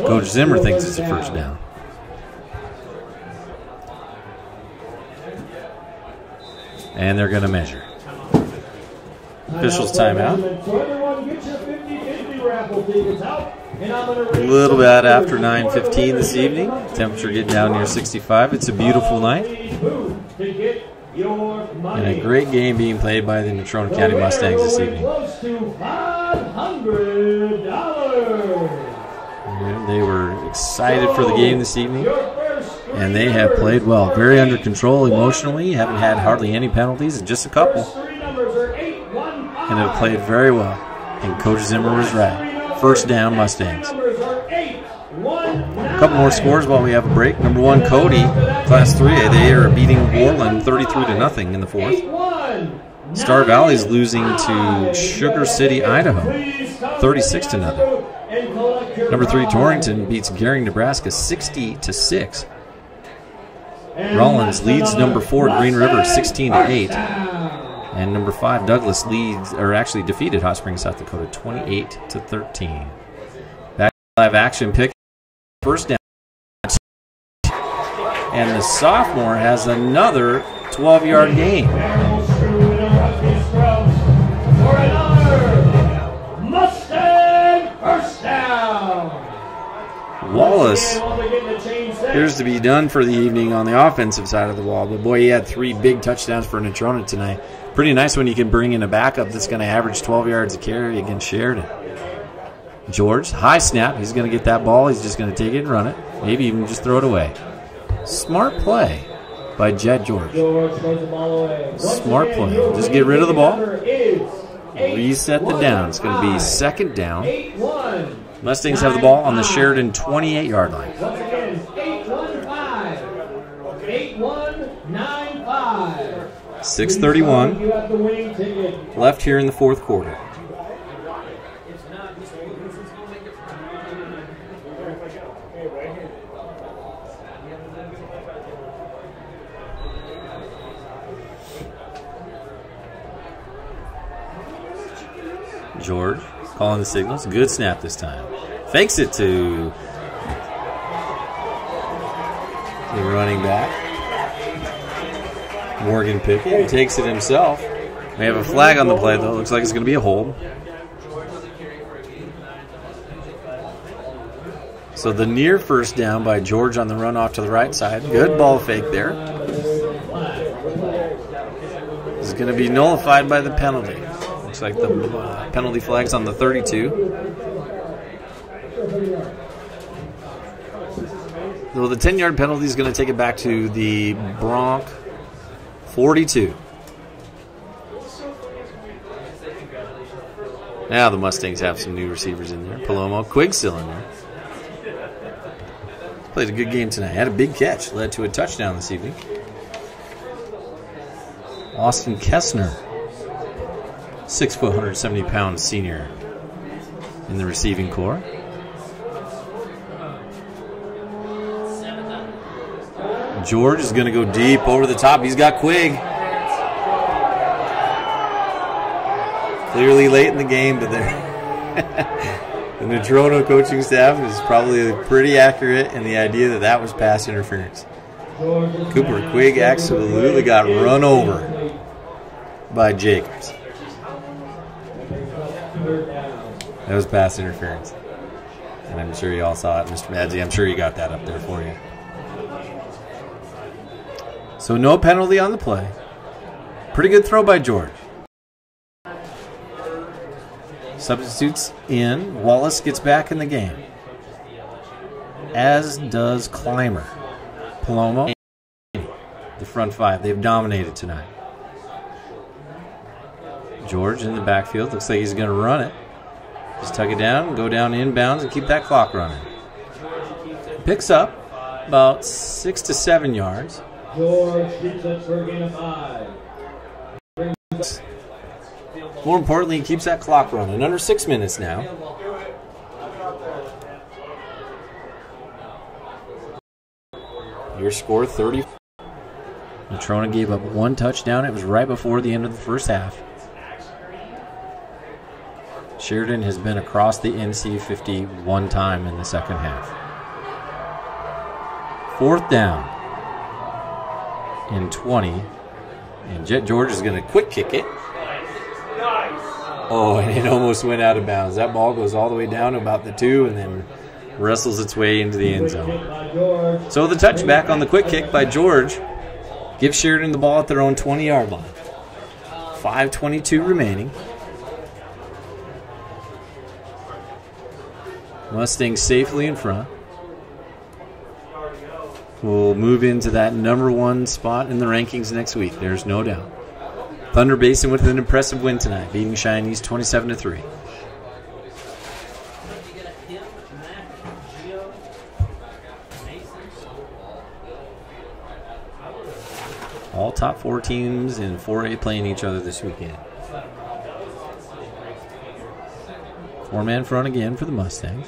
B: Coach Zimmer thinks it's a first down. And they're going to measure. Officials timeout. A little bit after 9:15 this evening. Temperature getting down near 65. It's a beautiful night. And a great game being played by the Natrona County Mustangs this evening. And they were excited for the game this evening. And they have played well. Very under control emotionally. Haven't had hardly any penalties, and just a couple. And have played very well. And Coach Zimmer was right. First down, Mustangs. A couple more scores while we have a break. Number 1, Cody, Class 3A. They are beating Worland 33-0 in the fourth. Star Valley's losing to Sugar City, Idaho, 36-0. Number 3, Torrington beats Gering, Nebraska, 60-6. Rollins leads number 4, Green River, 16-8. And number 5, Douglas defeated Hot Springs, South Dakota, 28-13. Back live action pick, first down. And the sophomore has another 12-yard gain.
C: Mustang first down.
B: Wallace appears to be done for the evening on the offensive side of the ball, but boy, he had 3 big touchdowns for Natrona tonight. Pretty nice when you can bring in a backup that's going to average 12 yards a carry against Sheridan. George, high snap. He's going to get that ball. He's just going to take it and run it. Maybe even just throw it away. Smart play by Jed George. Smart play. Just get rid of the ball. Reset the down. It's going to be second down. Mustangs have the ball on the Sheridan 28-yard line. 6:31 left here in the fourth quarter. George calling the signals. Good snap this time. Fakes it to the running back, Morgan Pickett. He takes it himself. We have a flag on the play, though. Looks like it's going to be a hold. So the near first down by George on the run off to the right side. Good ball fake there. This is going to be nullified by the penalty. Looks like the penalty flag's on the 32. So the 10-yard penalty is going to take it back to the Bronx 42. Now the Mustangs have some new receivers in there. Palomo, Quigg still in there. Played a good game tonight. Had a big catch. Led to a touchdown this evening. Austin Kessner, 6 foot, 170-pound senior in the receiving corps. George is going to go deep over the top. He's got Quigg. Clearly late in the game, but the Natrona coaching staff is probably pretty accurate in the idea that that was pass interference. Cooper Quigg absolutely got run over by Jacobs. That was pass interference. And I'm sure you all saw it, Mr. Madzi. I'm sure you got that up there for you. So no penalty on the play. Pretty good throw by George. Substitutes in. Wallace gets back in the game. As does Clymer. Palomo. The front five. They've dominated tonight. George in the backfield. Looks like he's going to run it. Just tuck it down, go down inbounds, and keep that clock running. Picks up about 6 to 7 yards.
C: George keeps it for a gain of 5.
B: More importantly, he keeps that clock running. Under 6 minutes now. Your score 30. Natrona gave up 1 touchdown. It was right before the end of the first half. Sheridan has been across the NC 50 1 time in the second half. 4th down and 20. And Jet George is going to quick kick it. Oh, and it almost went out of bounds. That ball goes all the way down to about the 2 and then wrestles its way into the end zone. So the touchback on the quick kick by George gives Sheridan the ball at their own 20-yard line. 5:22 remaining. Mustangs safely in front. We'll move into that #1 spot in the rankings next week. There's no doubt. Thunder Basin with an impressive win tonight, beating Shinies 27-3. All top 4 teams in 4A playing each other this weekend. 4-man front again for the Mustangs.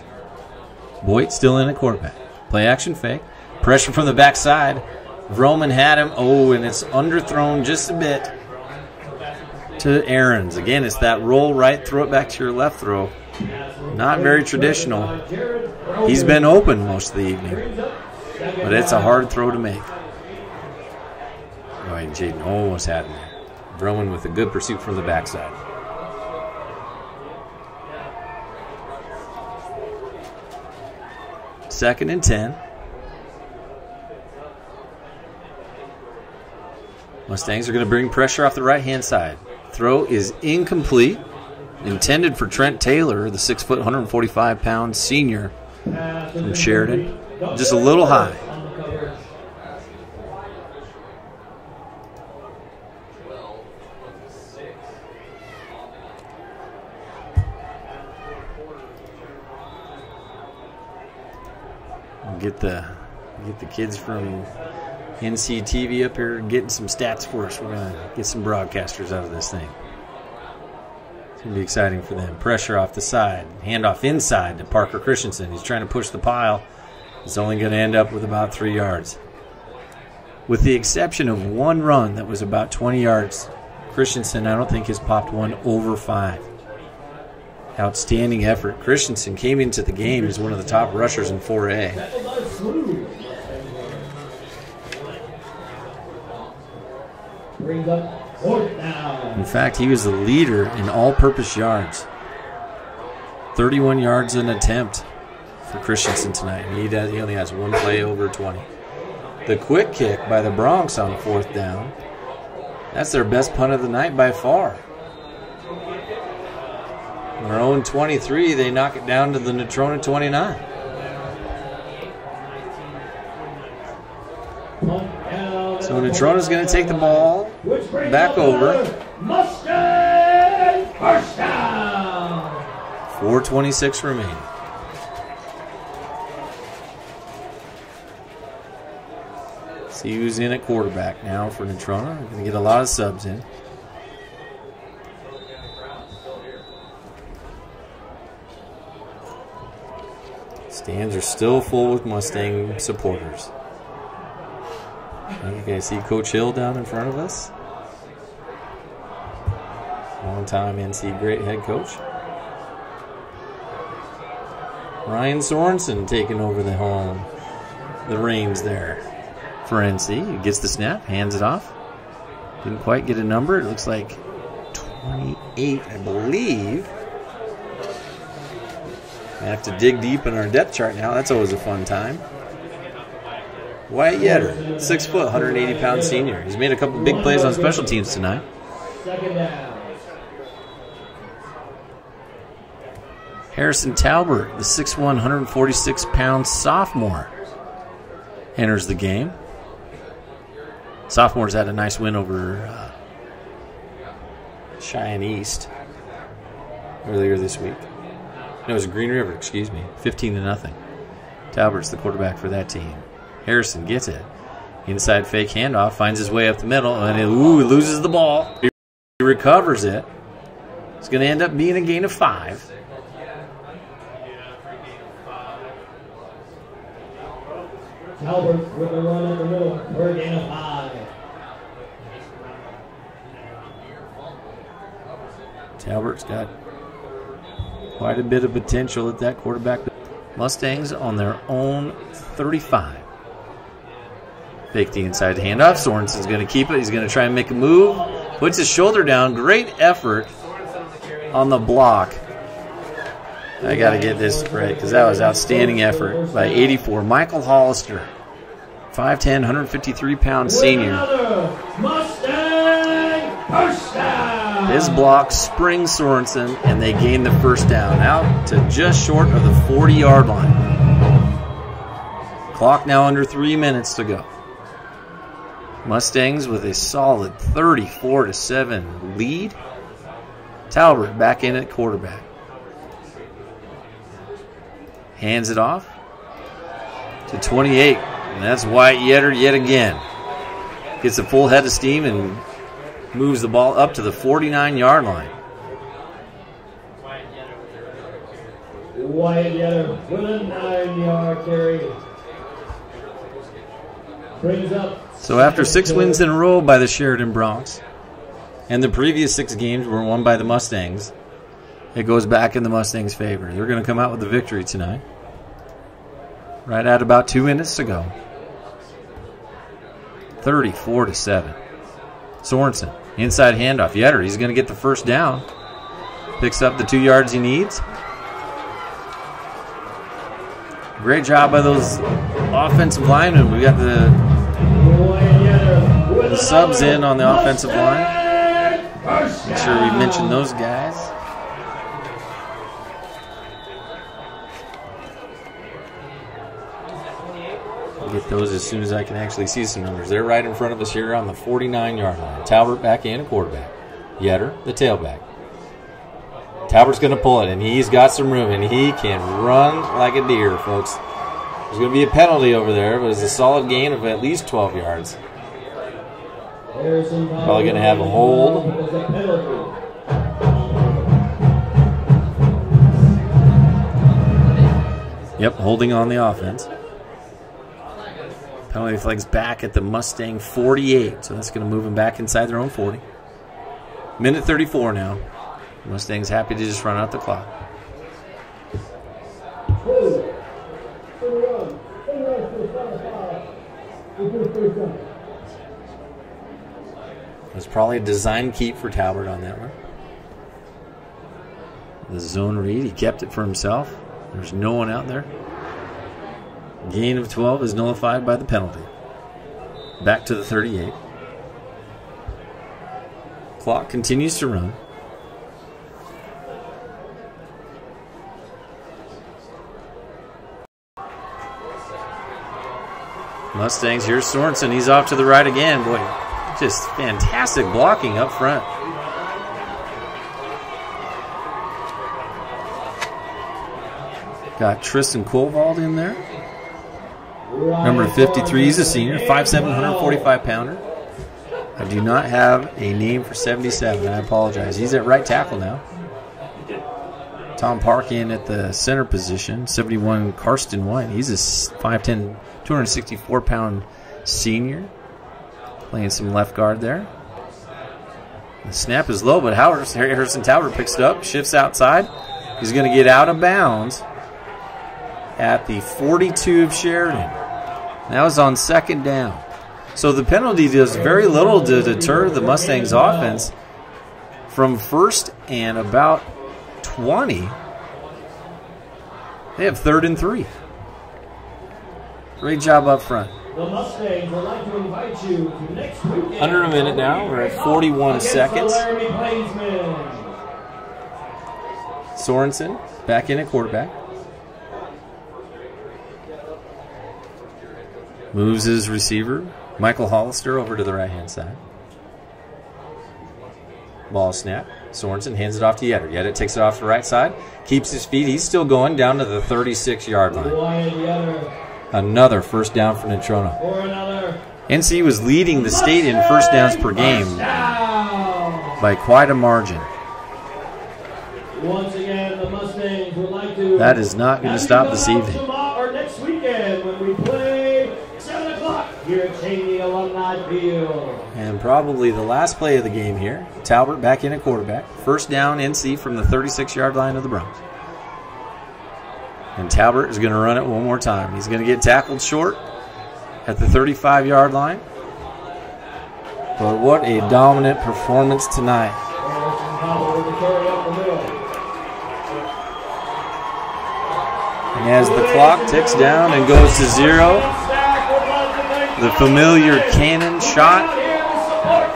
B: Boyd still in at quarterback. Play action fake. Pressure from the backside. Vroman had him. Oh, and it's underthrown just a bit to Aarons. Again, it's that roll right, throw it back to your left throw. Not very traditional. He's been open most of the evening, but it's a hard throw to make. Oh, and Jaden almost had him there. Vroman with a good pursuit from the backside. Second and 10. Mustangs are going to bring pressure off the right-hand side. Throw is incomplete. Intended for Trent Taylor, the 6 foot, 145-pound senior from Sheridan. Just a little high. Get the kids from NC TV up here getting some stats for us. We're going to get some broadcasters out of this thing. It's going to be exciting for them. Pressure off the side. Handoff inside to Parker Christensen. He's trying to push the pile. It's only going to end up with about 3 yards. With the exception of one run that was about 20 yards, Christensen, I don't think, has popped one over 5. Outstanding effort. Christensen came into the game as one of the top rushers in 4A. In fact, he was the leader in all-purpose yards. 31 yards an attempt for Christensen tonight. He only has one play over 20. The quick kick by the Bronx on 4th down. That's their best punt of the night by far. On their own 23, they knock it down to the Natrona 29. So Natrona's going to take the ball back over.
C: Mustang first down.
B: 4:26 remaining. See who's in at quarterback now for Natrona. They're going to get a lot of subs in. Stands are still full with Mustang supporters. You guys see Coach Hill down in front of us? Long-time NC great head coach. Ryan Sorensen taking over the reins there for NC. He gets the snap, hands it off. Didn't quite get a number. It looks like 28, I believe. I have to dig deep in our depth chart now. That's always a fun time. Wyatt Yetter, 6 foot, 180-pound senior. He's made a couple big plays on special teams tonight.
C: Second down.
B: Harrison Talbert, the 6'1", 146-pound sophomore, enters the game. Sophomores had a nice win over Cheyenne East earlier this week. No, it was Green River, excuse me. 15-0. Talbert's the quarterback for that team. Harrison gets it. Inside fake handoff, finds his way up the middle, and he loses the ball. He recovers it. It's going to end up being a gain of 5.
C: Talbert with the run at the middle for a gain of 5.
B: Talbert's got quite a bit of potential at that quarterback. Mustangs on their own 35. Fake the inside handoff. Sorensen's going to keep it. He's going to try and make a move. Puts his shoulder down. Great effort on the block. I got to get this right because that was outstanding effort by 84. Michael Hollister, 5'10", 153-pound senior. His block springs Sorensen, and they gain the first down out to just short of the 40-yard line. Clock now under 3 minutes to go. Mustangs with a solid 34-7 lead. Talbert back in at quarterback. Hands it off to 28, and that's Wyatt Yetter yet again. Gets a full head of steam and moves the ball up to the 49-yard line.
C: Wyatt Yetter with a 9-yard carry. Brings up.
B: So after 6 wins in a row by the Sheridan Broncs, and the previous 6 games were won by the Mustangs, it goes back in the Mustangs' favor. They're going to come out with the victory tonight. Right at about 2 minutes to go. 34-7. Sorensen, inside handoff. Yetter, he's going to get the first down. Picks up the 2 yards he needs. Great job by those offensive linemen. We got the subs in on the offensive line. Make sure we mention those guys. I'll get those as soon as I can actually see some numbers. They're right in front of us here on the 49-yard line. Talbert back in, a quarterback. Yetter, the tailback. Talbert's going to pull it, and he's got some room, and he can run like a deer, folks. There's going to be a penalty over there, but it's a solid gain of at least 12 yards. Probably going to have a hold. Yep, holding on the offense. Penalty flag's back at the Mustang 48, so that's going to move them back inside their own 40. Minute 34 now. Mustangs happy to just run out the clock. It was probably a design keep for Talbert on that one. The zone read, he kept it for himself. There's no one out there. Gain of 12 is nullified by the penalty. Back to the 38. Clock continues to run. Mustangs, here's Sorensen. He's off to the right again. Boy, just fantastic blocking up front. Got Tristan Kohlwald in there. Number 53, he's a senior, 5'7", 145-pounder. I do not have a name for 77. I apologize. He's at right tackle now. Tom Park in at the center position. 71, Karsten White. He's a 5'10", 264-pound senior. Playing some left guard there. The snap is low, but Harrison Talbert picks it up, shifts outside. He's going to get out of bounds at the 42 of Sheridan. That was on second down. So the penalty does very little to deter the Mustangs offense from first and about 20. They have 3rd and 3. Great job up front.
C: The Mustangs would like to invite you to next weekend.
B: Under a minute now. We're at 41 seconds. Sorensen back in at quarterback. Moves his receiver, Michael Hollister, over to the right-hand side. Ball snap. Sorensen hands it off to Yetter. Yetter takes it off the right side. Keeps his feet. He's still going down to the 36-yard line. Another first down for Natrona. NC was leading the state in first downs per game by quite a margin.
C: Once again, the Mustangs would like to.
B: That is not going to stop this evening.
C: Or next weekend when we play 7 o'clock here at Cheney Alumni Field.
B: And probably the last play of the game here. Talbert back in at quarterback. First down, NC from the 36-yard line of the Bronx. And Talbert is going to run it one more time. He's going to get tackled short at the 35-yard line. But what a dominant performance tonight. And as the clock ticks down and goes to 0, the familiar cannon shot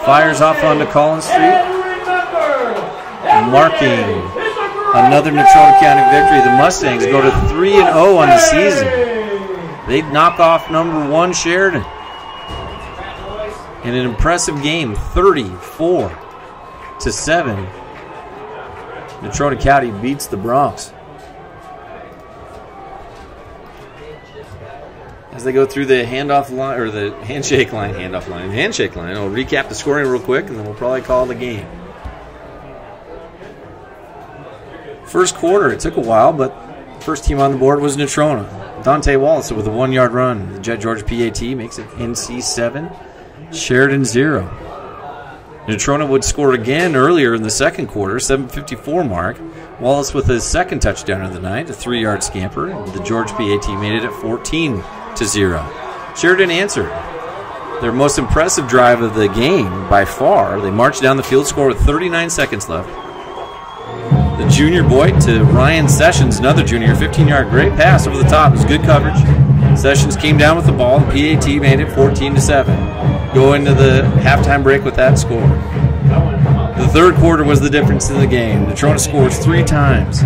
B: fires off onto Collins Street, marking another Natrona County victory. The Mustangs go to 3-0 on the season. They knock off number 1 Sheridan in an impressive game, 34-7. Natrona County beats the Bronx. As they go through the handoff line, or the handshake line, I'll recap the scoring real quick, and then we'll probably call the game. First quarter, it took a while, but first team on the board was Natrona. Dante Wallace with a 1-yard run. The Jet Georgia PAT makes it NC 7, Sheridan 0. Natrona would score again earlier in the second quarter, 7:54 mark. Wallace with his second touchdown of the night, a 3-yard scamper. The Georgia PAT made it at 14-0. Sheridan answered their most impressive drive of the game by far. They marched down the field, score with 39 seconds left. The junior boy to Ryan Sessions, another junior, 15-yard great pass over the top. It was good coverage. Sessions came down with the ball. The PAT made it 14-7. Go into the halftime break with that score. The third quarter was the difference in the game. Natrona scores 3 times.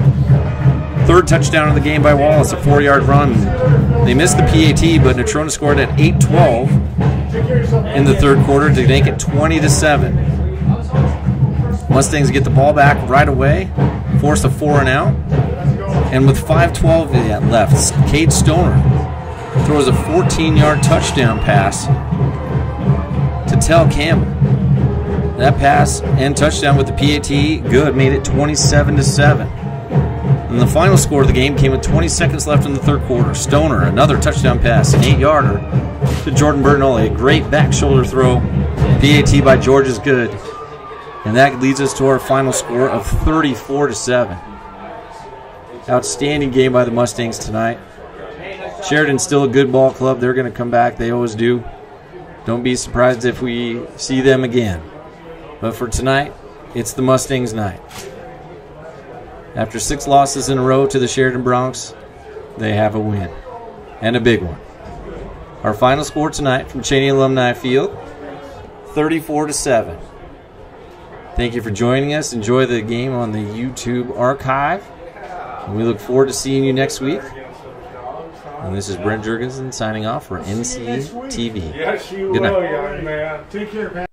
B: Third touchdown of the game by Wallace, a 4-yard run. They missed the PAT, but Natrona scored at 8:12 in the third quarter to make it 20-7. Mustangs get the ball back right away, force a 4-and-out, and with 5:12 left, Cade Stoner throws a 14-yard touchdown pass to Tell Campbell. That pass and touchdown with the PAT, good, made it 27-7. And the final score of the game came with 20 seconds left in the third quarter. Stoner, another touchdown pass, an 8-yarder to Jordan Bertinoli. A great back shoulder throw. PAT by George is good. And that leads us to our final score of 34-7. Outstanding game by the Mustangs tonight. Sheridan's still a good ball club. They're going to come back. They always do. Don't be surprised if we see them again. But for tonight, it's the Mustangs' night. After 6 losses in a row to the Sheridan Bronx, they have a win, and a big one. Our final score tonight from Cheney Alumni Field, 34-7. Thank you for joining us. Enjoy the game on the YouTube archive. And we look forward to seeing you next week. And this is Brent Jurgensen signing off for NC TV.
G: Yes, you
B: Good night.
G: will, young man. Take care, Pat.